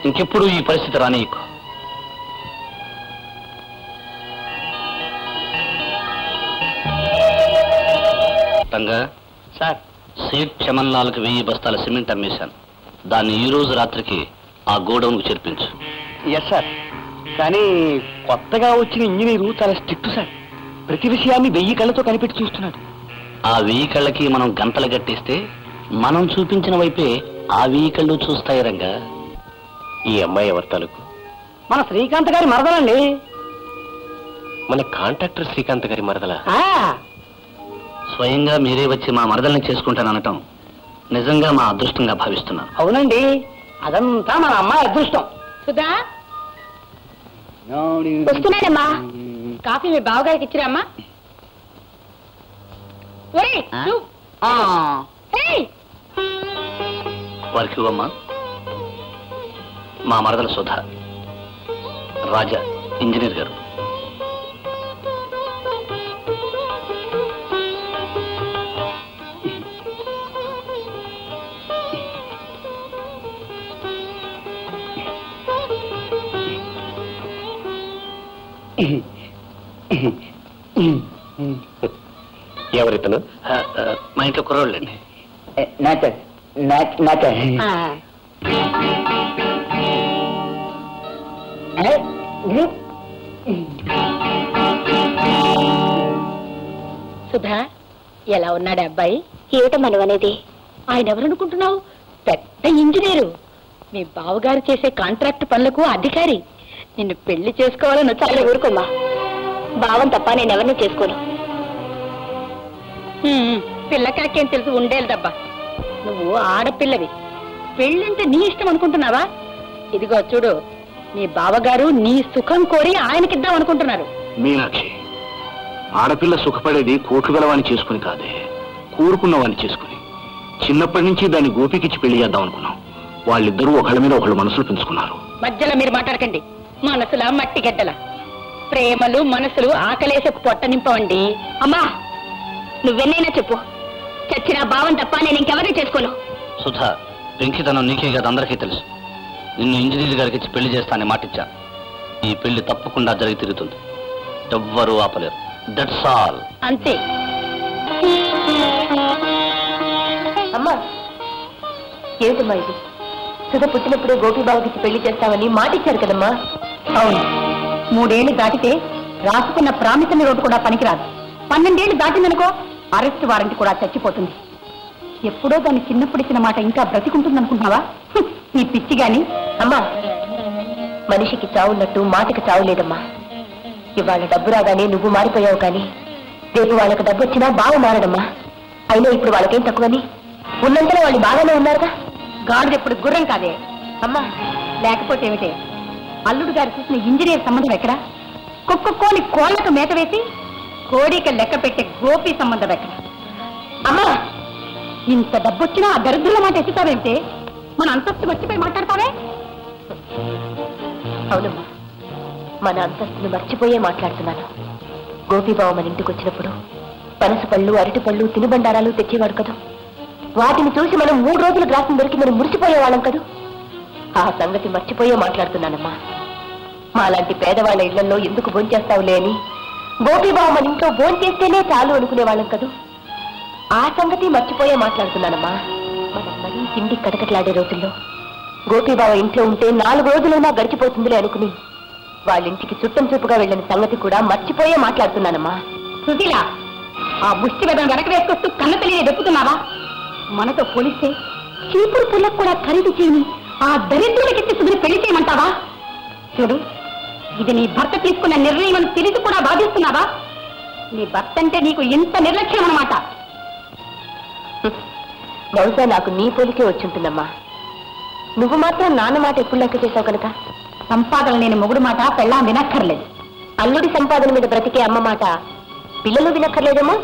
ఇంకెప్పుడు ఈ పరిస్థితి రానీయకు. రంగా సార్, సేట్ చమన్లాల్కి 1000 బస్తాల సిమెంట్ అమ్మేశాను. దాన్ని ఈ రోజు రాత్రికి ఆ గోడౌన్కు చేర్పించు. ఎస్ సార్, కానీ కొత్తగా వచ్చిన ఇంజనీరు చాలా స్ట్రిక్ట్ సార్. ప్రతి విషయాన్ని 1000 కళ్ళతో కనిపెట్టి చూస్తున్నాడు. ఆ 1000 కళ్ళకి మనం గంతలు గట్టిస్తే మనం చూపించిన వైపే ఆ 1000 కళ్ళు చూస్తాయి. రంగా, ఈ అమ్మాయి ఎవరి తాలూకు? మన శ్రీకాంత్ గారి మరదలండి. మన కాంట్రాక్టర్ శ్రీకాంత్ గారి మరదల? స్వయంగా మీరే వచ్చి మా మరదల్ని చేసుకుంటాననటం నిజంగా మా అదృష్టంగా భావిస్తున్నాను. అవునండి, అదంతా మన అమ్మాయి అదృష్టం. సుధా, వస్తున్నానమ్మా. కాఫీ మీ బావగారికి ఇచ్చిరామ్మా. వారికి ఇవ్వమ్మా. మా మరదల సుధా, రాజా ఇంజనీర్ గారు. ఎవరితను? మా ఇంట్లో కుర్రోళ్ళండి. సుధా, ఎలా ఉన్నాడు అబ్బాయి? ఏమిటో మనం అనేది? ఆయన ఎవరనుకుంటున్నావు? పెద్ద ఇంజనీరు. మీ బావగారు చేసే కాంట్రాక్ట్ పనులకు అధికారి. నిన్ను పెళ్లి చేసుకోవాలని వచ్చి ఊరుకోమ్మా. భావం తప్ప నేను ఎవరిని చేసుకోను. పిల్లకాకేం తెలుసు ఉండేదబ్బా. నువ్వు ఆడపిల్లవి, పెళ్ళంటే నీ ఇష్టం అనుకుంటున్నావా? ఇదిగో చూడు, నీ బావగారు నీ సుఖం కోరి ఆయనకిద్దాం అనుకుంటున్నారు. మీనాక్షి, ఆడపిల్ల సుఖపడేది కోట్లు గలవాణ్ణి చేసుకుని కాదే, కోరుకున్నవాణ్ణి చేసుకుని. చిన్నప్పటి నుంచి దాన్ని గోపికిచ్చి పెళ్లి చేద్దాం అనుకున్నాం. వాళ్ళిద్దరూ ఒకళ్ళ మీద ఒకళ్ళు మనసులు పెంచుకున్నారు. మధ్యలో మీరు మాట్లాడకండి. మనసులా మట్టి గడ్డల ప్రేమలు మనసులు ఆకలేసే పొట్ట నింపవండి. అమ్మా నువ్వెన్నైనా చెప్పు, చచ్చిన భావం తప్ప నేను ఇంకెవరిని చేసుకోను. సుధా, వెంకితనం నీకే కాదు అందరికీ తెలుసు. నిన్ను ఇంజనీర్ గారికి ఇచ్చి పెళ్లి చేస్తానని మాటిచ్చా. ఈ పెళ్లి తప్పకుండా జరిగి తిరుగుతుంది. ఎవ్వరూ ఆపలేరు. That's all. అంతే. అమ్మా ఏమిటమ్మా ఇది? సుధ పుట్టినప్పుడే గోపీబాబుకి పెళ్లి చేస్తామని మాటిచ్చారు కదమ్మా. అవును, 3 ఏళ్లు దాటితే రాసుకున్న ప్రామిసరీ రోడ్డు కూడా పనికిరాదు. 12 ఏళ్లు దాటిందనుకో అరెస్ట్ వారెంట్ కూడా చచ్చిపోతుంది. ఎప్పుడో దాన్ని చిన్నప్పుడు ఇచ్చిన మాట ఇంకా బ్రతికుంటుందనుకుంటున్నావా? నీ పిచ్చి గాని. అమ్మా మనిషికి చావున్నట్టు మాటకి చావు లేదమ్మా. ఇవాళ డబ్బు రాగానే నువ్వు మారిపోయావు, కానీ రేపు వాళ్ళకి డబ్బు వచ్చినా బాగా మారడమ్మా. అయినా ఇప్పుడు వాళ్ళకేం తక్కువని ఉన్నంతలో వాళ్ళు బాగానే ఉన్నారుగా. గాడిద ఎప్పుడు గుర్రం కాదే అమ్మా. లేకపోతే ఏమిటే? అల్లుడు గారు చూసిన ఇంజనీర్ సంబంధం ఎక్కడ? కుక్కకోని కోళ్లకు మేత వేసి కోడిక లెక్క పెట్టే గోపి సంబంధం ఎక్కడ? అమ్మా ఇంత డబ్బొచ్చినా ఆ దరిద్రుల మాట ఎత్తుతావేమిటే? మన అంతస్తు మర్చిపోయి మాట్లాడతావే? అవునమ్మా, మన అంతస్తును మర్చిపోయే మాట్లాడుతున్నాను. గోపీబాబు మన ఇంటికి వచ్చినప్పుడు పనస పళ్ళు అరటి పళ్ళు తినుబండారాలు తెచ్చేవాడు కదా. వాటిని చూసి మనం 3 రోజులు గ్రాసం దొరికి మనం మురిసిపోయేవాళ్ళం కదూ. ఆ సంగతి మర్చిపోయే మాట్లాడుతున్నానమ్మా. మాలాంటి పేదవాళ్ళ ఇళ్లలో ఎందుకు భోంచేస్తావులే అని గోపీబాబు మన ఇంట్లో భోంచేస్తేనే చాలు అనుకునేవాళ్ళం కదూ. ఆ సంగతి మర్చిపోయే మాట్లాడుతున్నానమ్మా. మనం మరీ తిండి కటకట్లాడే రోజుల్లో గోపీబాబు ఇంట్లో ఉంటే 4 రోజులైనా గడిచిపోతుందిలే అనుకుని వాళ్ళింటికి చుట్టం చూపుగా వెళ్ళిన సంగతి కూడా మర్చిపోయే మాట్లాడుతున్నానమ్మా. సుశీల, ఆ ముష్టి వెదం వెనక వేసుకొస్తూ కన్న తల్లిని వెప్పుతున్నావా? మనతో పోలిస్తే చీపురు పుల్లకు కూడా ఖరీదు చేయని ఆ దరిద్రుడికి సుధుని పెళ్లి చేయమంటావా? చూడు, ఇది నీ భర్త తీసుకున్న నిర్ణయం అని తెలిసి కూడా బాధిస్తున్నావా? నీ భర్త అంటే నీకు ఇంత నిర్లక్ష్యం అన్నమాట. బహుశా నాకు నీ పోలికే వచ్చుంటుందమ్మా. నువ్వు మాత్రం నాన్న మాట ఎప్పుడు లెక్క చేశావు కనుక. సంపాదన లేని మొగుడు మాట పెళ్ళాం వినక్కర్లేదు. అల్లుడి సంపాదన మీద బ్రతికే అమ్మ మాట పిల్లలు వినక్కర్లేదేమో.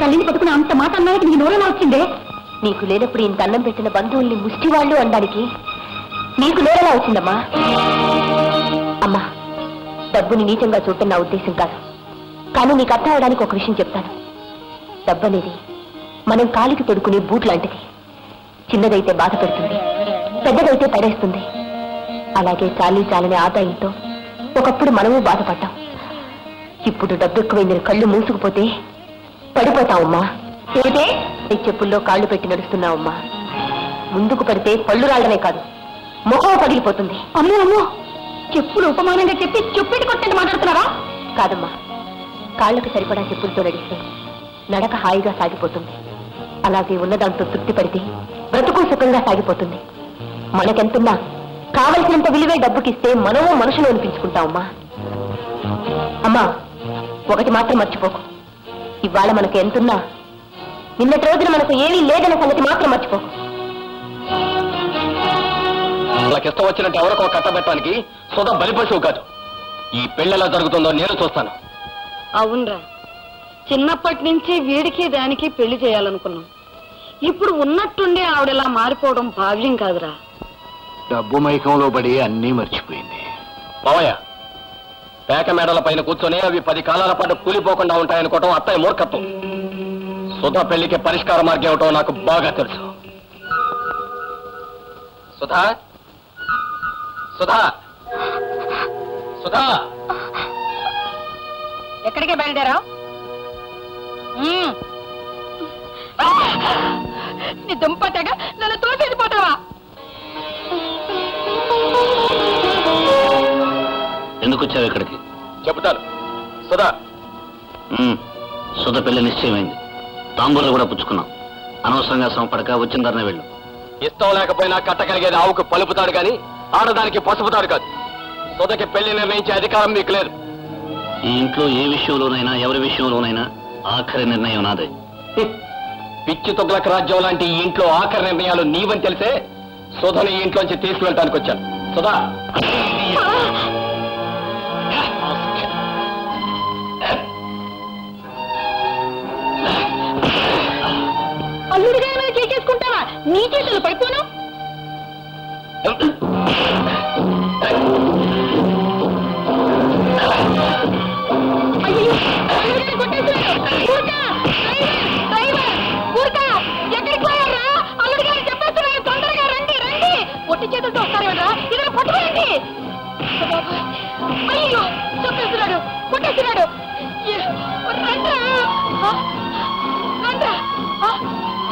తల్లిని పట్టుకుని అంత మాట అన్నానికి నీ నోరేనా వచ్చిందే? నీకు లేనప్పుడు ఇంత అన్నం పెట్టిన బంధువుల్ని ముష్టి వాళ్ళు అనడానికి నీకు నోరెలా వచ్చిందమ్మా? అమ్మా, డబ్బుని నీచంగా చూడటం నా ఉద్దేశం కాదు. కానీ నీకు అర్థం అవడానికి ఒక విషయం చెప్తాను. డబ్బు అనేది మనం కాలికి తొడుకునే బూట్ లాంటిది. చిన్నదైతే బాధ పెడుతుంది, పెద్దదైతే పడేస్తుంది. అలాగే చాలని ఆదాయంతో ఒకప్పుడు మనము బాధపడ్డాం. ఇప్పుడు డబ్బు ఎక్కువైందని కళ్ళు మూసుకుపోతే పడిపోతావమ్మా. ఏమిటే నీ చెప్పుల్లో కాళ్ళు పెట్టి నడుస్తున్నావమ్మా. ముందుకు పడితే పళ్ళు రాళ్లనే కాదు, ముఖం పగిలిపోతుంది. అమ్మో అమ్మో, చెప్పులు ఉపమానంగా చెప్పి చెప్పుటి కొట్టండి మాట్లాడుతున్నారా? కాదమ్మా, కాళ్ళకు సరిపడా చెప్పులతో నడిస్తే నడక హాయిగా సాగిపోతుంది. అలాగే ఉన్నదాంతో తృప్తి పడితే బ్రతుకు సుఖంగా సాగిపోతుంది. మనకెంతున్నా కావలసినంత విలువే డబ్బుకిస్తే మనము మనుషులు అనిపించుకుంటామమ్మా. అమ్మా, ఒకటి మాత్రం మర్చిపోకు. ఇవాళ మనకు ఎంతున్నా నిన్నటి రోజున మనకు ఏమీ లేదన్న సంగతి మాత్రం మర్చిపోకు. వాళ్ళకి ఇష్టం వచ్చినట్టు ఎవరికో కట్టబెట్టడానికి సుధ బలిపశువు కాదు. ఈ పెళ్ళెలా జరుగుతుందో నేను చూస్తాను. అవునరా, చిన్నప్పటి నుంచి వీడికి దానికి పెళ్లి చేయాలనుకున్నాం. ఇప్పుడు ఉన్నట్టుండి ఆవిడలా మారిపోవడం భావ్యం కాదురా. డబ్బు మైకంలో పడి అన్నీ మర్చిపోయింది. మావయ్య, పేక మేడల పైన కూర్చొని అవి 10 కాలాల పాటు కూలిపోకుండా ఉంటాయనుకోవటం అత్తయ్య మూర్ఖత్వం. సుధా పెళ్లికి పరిష్కార మార్గం ఏమిటో నాకు బాగా తెలుసు. సుధా, సుధా, సుధా, ఎక్కడికే బయలుదేరావు? నీ దుంపటగా నన్ను తోసేసిపోతావా? ఎందుకు వచ్చావు ఇక్కడికి? చెబుతాను. సుధా, సుధ పెళ్లి నిశ్చయమైంది. తాంబూలు కూడా పుచ్చుకున్నాం. అనవసరంగా శ్రమపడక వచ్చిన ధరనే వెళ్ళు. ఇష్టం లేకపోయినా కట్టగలిగేది ఆవుకు పలుపుతాడు కానీ ఆడదానికి పసుపుతాడు కాదు. సుధకి పెళ్లి నిర్ణయించే అధికారం మీకు లేదు. ఈ ఇంట్లో ఏ విషయంలోనైనా ఎవరి విషయంలోనైనా ఆఖరి నిర్ణయం నాదే. పిచ్చి తొగ్లక రాజ్యం లాంటి ఈ ఇంట్లో ఆఖరి నిర్ణయాలు నీవని తెలిసే సుధని ఈ ఇంట్లోంచి తీసుకువెళ్ళటానికి వచ్చాను. సుధా, తీసుకుంటావా? నీ చేతులు పడిపోను. అయ్యో, ఎక్కడికి పోయారా? అల్లుడు గారు చెప్పేస్తున్నాడు, తొందరగా రండి రండి. ఒట్టి చేతులతో వస్తారేమరా? ఇద్దరు పట్టుకోండి. అయ్యో, చెప్పేస్తున్నాడు, కొట్టేస్తున్నాడు.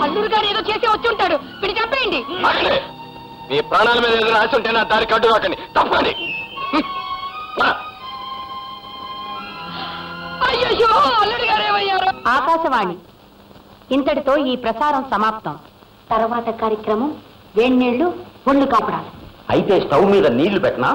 అల్లుడు గారు ఏదో చేసి వచ్చి ఉంటాడు, వీడు చెప్పేయండి. మీ ప్రాణాల మీద ఏదైనా ఆశ ఉంటే నా దారి కట్టు రాకండి, తప్పండి. అయ్యో, అల్లుడు గారు ఏమయ్యారు? ఆకాశవాణి ఇంతటితో ఈ ప్రసారం సమాప్తం. తర్వాత కార్యక్రమం వేణీళ్లు ఒళ్ళు కాపడాలి. అయితే స్టవ్ మీద నీళ్లు పెట్టనా?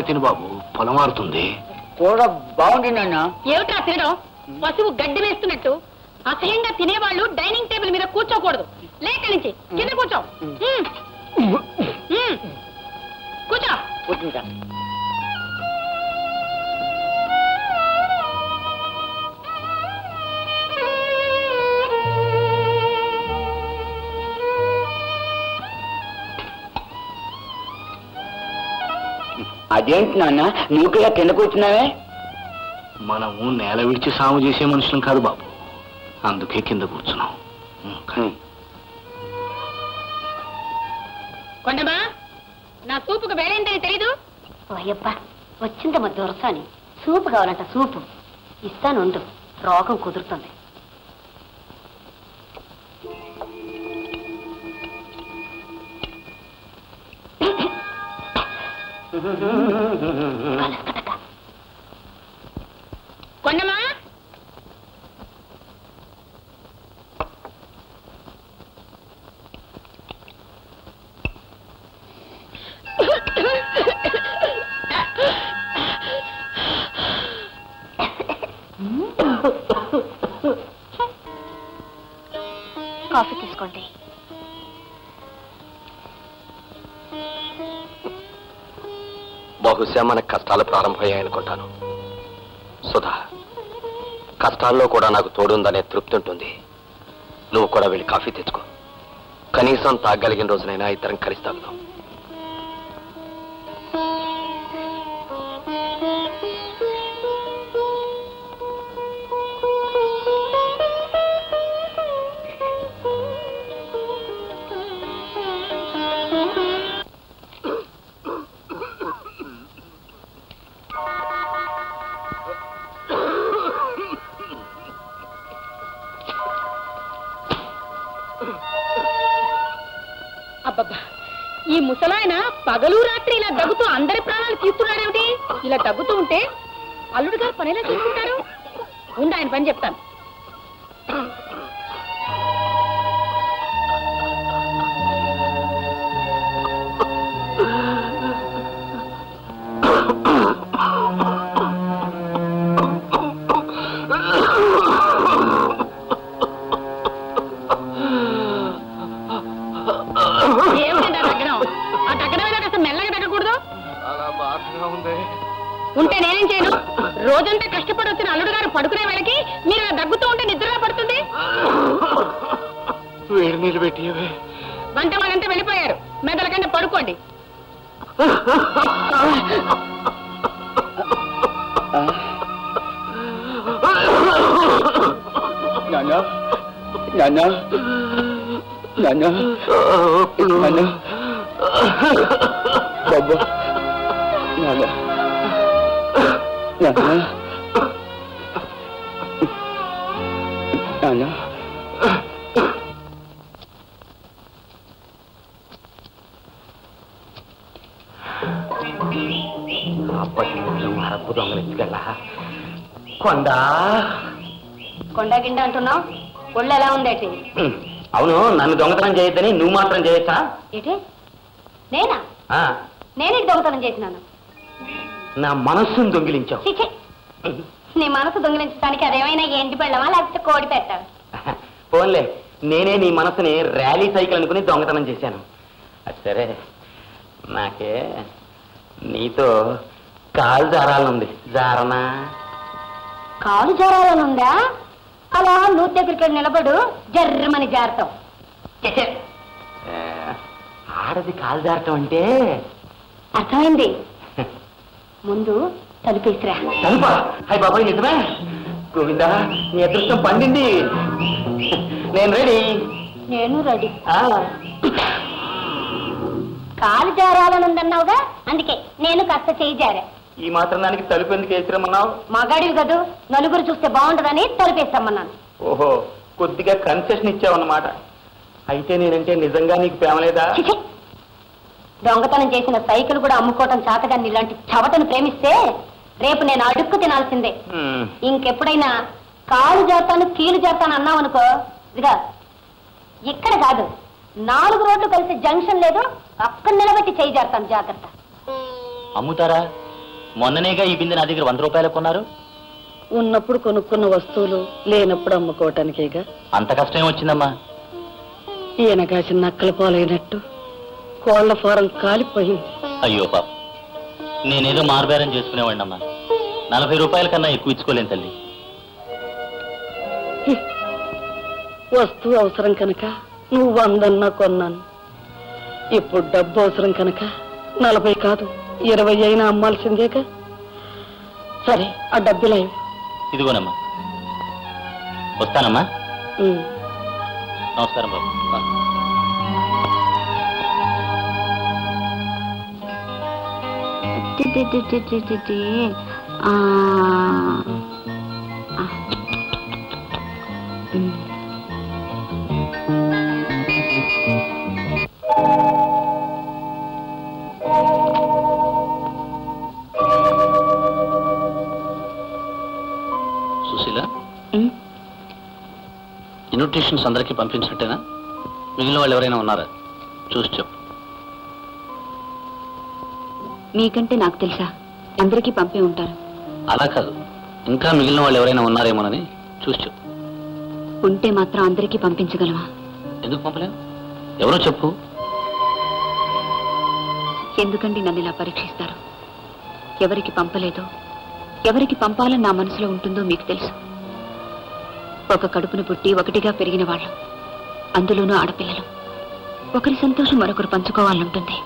తిను బాబు, పొలం మారుతుంది. కూర బాగుంది నాన్న. ఏమిట్రా తినడం? పశువు గడ్డి వేస్తున్నట్టు. అసహ్యంగా తినేవాళ్ళు డైనింగ్ టేబుల్ మీద కూర్చోకూడదు. లేక నుంచి కింద కూర్చో. కూర్చో. కూర్చుంటా. అదేంటి నాన్న నువ్వులా కింద కూర్చున్నావే? మనము నేల విడిచి సాము చేసే మనుషులం కాదు బాబు, అందుకే కింద కూర్చున్నాం. కొండమా, నా సూపుకు వేరేందని తెలీదు? అయ్యబ్బా, వచ్చిందమ్మ దొరసాని. సూపు కావాలంట, సూపు ఇస్తానుండు, రోగం కుదురుతుంది. కొండమా, కాఫీ తీసుకోండి. బహుశా మనకు కష్టాలు ప్రారంభమయ్యాయనుకుంటాను. సుధా, కష్టాల్లో కూడా నాకు తోడుందనే తృప్తి ఉంటుంది. నువ్వు కూడా వెళ్ళి కాఫీ తెచ్చుకో. కనీసం తాగలిగిన రోజునైనా ఇద్దరం కలిసి తాగుదాం. అబ్బబ్బా, ఈ ముసలాయన పగలు రాత్రి ఇలా దగ్గుతూ అందరి ప్రాణాలు తీస్తున్నాడేమిటి? ఇలా దగ్గుతూ ఉంటే అల్లుడు గారు పనిలా చూసుకుంటారు. ఉండి ఆయన పని చెప్తాను. ఏమిటండి ఆ దగ్గడం? ఆ దగ్గడం మీద కాస్త మెల్లగా దగ్గకూడదు? ఉంటే నేనేం చేయను? రోజంతా కష్టపడి వచ్చిన అల్లుడు గారు పడుకునే వేళకి మీరు దగ్గుతూ ఉంటే నిద్రలా పడుతుంది. వేడి నీళ్ళు పెట్టివే. వంట వాళ్ళంతా వెళ్ళిపోయారు, మెదల కింద పడుకోండి. నాన్న నాన్న నాన్న నాన్న బాబా నాన్న నాన్న నాన్న అప్పటి అరపు దొంగలించుకెళ్ళా కొండా కొండ గిండ అంటున్నావు, ఒళ్ళు ఎలా ఉందేటి? అవును, నన్ను దొంగతనం చేయొద్దని నువ్వు మాత్రం చేయొచ్చా? ఏంటి నేనా? నేనేటి దొంగతనం చేసినాను? నా మనస్సును దొంగిలించావు. చిచి, నీ మనసు దొంగిలించడానికి అదేమైనా ఎండి పెళ్ళమా లేకపోతే కోడి పెట్టావా? పోన్లే, నేనే నీ మనసుని ర్యాలీ సైకిల్ అనుకుని దొంగతనం చేశాను. అది సరే, నాకే నీతో కాలు జారాలనుంది. జారనా? కాలు జారాలనుందా? అలా నూతి దగ్గరికి నిలబడు, జర్రమని జారతాం. ఆడది కాలు జారటం అంటే అర్థమైంది. ముందు తలుపేసిరా. తలుపా? హై బాబాయ్, నిజమే? గోవిందా, నీ అదృష్టం పండింది. నేను రెడీ. నేను రెడీ. కాలు జారాలనుందన్నావుగా, అందుకే నేను కాస్త చేయి జారా. ఈ మాత్రం దానికి తలుపు ఎందుకు వేసిరమ్మన్నావు? మగాడివి కదూ, నలుగురు చూస్తే బాగుంటదని తలుపేస్తామన్నాను. ఓహో, కొద్దిగా కన్సెషన్ ఇచ్చావన్నమాట. అయితే నేనంటే నిజంగా నీకు ప్రేమ లేదా? దొంగతనం చేసిన సైకిల్ కూడా అమ్ముకోవటం చాతగాన్ని ఇలాంటి చవటను ప్రేమిస్తే రేపు నేను అడుక్కు తినాల్సిందే. ఇంకెప్పుడైనా కాలు జాతాను కీలు జాతాను అన్నావనుకో, ఇదిగా ఇక్కడ కాదు, 4 రోడ్లు కలిసి జంక్షన్ లేదు, అక్కడ నిలబెట్టి చేయి జారుతాను. జాగ్రత్త. అమ్ముతారా? మొన్ననేగా ఈ బిందె నా దగ్గర 100 రూపాయలు కొన్నారు. ఉన్నప్పుడు కొనుక్కున్న వస్తువులు లేనప్పుడు అమ్ముకోవటానికేగా. అంత కష్టం వచ్చిందమ్మా. ఈయన కాసిన నక్కల పాలైనట్టు కోళ్ల ఫారం కాలిపోయింది. అయ్యో పాప, నేనేదో మారుబేరం చేసుకునేవాడినమ్మా. 40 రూపాయల కన్నా ఎక్కువ ఇచ్చుకోలేను తల్లి. వస్తువు అవసరం కనుక నువ్వు 100 అన్నా కొన్నాను. ఇప్పుడు డబ్బు అవసరం కనుక 40 కాదు 20 అయినా అమ్మాల్సిందేగా. సరే, ఆ డబ్బులా ఇదిగోనమ్మా. వస్తానమ్మా. నమస్కారం బాబు. సుశీల, ఇన్విటేషన్స్ అందరికీ పంపించినట్టేనా? మిగిలిన వాళ్ళు ఎవరైనా ఉన్నారా? చూసి చెప్పు. మీకంటే నాకు తెలుసా, అందరికీ పంపి ఉంటారు. అలా కాదు, ఇంకా మిగిలిన వాళ్ళు ఎవరైనా ఉన్నారేమోనని చూసి చెప్పు. ఉంటే మాత్రం అందరికీ పంపించగలవా? ఎందుకు పంపలేవు? ఎవరో చెప్పు. ఎందుకండి నన్ను ఇలా పరీక్షిస్తారు? ఎవరికి పంపలేదో, ఎవరికి పంపాలని నా మనసులో ఉంటుందో మీకు తెలుసు. ఒక కడుపును పుట్టి ఒకటిగా పెరిగిన వాళ్ళు, అందులోనూ ఆడపిల్లలు. ఒకరి సంతోషం మరొకరు పంచుకోవాలంటుంది.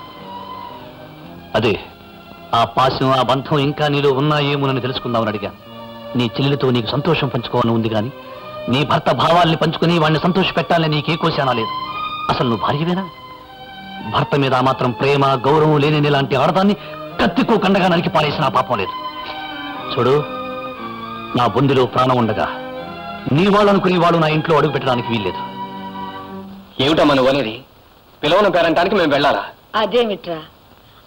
అదే ఆ పాశం, ఆ బంధం ఇంకా నీలో ఉన్నాయేమోనని తెలుసుకుందామని అడిగా. నీ చెల్లెలతో నీకు సంతోషం పంచుకోవాలని ఉంది కానీ నీ భర్త భావాల్ని పంచుకుని వాడిని సంతోష పెట్టాలని నీకే కోశానా లేదు. అసలు నువ్వు భార్యవేనా? భర్త మీద ఆ మాత్రం ప్రేమ, గౌరవం లేని ఇలాంటి ఆడదాన్ని కత్తికో కండగా నరికి పారేసిన పాపం లేదు. చూడు, నా బొందిలో ప్రాణం ఉండగా నీ వాళ్ళు అనుకుని వాళ్ళు నా ఇంట్లో అడుగు పెట్టడానికి వీల్లేదు. ఏమిటమ్మా నువ్వు అనేది? పిలవని పేరంటానికి మేము వెళ్ళాలా? అదేమిట్రా,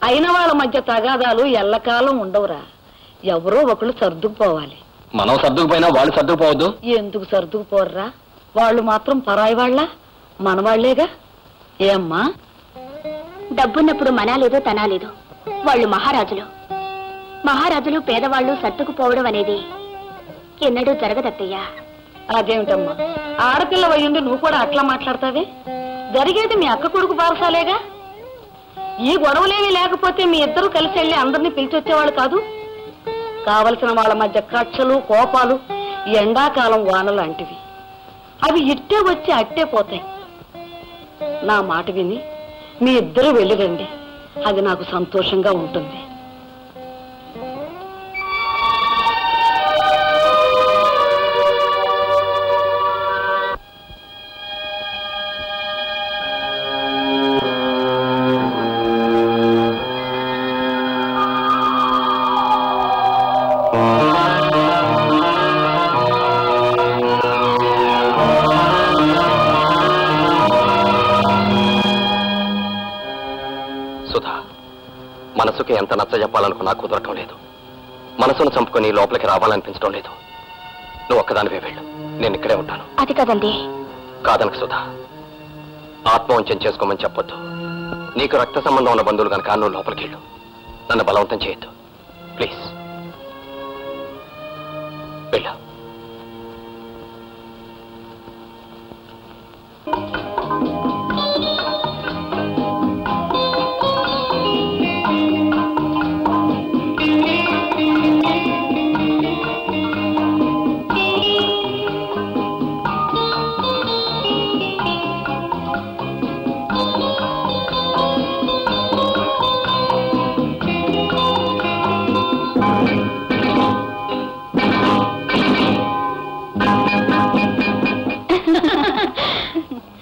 అయిన వాళ్ళ మధ్య తగాదాలు ఎల్లకాలం ఉండవురా. ఎవరో ఒకళ్ళు సర్దుకుపోవాలి. మనం సర్దుకుపోయినా వాళ్ళు సర్దుకుపోవద్దు. ఎందుకు సర్దుకుపోర్రా? వాళ్ళు మాత్రం పరాయి వాళ్ళ, మనవాళ్లేగా. ఏమ్మా? డబ్బున్నప్పుడు మనాలేదో తనాలేదో, వాళ్ళు మహారాజులు. మహారాజులు పేదవాళ్ళు సర్దుకుపోవడం అనేది ఎన్నడూ జరగదత్తయ్యా. అదేమిటమ్మా, ఆడపిల్ల వయ్యుండి నువ్వు కూడా అట్లా మాట్లాడతావే? జరిగేది మీ అక్క కొడుకు పారసాలేగా. ఈ గొడవలేవి లేకపోతే మీ ఇద్దరు కలిసి వెళ్ళి అందరినీ పిలిచొచ్చేవాళ్ళు కాదు. కావలసిన వాళ్ళ మధ్య కక్షలు, కోపాలు ఎండాకాలం వాన లాంటివి. అవి ఇట్టే వచ్చి అట్టే పోతాయి. నా మాట విని మీ ఇద్దరు వెళ్ళిరండి. అది నాకు సంతోషంగా ఉంటుంది. మనసుకి ఎంత నచ్చ చెప్పాలనుకున్నా కుదరటం లేదు. మనసును చంపుకొని లోపలికి రావాలనిపించడం లేదు. నువ్వు ఒక్కదానివే వెళ్ళు, నేను ఇక్కడే ఉంటాను. అది కదండి. కాదనకు సుధా, ఆత్మవంచం చేసుకోమని చెప్పొద్దు. నీకు రక్త సంబంధం ఉన్న బంధువులు కనుక నువ్వు లోపలికి వెళ్ళు. నన్ను బలవంతం చేయొద్దు ప్లీజ్. వెళ్ళు.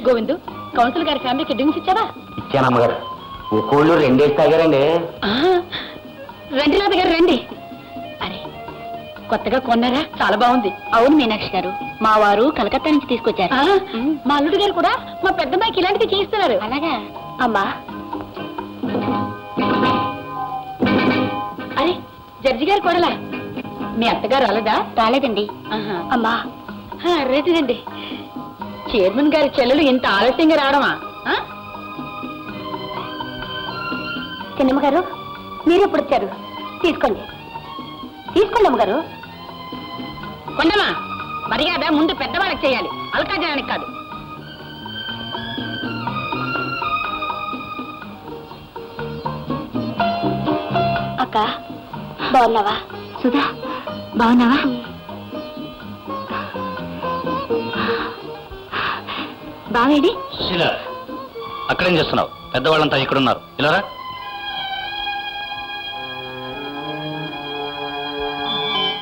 గోవిందు, కౌన్సిల్ గారి ఫ్యామిలీకి డ్రింక్స్ ఇచ్చావా? ఇచ్చానమ్మగారు. కోళ్ళు 2 తాగారండి. రండి రాధ గారు రండి. అరే, కొత్తగా కొన్నారా? చాలా బాగుంది. అవును మీనాక్షి గారు, మా వారు కలకత్తా నుంచి తీసుకొచ్చారు. మా అల్లుడు గారు కూడా మా పెద్దమ్మాయికి ఇలాంటివి చేయిస్తున్నారు. అలాగా అమ్మా. అరే, జడ్జి గారు కొడలా? మీ అత్తగారు రాలేదా? రాలేదండి. అమ్మా రండి. చైర్మన్ గారి చెల్లెలు ఇంత ఆలస్యంగా రావడమా? చిన్నమ్మ గారు, మీరు ఎప్పుడు వచ్చారు? తీసుకోండి తీసుకోండి అమ్మగారు. కొండమా, మర్యాద ముందు పెద్దవాళ్ళకి చేయాలి, అల్కాజనానికి కాదు. అక్క బాగున్నావా? సుధా బాగున్నావా? బావేడి? సుశీల, అక్కడేం చేస్తున్నావు? పెద్దవాళ్ళంతా ఇక్కడున్నారు, ఇలారా.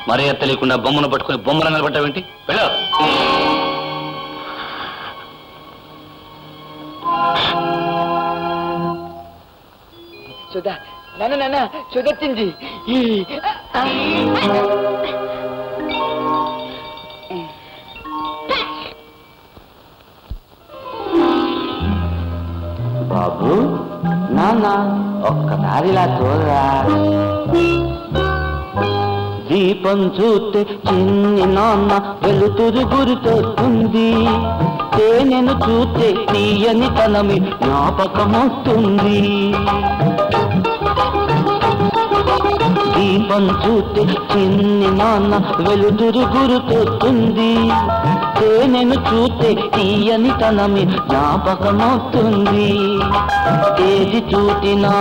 మర్యాద తెలియకుండా బొమ్మను పట్టుకుని బొమ్మను నిలబడ్డావేంటి? వెళ్ళా. సుధా, నాన్న సుధొచ్చింది. బాబు, నాన్న ఒక్కసారిలా చూడరా. దీపం చూస్తే చిన్ని నాన్న వెలుతురు గురితొస్తుంది. తేనెను చూస్తే తీయని తనమి జ్ఞాపకమొస్తుంది. దీపం చూస్తే చిన్ని నాన్న వెలుతురు గురితొస్తుంది. తేనెను చూస్తే తీయని తనమి జ్ఞాపకమొస్తుంది. ఏది చూసినా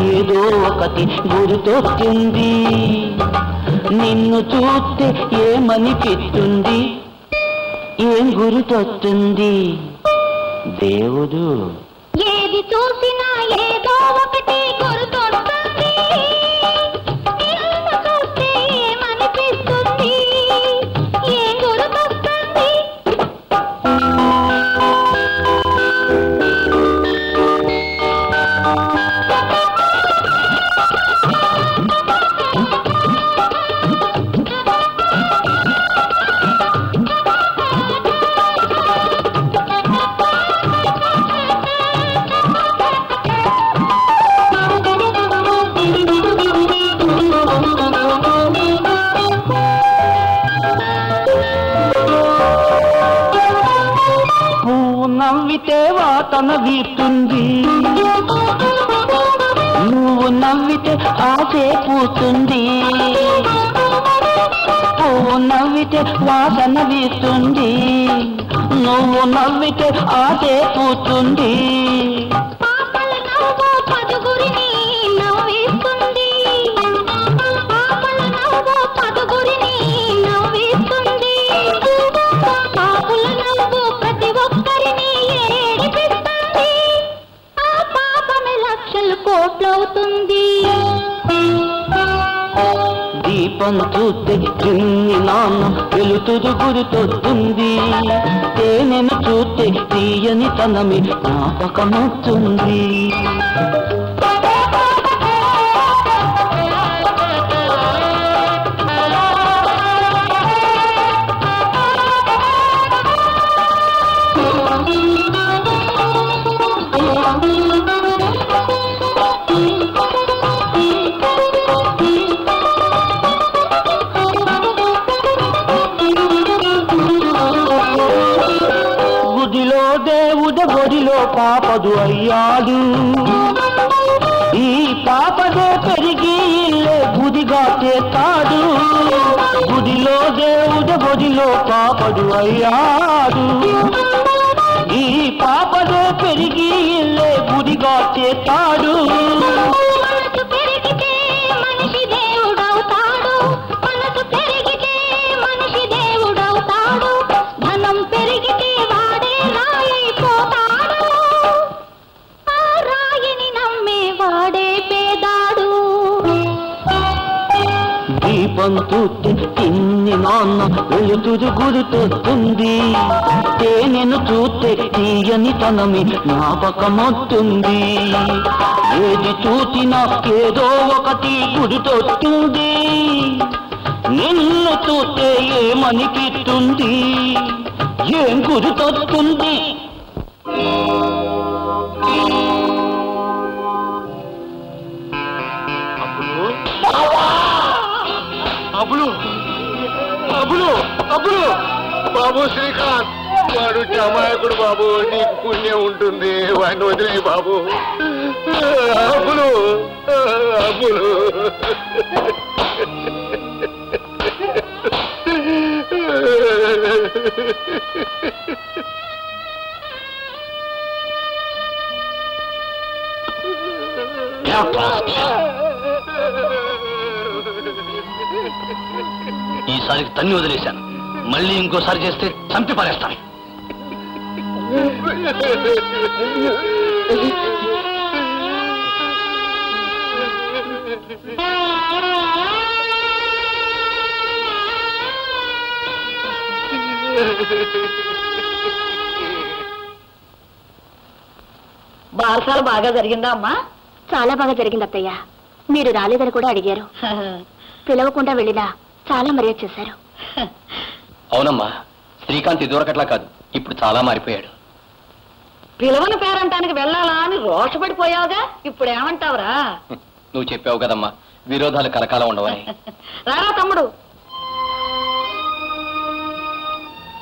ఏదో ఒకటి గుర్తొస్తుంది. నిన్ను చూస్తే ఏమనిపిస్తుంది? ఏం గుర్తొస్తుంది? దేవుడు. ఏది చూసినా ఏదో ఒకటి గుర్తొస్తుంది. నిన్ను చూస్తే ఏమనిపిస్తుంది? ఏం గుర్తొస్తుంది? నవ్వితే వాతన వీస్తుంది. నువ్వు నవ్వితే ఆసే పూస్తుంది. పువ్వు నవ్వితే వాసన వీస్తుంది. నువ్వు నవ్వితే ఆసే పూస్తుంది. పాపల నవ్వు పదుగురిని నవ్విస్తుంది. పాపల నవ్వు పదుగురిని నవ్విస్తుంది. పాపుల నవ్వు ప్రతి దీపం చూస్తే చిన్ని నాన్న వెలుతురు గురితొస్తుంది తేనెను చూస్తే తీయని తనమి జ్ఞాపకమవుతుంది గుడిలో దేవుడ బొడిలో పాపదు అయ్యాడు ఈ పాపదే పెరిగి ఇల్లే గుడిగా చేస్తాడు గుడిలో దేవుడ బొడిలో పాపదు అయ్యాడు ఈ పాపదే పెరిగి ఇల్లే గుడిగా చేస్తాడు దీపం చూస్తే చిన్ని నాన్న వెలుతురు గురితొస్తుంది తేనెను చూస్తే తీయని తనమి జ్ఞాపకమవుతుంది ఏది చూసినా ఏదో ఒకటి గురితొస్తుంది నిన్ను చూస్తే ఏమనిపిస్తుంది ఏం గురితొస్తుంది అబ్బులు అబ్బులు అబ్బులు బాబు శ్రీకాంత్ వాడు అమాయకుడు బాబు నీకు పుణ్యం ఉంటుంది వాడిని వదిలే బాబు అబ్బులు అబ్బులు ఈసారికి తన్ని వదిలేశాను మళ్ళీ ఇంకోసారి చేస్తే చంపి పారేస్తాను బారసాల బాగా జరిగిందా అమ్మా? చాలా బాగా జరిగింది అత్తయ్య. మీరు రాలేదని కూడా అడిగారు. పిలవకుండా వెళ్ళినా చాలా మర్యాద చేశారు. అవునమ్మా, శ్రీకాంత్ ఇదివరకట్లా కాదు, ఇప్పుడు చాలా మారిపోయాడు. పిలవని పేరంటానికి వెళ్ళాలా అని రోషపడిపోయావుగా, ఇప్పుడు ఏమంటావురా? నువ్వు చెప్పావు కదమ్మా, విరోధాలు కలకాలం ఉండవని. రారా తమ్ముడు.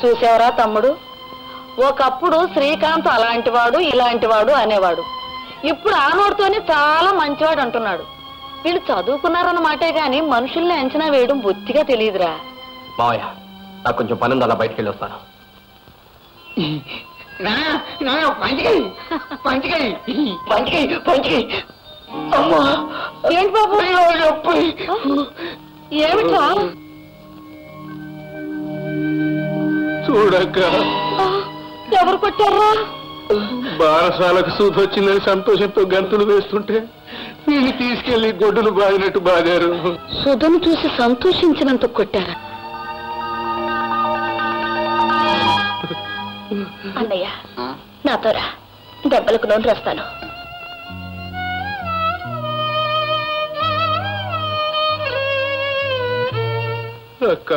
చూసావరా తమ్ముడు, ఒకప్పుడు శ్రీకాంత్ అలాంటివాడు ఇలాంటివాడు అనేవాడు. ఇప్పుడు ఆ నోటితోనే చాలా మంచివాడు అంటున్నాడు. వీళ్ళు చదువుకున్నారన్నమాటే గాని మనుషుల్ని అంచనా వేయడం బొత్తిగా తెలియదురా. మావయ్య, నాకు కొంచెం పని ఉంది, అలా బయటకు వెళ్ళి వస్తాను. ఏంటి బాబు? ఏమిటా? చూడక్క, ఎవరు కొట్టారా? బారసాలకు సూది వచ్చిందని సంతోషంతో గంతులు వేస్తుంటే వీళ్ళు తీసుకెళ్లి గొడ్డును బాదినట్టు బాదారు. సుధను చూసి సంతోషించినంత కొట్టారా? అన్నయ్య, నాతో రా, దెబ్బలకు నోరు రాస్తాను. అక్క,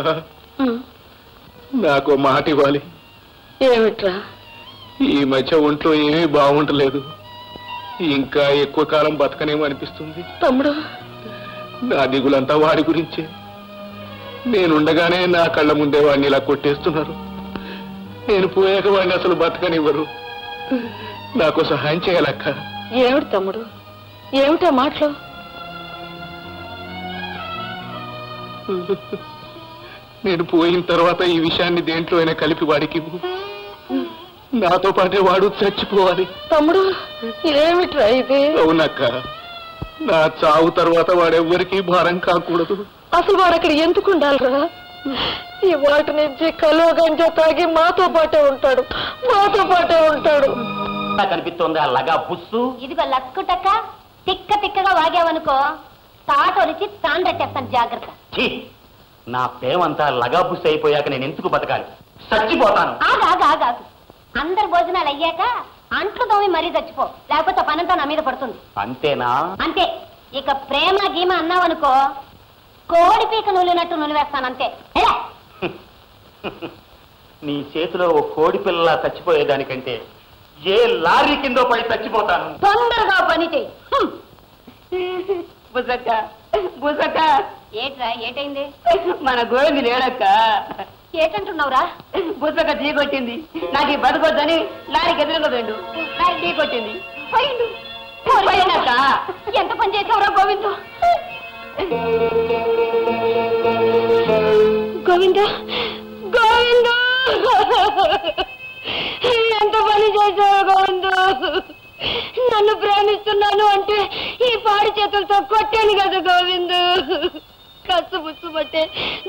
నాకు మాట ఇవ్వాలి. ఏమిట్రా? ఈ మధ్య ఒంట్లో ఏమీ బాగుంటలేదు, ఇంకా ఎక్కువ కాలం బతకనేమో అనిపిస్తుంది. తమ్ముడు, నా దిగులంతా వాడి గురించే. నేనుండగానే నా కళ్ళ ముందే వాడిని ఇలా కొట్టేస్తున్నారు. నేను పోయాక వాడిని అసలు బతకనివ్వరు. నాకు సహాయం చేయాలక్క. ఏమిటి తమ్ముడు, ఏమిటా మాటలు? నేను పోయిన తర్వాత ఈ విషయాన్ని దేంట్లో అయినా కలిపి వాడికి నాతో పాటే వాడు చచ్చిపోవాలి. తమ్ముడు, ఏమిట్రా ఇది? అవునక్క, నా చావు తర్వాత వాడెవ్వరికీ భారం కాకూడదు. అసలు వాడు అక్కడ ఎందుకు ఉండాలిరా? ఈ వాటి నుంచి కలో గంజా తాగి మాతో పాటే ఉంటాడు, మాతో పాటే ఉంటాడు. కనిపిస్తోంది అలాగా బుస్సు. ఇదిగో లక్కుటక్క, తిక్క తిక్కగా వాగావనుకో తాటొలిచి తాండ్రట్టేస్తాను, జాగ్రత్త. నా ప్రేమంతా లగాబుస్ అయిపోయాక నేను ఎందుకు బతకాలి? చచ్చిపోతాను. ఆగాగాగాగు, అందరు భోజనాలు అయ్యాక అంట్లు తోమి మరీ చచ్చిపో, లేకపోతే పనంతా నా మీద పడుతుంది. అంతేనా? అంతే. ఇక ప్రేమ గీమ అన్నావనుకో, కోడి పీక నులినట్టు నులివేస్తానంతే. నీ చేతిలో ఓ కోడి పిల్ల చచ్చిపోయేదానికంటే ఏ లారీ కిందో పడి చచ్చిపోతాను. తొందరగా పని చెయ్యి. బుసక్క బుసక్క, ఏట్రా ఏటైంది? మన గోవింది లేడక్క. ఏటంటున్నావురా? బుసక్క చీకొట్టింది. నాకు ఈ బతుకొద్దని లారీకి ఎదురుగా వెండు, లారీ చీకొట్టింది. పోయిండు. పోయినక్క. ఎంత పని చేసావురా గోవిందు? గోవిందు గోవిందు, ఎంత పని చేసావు గోవిందు? నన్ను ప్రేమిస్తున్నాను అంటే ఈ పాడి చేతులతో కొట్టాను కదా గోవిందు. కష్టపుచ్చుబట్టే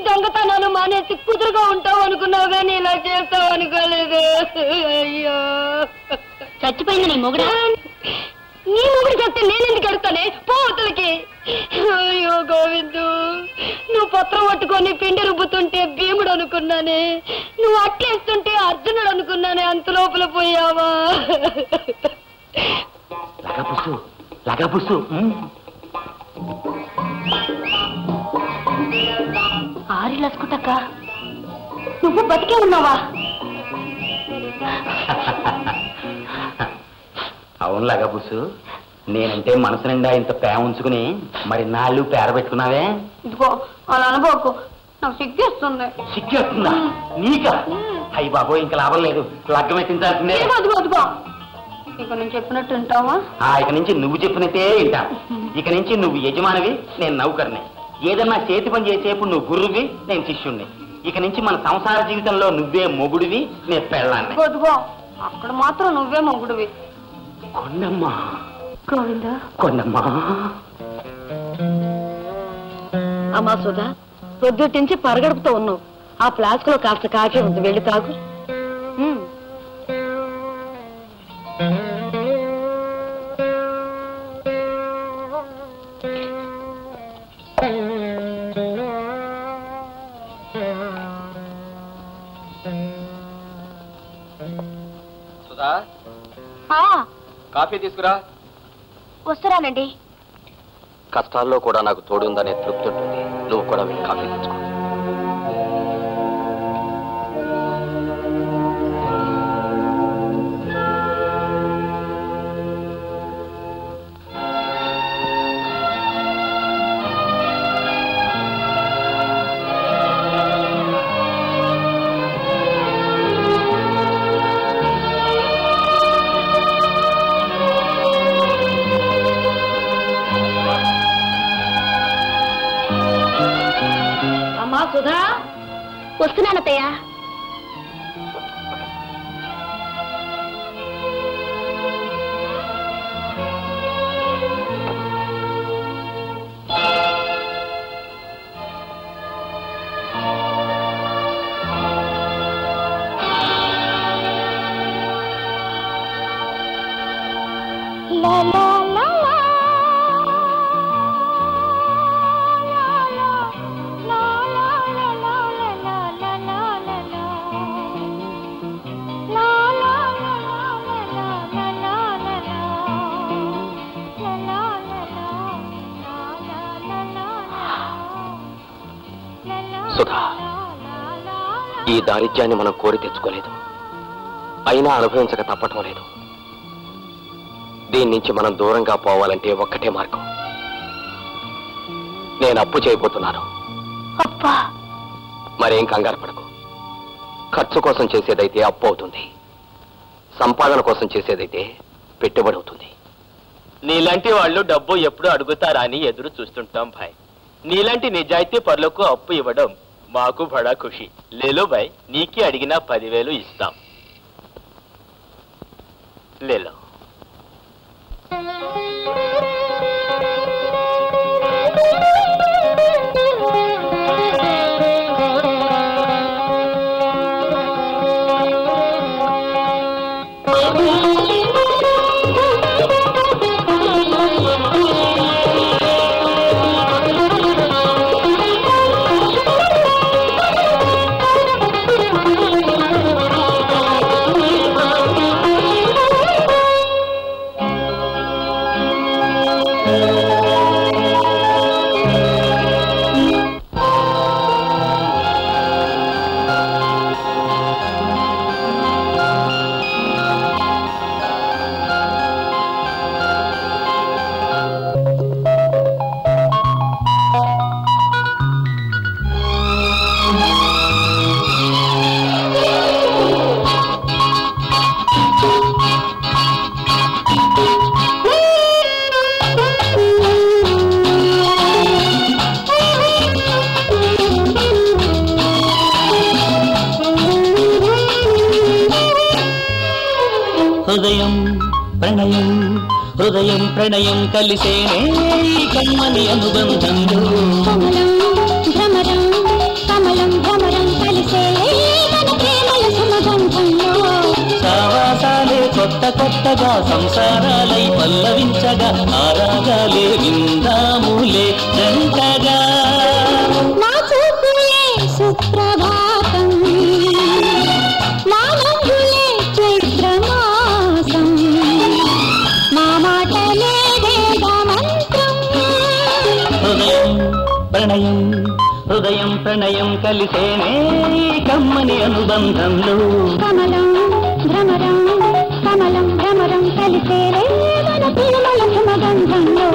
దొంగతనాలు మానేసి కుదురుగా ఉంటావు అనుకున్నావు, కానీ ఇలా చేస్తావు అనుకోలేదు. అయ్యో, చచ్చిపోయింది నీ మొగుడు. నీ మొగుడు చెప్తే నేనెందుకు ఎడతానే? పోతలకి. అయ్యో గోవిందు, నువ్వు పత్రం పట్టుకొని పిండి రుబ్బుతుంటే భీముడు అనుకున్నానే, నువ్వు అట్లేస్తుంటే అర్జునుడు అనుకున్నానే, అంత లోపల పోయావా? లగపుసు ఆరిలసుకుంటక్క, నువ్వు బతికే ఉన్నావా? అవును లగపుసు, నేనంటే మనసు నిండా ఇంత ప్రేమ ఉంచుకుని మరి నాళ్ళు పేరబెట్టుకున్నావే. ఇదిగో అలా అనుకోకు, నాకు సిగ్గేస్తుంది. సిగ్గేస్తుందా నీకా? అయ్యి బాబోయ్, ఇంకా లాభం లేదు, లగ్గం ఎత్తించాల్సిందే. అదిగో ఇక నేను చెప్పినట్టు వింటావా? ఇక నుంచి నువ్వు చెప్పినట్టే వింటాను. ఇక నుంచి నువ్వు యజమానివి, నేను నౌకర్ని. ఏదన్నా చేతి పని చేసేప్పుడు నువ్వు గురువి, నేను శిష్యుణ్ణి. ఇక నుంచి మన సంసార జీవితంలో నువ్వే మొగుడివి, నేను పెళ్ళాన్ని. అదిగో అక్కడ మాత్రం నువ్వే మొగుడివి. కొండమ్మా గోవిందా, కొండమ్మా. అమ్మా సుధా, పొద్దుటించి పరగడుపుతో ఉన్నావు. ఆ ఫ్లాస్క్ లో కాస్త కాకే ఉంది, వెళ్ళి తాగు. సుధా, కాఫీ తీసుకురా. వస్తున్నానండి. కష్టాల్లో కూడా నాకు తోడుందనే తృప్తి ఉంటుంది. నువ్వు కూడా వెళ్ళి కాఫీ తెచ్చుకో. సుధా, వస్తున్నానత్తయ్య. సుధా, ఈ దారిద్ర్యాన్ని మనం కోరి తెచ్చుకోలేదు, అయినా అనుభవించక తప్పటం లేదు. దీని నుంచి మనం దూరంగా పోవాలంటే ఒక్కటే మార్గం. నేను అప్పు చేయబోతున్నాను. మరేం కంగారు పడకు. ఖర్చు కోసం చేసేదైతే అప్పు అవుతుంది, సంపాదన కోసం చేసేదైతే పెట్టుబడి అవుతుంది. నీలాంటి వాళ్ళు డబ్బు ఎప్పుడు అడుగుతారా అని ఎదురు చూస్తుంటాం భాయ్. నీలాంటి నిజాయితీ పరులకు అప్పు ఇవ్వడం మాకు బడా ఖుషి. లేలో భాయ్, నీకే అడిగినా 10,000 ఇస్తాం. లేలో. హృదయం ప్రణయం హృదయం ప్రణయం కలిసేనే ఈ కమ్మని అనుబంధంలో కమలం భ్రమరం కమలం భ్రమరం కలిసే మన ప్రేమల సుమగంధంలో సావాసాలే కొత్త కొత్తగా సంసారాలై పల్లవించగా ఆరాగాలే విందాములే జంటగా నా చూపులే సుప్రభాతం మా రంగులే చైత్రమాసం మా మాటలే వేద మంత్రం హృదయం ప్రణయం హృదయం ప్రణయం కలిసేనే ఈ కమ్మని అనుబంధంలో కమలం భ్రమరం కమలం భ్రమరం కలిసేరే మన ప్రేమల సుమగంధంలో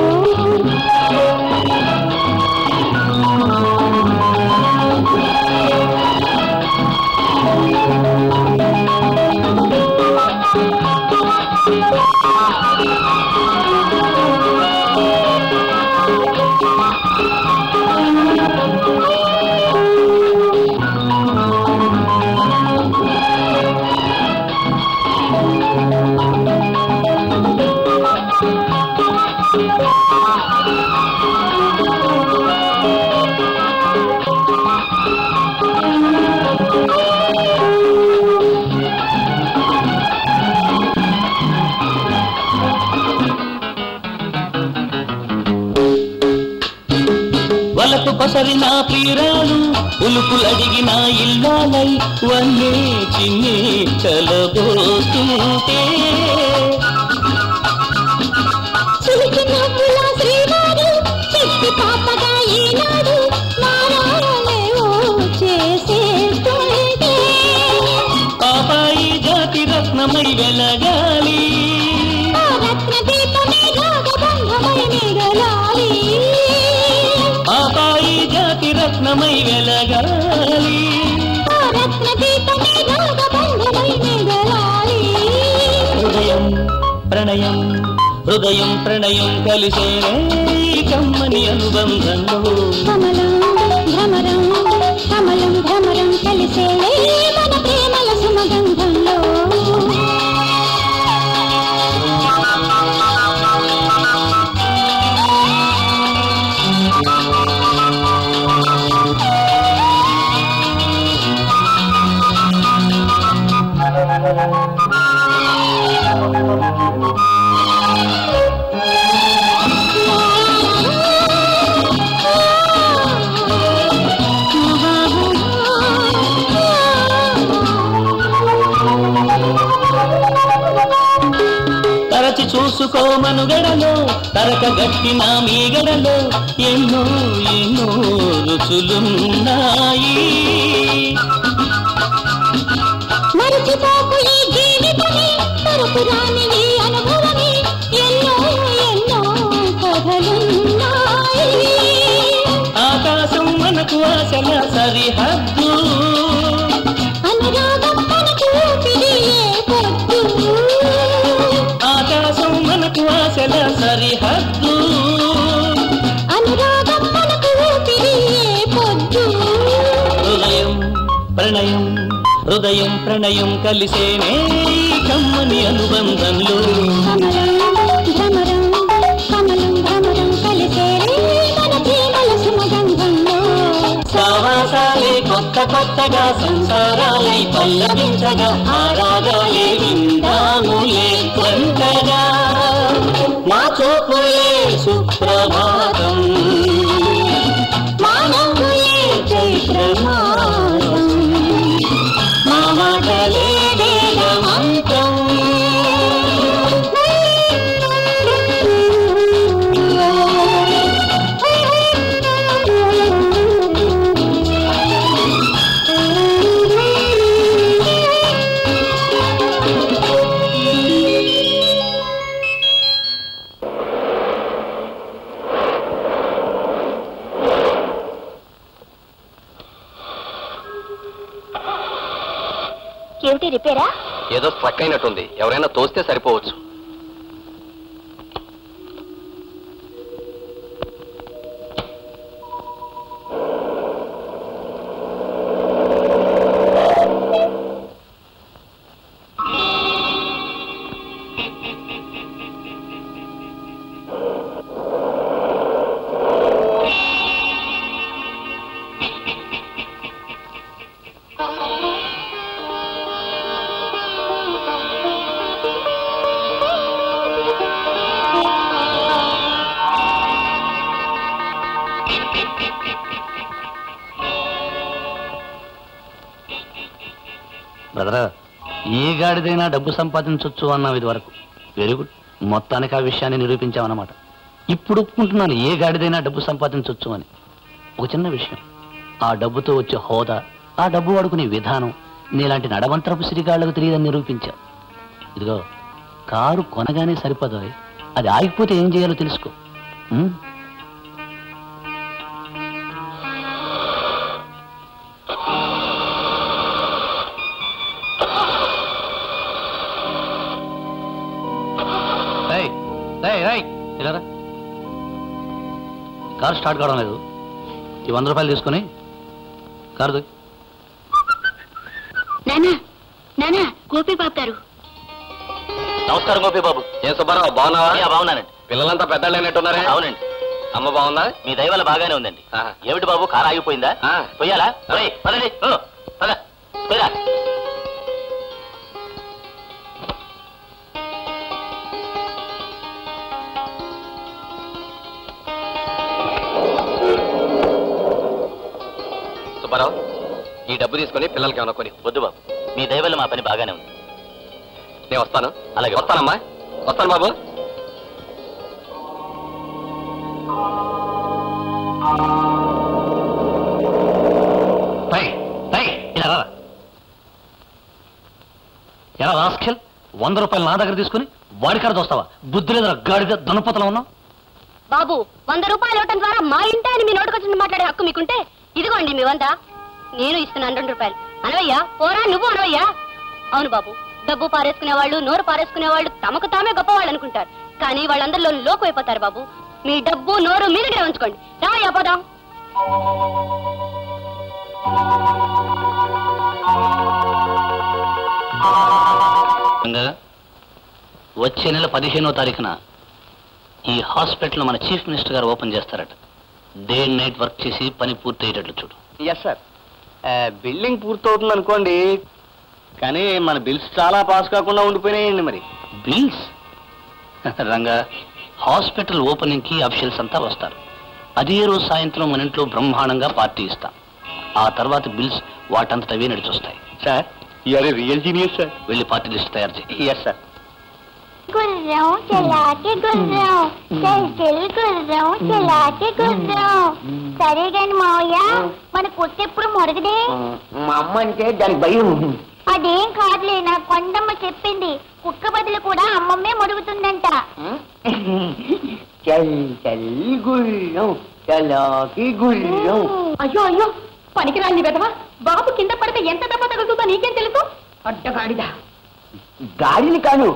వలపు కొసరిన ప్రియురాలు ఉలుపులడిగిన ఇల్లాలై వన్నే చిన్ని చలబోతుంటే చిలికి నవ్వుల శ్రీవారు చిట్టి పాపగా ఈనాడు నారాయణేవో చేసేస్తుంటే పాపాయి జాతి రత్నమై వెలగాలి ఆ రత్న దీపమే రాగబంధమై మిగలాలి పాపాయి జాతి రత్నమై వెలగాలి ఆ రత్న దీపమే రాగబంధమై మిగలాలి హృదయం ప్రణయం హృదయం ప్రణయం కలిసేనే ఈ కమ్మని అనుబంధంలో కమలం భ్రమరం కమలం భ్రమరం కలిసే మన ప్రేమల సుమగంధంలో తరచి చూసుకోమనుగడలో తరక గట్టిన మీగడలో ఎన్నో ఎన్నో రుచులున్నాయి మరచిపోకు ఈ జీవితమే తరపురాని ఈ అనుభవమే ఎన్నో ఎన్నో కథలున్నాయి ఆకాశం మనకు ఆశల సరిహద్దు అనురాగం మనకు ఊపిరి ఏ పొద్దు ఆకాశం మనకు ఆశల సరిహద్దు అనురాగం మనకు ఊపిరి ఏ పొద్దు హృదయం ప్రణయం హృదయం ప్రణయం కలిసేనే ఈ కమ్మని అనుబంధంలో కమలం భ్రమరం కమలం భ్రమరం కలిసే మన ప్రేమల సుమగంధంలో సావాసాలే కొత్త కొత్తగా సంసారాలై పల్లవించగా ఆరాగాలే విందాములే కొంతగా మా చూపులే సుప్రభాతం మా రంగులే చైత్రమాసం మా మాటలే వేదమంత్రం ఏమిటి రిపేరా ఏదో స్ట్రక్ అయినట్టుంది, ఎవరైనా తోస్తే సరిపోవచ్చు. బ్రదరా, ఏ గాడిదైనా డబ్బు సంపాదించవచ్చు అన్నావు ఇది వరకు. వెరీ గుడ్, మొత్తానికి ఆ విషయాన్ని నిరూపించామన్నమాట. ఇప్పుడు ఒప్పుకుంటున్నాను ఏ గాడిదైనా డబ్బు సంపాదించవచ్చు అని. ఒక చిన్న విషయం, ఆ డబ్బుతో వచ్చే హోదా, ఆ డబ్బు వాడుకునే విధానం నీలాంటి నడవంతరపు సిరిగాళ్లకు తెలియదని నిరూపించావు. ఇదిగో, కారు కొనగానే సరిపోదు, అది ఆగిపోతే ఏం చేయాలో తెలుసుకో. కారు స్టార్ట్ కావడం లేదు. ఈ 100 రూపాయలు తీసుకుని కారు దొరికి. నానా గోపి బాబు గారు. నమస్కారం గోపి బాబు. ఏ సుబ్బారావు, బాగున్నావా? బాగున్నానండి. పిల్లలంతా పెద్దలు అయినట్టున్నారే? అవునండి. అమ్మ బాగుందా? మీ దయవల్ల బాగానే ఉందండి. ఏమిటి బాబు, కారు ఆగిపోయిందా? పోయాలా? పదండి, పద పోయా. సుబ్బారావు, ఈ డబ్బు తీసుకుని పిల్లలకి ఏమైనా కొని. వద్దు బాబు, మీ దయవల్ల మా పని బాగానే ఉంది. నేను వస్తాను. అలాగే. వస్తానమ్మా, వస్తాను బాబు. ఎలా రాస్కెల్, 100 రూపాయలు నా దగ్గర తీసుకుని వాడి కాడ దోస్తావా? బుద్ధి లేదా గాడిద దున్నపోతలో ఉన్నావు? బాబు, 100 రూపాయలు ఇవ్వటం ద్వారా మా ఇంటి అని మీ నోటుకొచ్చి మాట్లాడే హక్కు మీకుంటే ఇదిగోండి మీ 100. నేను ఇస్తున్నాను 2 రూపాయలు. అనవయ్యా, పోరా నువ్వు అనవయ్యా. అవును బాబు, డబ్బు పారేసుకునే వాళ్ళు, నోరు పారేసుకునే వాళ్ళు తమకు తామే గొప్పవాళ్ళు అనుకుంటారు. కానీ వాళ్ళందరిలో లోకు అయిపోతారు బాబు. మీ డబ్బు నోరు మీ దగ్గర ఉంచుకోండి. రావయ్యా పోదాం. వచ్చే నెల 15వ తారీఖున ఈ హాస్పిటల్ మన చీఫ్ మినిస్టర్ గారు ఓపెన్ చేస్తారట. డే అండ్ నైట్ వర్క్ చేసి పని పూర్తి అయ్యేటట్లు చూడు. Yes sir. బిల్డింగ్ పూర్తవుతుంది అనుకోండి, కానీ మన బిల్స్ చాలా పాస్ కాకుండా ఉండిపోయినాయండి. మరి బిల్స్ రంగా, హాస్పిటల్ ఓపెనింగ్ కి అఫీషియల్స్ అంతా వస్తారు. అదే రోజు సాయంత్రం మన ఇంట్లో బ్రహ్మాండంగా పార్టీ ఇస్తాం. ఆ తర్వాత బిల్స్ వాటంతటవే నడిచొస్తాయి. Sir, you are real genius sir. వెళ్ళి పార్టీ లిస్ట్ తయారు చేయి. Yes sir. గుర్రం చెలాకి గుర్రం, చల్ గుర్రం చెలాకి గుర్రం. సరే గాని మావయ్య, మన కుట్టెప్పుడు మొరగదే? మా అమ్మ అంటే దానికి భయం. అదేం కాదులే, నా కొండమ్మ చెప్పింది. కుక్క బదులు కూడా అమ్మమ్మే మొరుగుతుందంట. చల్ చల్ గుర్రం చలాకి గుర్రం. అయ్యో అయ్యో, పనికిరాని వెధవా. బాబు కింద పడితే ఎంత దెబ్బ తగులుతుందో నీకేం తెలుసు? అడ్డగాడిదా. గాడిని కాదు,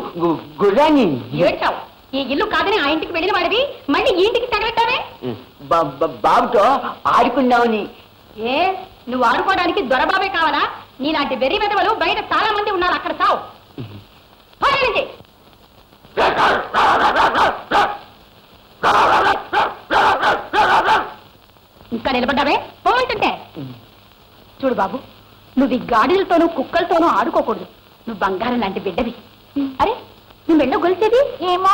గుర్రాన్ని. ఏడ్చావు. ఈ ఇల్లు కాదని ఆ ఇంటికి వెళ్ళిన వాడివి మళ్ళీ ఈ ఇంటికి తగలట్టావే? బాబుతో ఆడుకున్నావని. ఏ, నువ్వు ఆడుకోవడానికి దొరబాబే కావాలా? నీలాంటి వెర్రి వెధవలు బయట చాలా మంది ఉన్నారు. అక్కడ చావు. ఇంకా నిలబడ్డావే? పోతుంటే చూడు బాబు, నువ్వు ఈ గాడిలతోనూ కుక్కలతోనూ ఆడుకోకూడదు. నువ్వు బంగారం లాంటి బిడ్డవి. అరే, నువ్వు మెళ్ళో గొలిసేది ఏమో.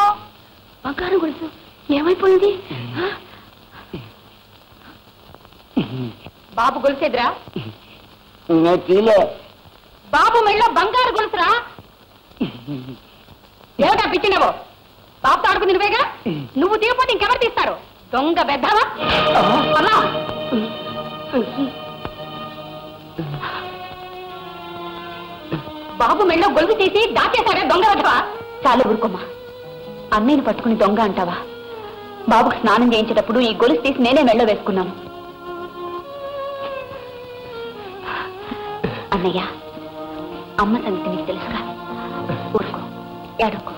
బంగారం గొలుసు ఏమైపోయింది? బాబు గొలిసేదిరా? బాబు మెళ్ళో బంగారు గొలుసురా? ఏమిటా పిచ్చినవో? బాబుతో ఆడుకుని నువ్వేగా. నువ్వు తీయపోతే ఇంకెవరు తీస్తారు? దొంగ బెద్దావా? బాబు మెళ్ళో గొలుసు తీసి దాచేశారా దొంగ బెద్దవా? చాలా ఊరుకోమ్మా. అన్నయ్యని పట్టుకుని దొంగ అంటావా? బాబుకు స్నానం చేయించేటప్పుడు ఈ గొలుసు తీసి నేనే మెళ్ళో వేసుకున్నాను. అన్నయ్య, అమ్మ సంగతి నీకు తెలుసుగా. ఊరుకో, ఏడుకో.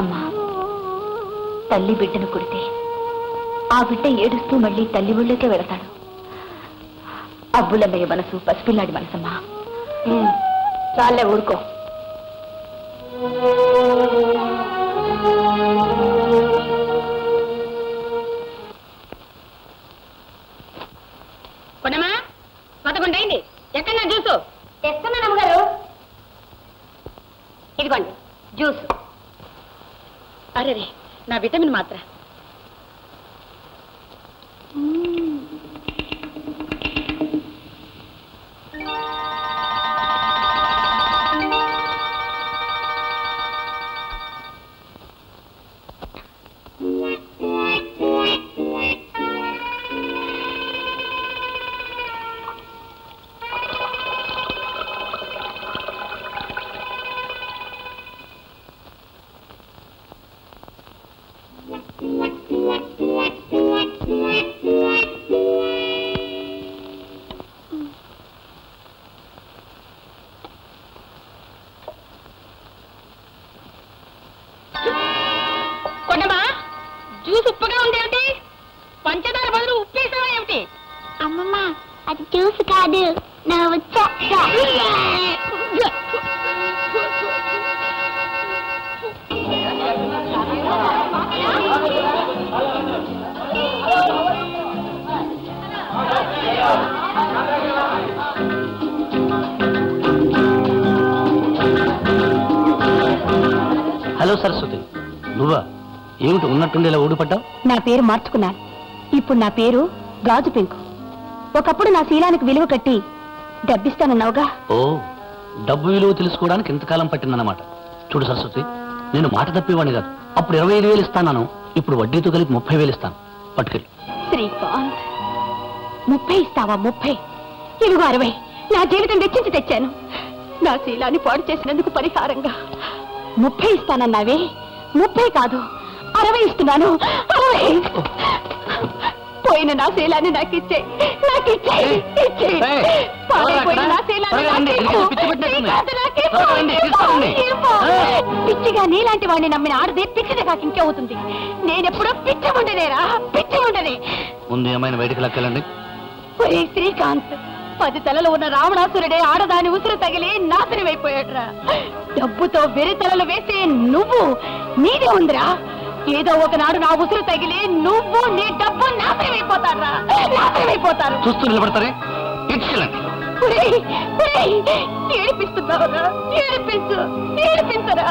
అమ్మా, తల్లి బిడ్డను కొడితే ఆ బిడ్డ ఏడుస్తూ మళ్ళీ తల్లి ఊళ్ళోకే వెళతాడు. అబ్బులమ్మయ్య మనసు పసిపిల్లాడి మనసమ్మా. చాలే ఊరుకో. కొనమా 11 అయింది. ఎక్కడ నా జ్యూసు? తెస్తున్నాను అమ్మగారు. ఇదిగోండి జ్యూస్. అరే నా విటమిన్ మాత్ర. కొండమా జ్యూస్ ఉప్పుగా ఉందేమిటి? పంచదార బదులు ఉప్పేసావా ఏమిటి? అమ్మమ్మ అది జ్యూస్ కాదు, నా వచ్చా. హలో సరస్వతి, నువ్వా? ఏమిటి ఉన్నట్టుండి ఇలా ఊడిపడ్డావు? నా పేరు మార్చుకున్నాను. ఇప్పుడు నా పేరు గాజు పెంకు. ఒకప్పుడు నా శీలానికి విలువ కట్టి డబ్బిస్తానన్నావుగా. ఓ, డబ్బు విలువ తెలుసుకోవడానికి ఇంతకాలం పట్టిందన్నమాట. చూడు సరస్వతి, నేను మాట తప్పేవాడిని కాదు. అప్పుడు 25,000 ఇస్తాను, ఇప్పుడు వడ్డీతో కలిపి 30,000 ఇస్తాను. పట్టుకెళ్ళి. శ్రీకాంత్, 30 ఇస్తావా? 30? ఇదిగో 60. నా జీవితం వెచ్చించి తెచ్చాను. నా శీలాన్ని పాడు చేసినందుకు పరిహారంగా 30 ఇస్తానన్నావే. 30 కాదు, 60 ఇస్తున్నాను. 60. పోయిన నా శీలాన్ని నాకిచ్చే. పిచ్చిగా నీలాంటి వాడిని నమ్మిన ఆడదే పిచ్చిది కాక ఇంకేవుతుంది. నేనెప్పుడో పిచ్చి ఉండనేరా, పిచ్చి ఉండనే. ముందు ఏమైనా బయటకు లెక్కెళ్ళండి. శ్రీకాంత్, 10 తలలు ఉన్న రావణాసురుడే ఆడదాని ఉసురు తగిలి నాశనమైపోయాడురా. డబ్బుతో వెరితలలు వేసే నువ్వు నీదే ఉందిరా. ఏదో ఒకనాడు నా ఉసురు తగిలి నువ్వు నీ డబ్బు నాశనమైపోతారా, నాశనమైపోతారు. చూస్తూ నిలబడతారే, ఇచ్చుకెళ్ళండి. ఏడిపిస్తున్నావురా, ఏడిపించరా.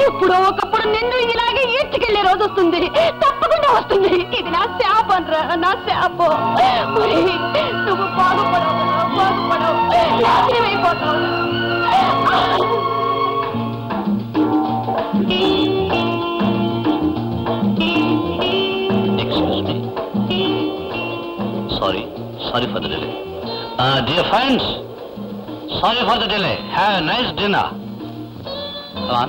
ఎప్పుడో ఒకప్పుడు నిన్ను ఇలాగే ఈడ్చుకెళ్లే రోజు వస్తుంది, తప్పకుండా వస్తుంది. ఇది నా శాపం రా, నా శాపం. నువ్వు బాగుపడవు, నాశనమైపోతావు. Sorry for the delay. Dear friends, sorry for the delay. Have a nice dinner. Come on.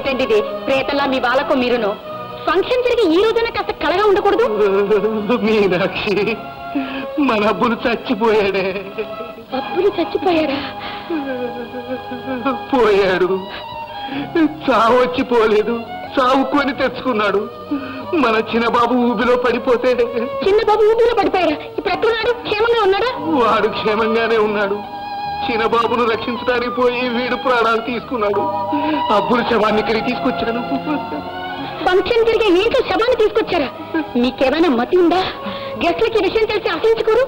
ఏమిటండి ఇది? ప్రేతలా మీ వాళ్ళకు మీరును ఫంక్షన్ జరిగి ఈ రోజున కాస్త కలగా ఉండకూడదు? మీనాక్షి, మన అబ్బులు చచ్చిపోయాడే. అబ్బులు చచ్చిపోయాడా? పోయాడు. చావు వచ్చి పోలేదు, చావు కొని తెచ్చుకున్నాడు. మన చిన్నబాబు ఊబిలో పడిపోతే. చిన్నబాబు ఊబిలో పడిపోయాడా? ఇప్పుడు ఎక్కడున్నాడు? క్షేమంగా ఉన్నాడా? వాడు క్షేమంగానే ఉన్నాడు. చిన్నబాబును రక్షించడానికి పోయి వీడు ప్రాణాలు తీసుకున్నాడు. అబ్బుల శవాన్ని ఇక్కడికి తీసుకొచ్చాను. ఫంక్షన్ జరిగే ఇంట్లో శవాన్ని తీసుకొచ్చారా? మీకేమైనా మతి ఉందా? గెస్ట్లకి విషయం తెలిసి ఆశించుకోరు.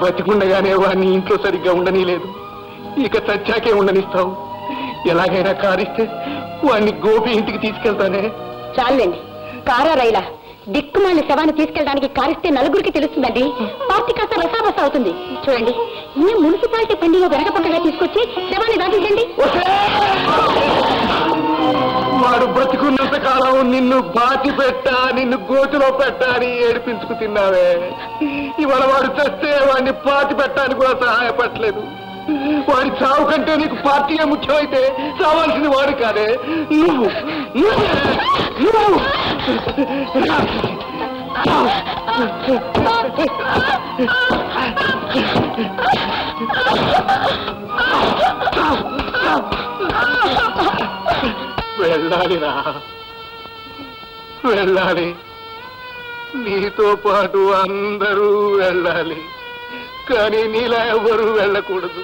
బతికుండగానే వాడిని ఇంట్లో సరిగ్గా ఉండనీలేదు, ఇక చచ్చాకే ఉండనిస్తావు. ఎలాగైనా కారిస్తే వాడిని గోపి ఇంటికి తీసుకెళ్తానే. చాలండి, కారా రైలా దిక్కుమాలి శవాన్ని తీసుకెళ్ళడానికి కారిస్తే నలుగురికి తెలుస్తుందండి. పార్టీ కాస్త రసాబస అవుతుంది. చూడండి, ఈ మున్సిపాలిటీ పండుగ వెనకపక్కగా తీసుకొచ్చి శవాన్ని దాటించండి. వాడు బ్రతికున్నంత కాలం నిన్ను బాతి పెట్టా, నిన్ను గోతిలో పెట్టా అని ఏడిపించుకు తిన్నావే. ఇవాళ వాడు చస్తే వాడిని పాతి పెట్టడానికి కూడా సహాయపడలేదు. వాడి చావు కంటే నీకు పార్టీయే ముఖ్యమైతే చావాల్సింది వాడు కాదే, నువ్వు. వెళ్ళాలిరా, వెళ్ళాలి. నీతో పాటు అందరూ వెళ్ళాలి, కానీ నీలా ఎవరు వెళ్ళకూడదు.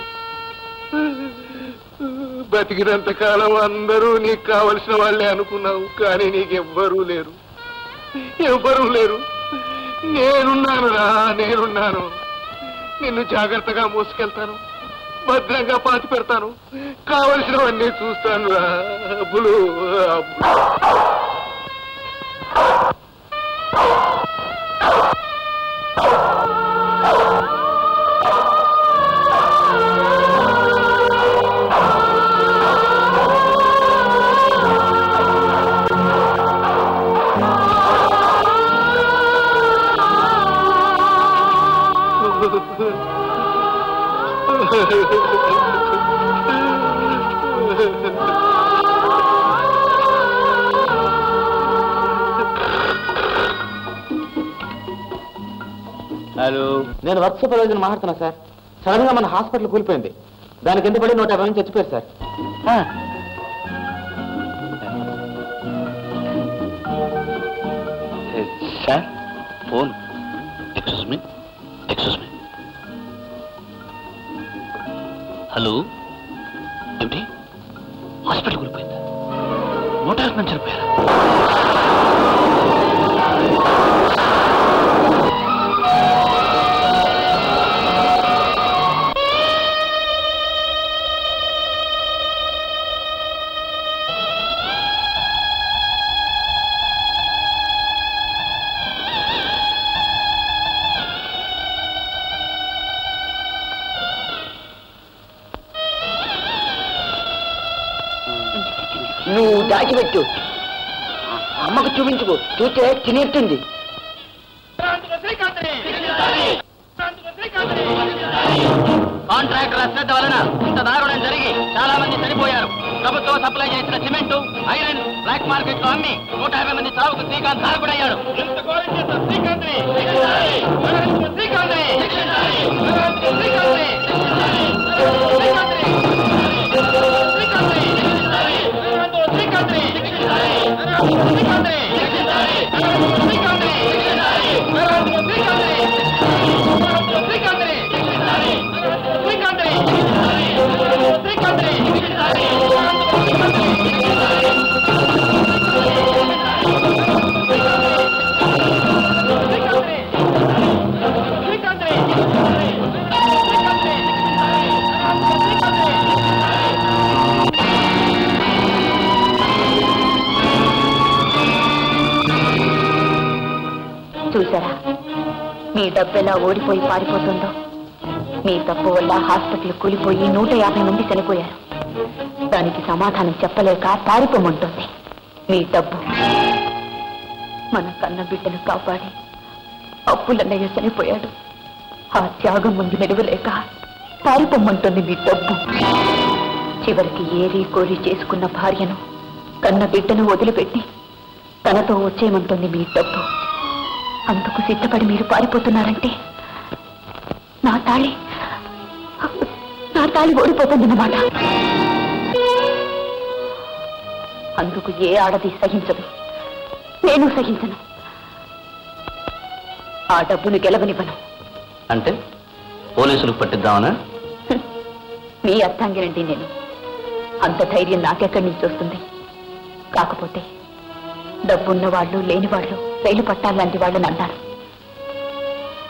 బతికినంత కాలం అందరూ నీకు కావలసిన వాళ్ళే అనుకున్నావు, కానీ నీకెవ్వరూ లేరు, ఎవ్వరూ లేరు. నేనున్నానురా, నేనున్నాను. నిన్ను జాగ్రత్తగా మోసుకెళ్తాను, భద్రంగా పాతి పెడతాను, కావలసినవన్నీ చూస్తాను రా. అబ్బులు హలో, నేను వర్క్ సూపర్వైజర్ మాట్లాడుతున్నా సార్. సడన్ గా మన హాస్పిటల్ కూలిపోయింది. దానికి ఎంత పడి 150 మంది చచ్చిపోయారు sir. Sir phone. Excuse me. Hello, ఏమిటి? హాస్పిటల్ కూలిపోయిందా? 150 మంది చనిపోయారా? నువ్వు దాచిపెట్టు, అమ్మకు చూపించుకో, చూస్తే తినేస్తుంది. కాంట్రాక్టర్ అశ్రద్ధ వలన ఇంత దారుణం జరిగి చాలా మంది చనిపోయారు. ప్రభుత్వం సప్లై చేసిన సిమెంటు, ఐరన్ బ్లాక్ మార్కెట్ లో అమ్మి 150 మంది చావుకు శ్రీకాంత్ సాగుడయ్యాడు. చూసారా మీ డబ్బెలా ఓడిపోయి పారిపోతుందో? మీ తప్పు వల్ల హాస్పిటల్ కూలిపోయి 150 మంది చనిపోయారు. దానికి సమాధానం చెప్పలేక పారిపోమంటుంది మీ డబ్బు. మన కన్న బిడ్డను కాపాడి అప్పులన్నయ్య చనిపోయాడు. ఆ త్యాగం ముందు నిలవలేక పారిపోమంటుంది మీ డబ్బు. చివరికి ఏరి కోరి చేసుకున్న భార్యను కన్న బిడ్డను వదిలిపెట్టి తనతో వచ్చేయమంటుంది మీ డబ్బు. అందుకు సిద్ధపడి మీరు పారిపోతున్నారంటే నా తాళి ఓడిపోతుందన్నమాట. అందుకు ఏ ఆడది సహించదు, నేను సహించను. ఆ డబ్బును గెలవనివ్వను. అంటే పోలీసులకు పట్టిద్దామనా? మీ అర్థంగినండి నేను. అంత ధైర్యం నాకెక్కడి నుంచి వస్తుంది? కాకపోతే డబ్బున్న వాళ్ళు లేని వాళ్ళు రైలు పట్టాలాంటి వాళ్ళని అన్నారు.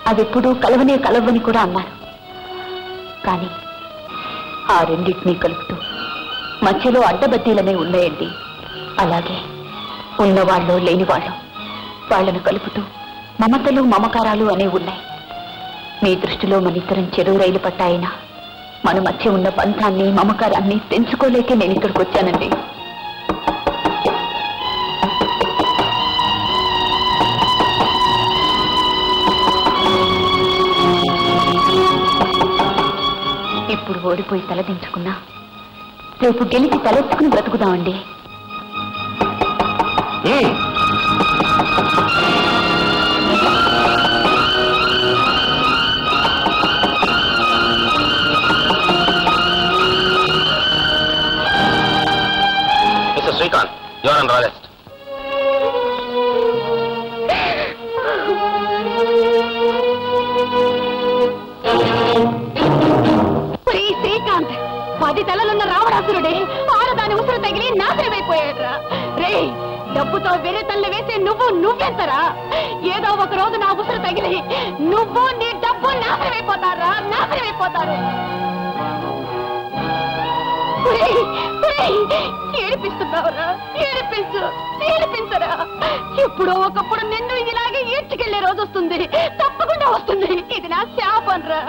అదెప్పుడూ కలవని కూడా అన్నారు. కానీ ఆ రెండింటినీ కలుపుతూ మధ్యలో అడ్డబద్దీలనే ఉన్నాయండి. అలాగే ఉన్నవాళ్ళు లేని వాళ్ళు వాళ్ళను కలుపుతూ మమతలు మమకారాలు అనే ఉన్నాయి. మీ దృష్టిలో మనిద్దరం చెరువు రైలు పట్టాయినా మన మధ్య ఉన్న బంధాన్ని మమకారాన్ని తెంచుకోలేకే నేను ఇక్కడికి వచ్చానండి. ఇప్పుడు ఓడిపోయి తలదించుకున్నా రేపు గెలిచి తలెత్తుకుని బ్రతుకుదామండి. Mister Srikanth, you are under arrest. Srikanth, 10 తలలున్న రావణాసురుడే ఆడదాని ఉసురు తగిలి నాశనమైపోయాడురా. రే, డబ్బుతో వేరే తల్లి వేసే నువ్వెంతరా? ఏదో ఒక రోజు నా ఉసురు తగిలి నువ్వు నీ డబ్బు నాశనమైపోతారా, నాశనమైపోతారు. ఏడిపిస్తున్నావురా, ఏడిపించరా. ఎప్పుడో ఒకప్పుడు నిన్ను ఇలాగే ఈడ్చుకెళ్లే రోజు వస్తుంది, తప్పకుండా వస్తుంది. ఇది నా శాపం రా.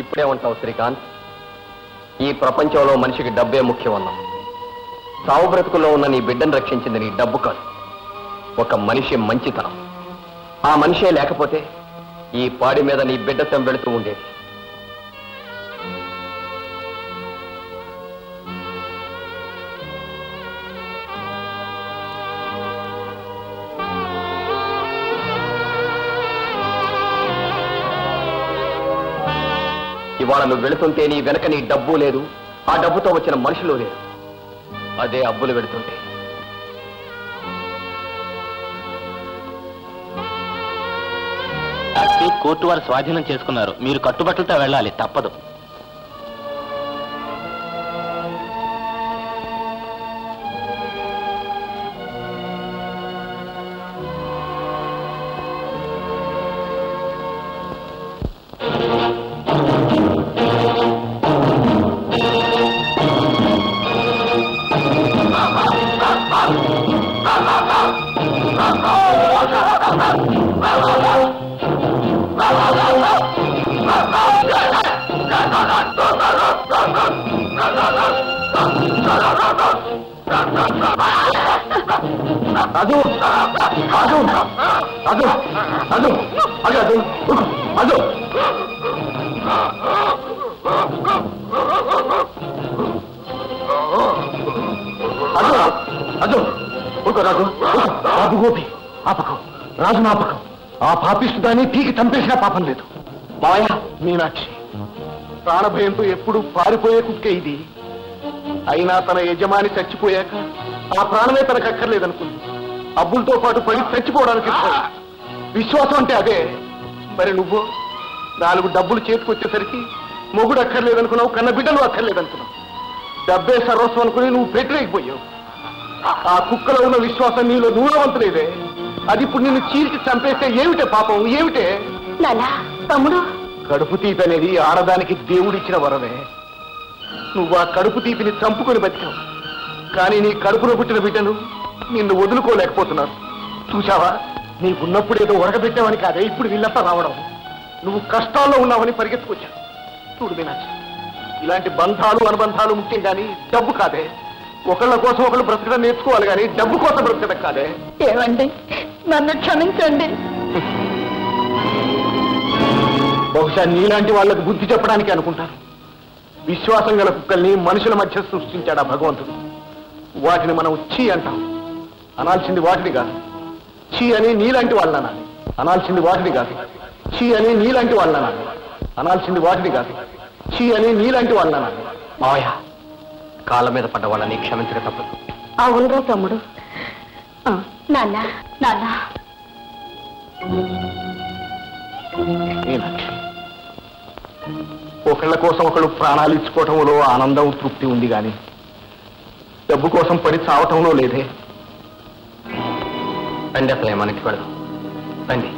ఇప్పుడేమంటావు శ్రీకాంత్? ఈ ప్రపంచంలో మనిషికి డబ్బే ముఖ్యం అన్నాం. సావు బ్రతుకుల్లో ఉన్న నీ బిడ్డను రక్షించింది నీ డబ్బు కాదు, ఒక మనిషి మంచితనం. ఆ మనిషే లేకపోతే ఈ పాడి మీద నీ బిడ్డ వెళుతూ ఉండేది. ఇవాళ నువ్వు వెళుతుంటే నీ వెనక నీ డబ్బు లేదు, ఆ డబ్బుతో వచ్చిన మనుషులు లేదు. అదే అబ్బులు వెళుతుంటే కోర్టు వారు స్వాధీనం చేసుకున్నారు. మీరు కట్టుబట్టలతో వెళ్ళాలి, తప్పదు. అదు అదు అదు అదు అదు అదు అదు అదు ఊరుకో రాజు, బాబు గోపి ఆపకం, రాజు ఆపకం. ఆ పాపిస్తుదాన్ని పీకి చంపేసినా పాపం లేదు. మాయ మీనాక్షి ప్రాణభయంతో ఎప్పుడు పారిపోయే కుక్కే ఇది. అయినా తన యజమాని చచ్చిపోయాక ఆ ప్రాణమే తనకు అక్కర్లేదనుకుంది. అబ్బులతో పాటు పడి చచ్చిపోవడానికి విశ్వాసం అంటే అదే. మరి నువ్వు 4 డబ్బులు చేతికొచ్చేసరికి మొగుడు అక్కర్లేదనుకున్నావు, కన్న బిడ్డలు అక్కర్లేదనుకున్నావు. డబ్బే సర్వస్వం అనుకుని నువ్వు పెట్టలేకపోయావు. ఆ కుక్కలో ఉన్న విశ్వాసం నీలో నూనవంతులేదే. అది ఇప్పుడు నిన్ను చీల్చి చంపేస్తే ఏమిటే పాపం, ఏమిటే? తమ్ముడు, కడుపు తీపి అనేది ఆడదానికి దేవుడిచ్చిన వరమే. నువ్వు ఆ కడుపు తీపిని చంపుకొని బతికావు. కానీ నీ కడుపులో పుట్టిన బిడ్డను నిన్ను వదులుకోలేకపోతున్నారు. చూశావా, నీకున్నప్పుడు ఏదో ఉడకబెట్టావని కాదే ఇప్పుడు వీళ్ళంతా రావడం. నువ్వు కష్టాల్లో ఉన్నావని పరిగెత్తుకొచ్చాను. చూడు మీనాక్షి, ఇలాంటి బంధాలు అనుబంధాలు ముఖ్యం కానీ డబ్బు కాదే. ఒకళ్ళ కోసం ఒకళ్ళు బ్రతకడం నేర్చుకోవాలి కానీ డబ్బు కోసం బ్రతకడం కాదే. ఏమండి, నన్ను క్షమించండి. బహుశా నీలాంటి వాళ్ళకు బుద్ధి చెప్పడానికి అనుకుంటాను. విశ్వాసం గల కుక్కల్ని మనుషుల మధ్య సృష్టించాడు ఆ భగవంతుడు. వాటిని మనం చీ అంటాం. అనాల్సింది వాటిని కాదు, చీ అని నీలాంటి వాళ్ళని అనాలి. అనాల్సింది వాటిని కాదు, చీ అని నీలాంటి వాళ్ళని అనాలి. అనాల్సింది వాటిని కాదు, చీ అని నీలాంటి వాళ్ళని అనాలి. మావయ్య, కాళ్ళ మీద పడ్డ వాళ్ళని క్షమించక తప్పదు. అవునరా తమ్ముడు. నాన్న నాన్న, మీనాక్షి, ఒకళ్ళ కోసం ఒకళ్ళు ప్రాణాలు ఇచ్చుకోవటంలో ఆనందం తృప్తి ఉంది కానీ డబ్బు కోసం పడి చావటంలో లేదే. రండి, అసలు ఏమనికి పెడదాం. రండి.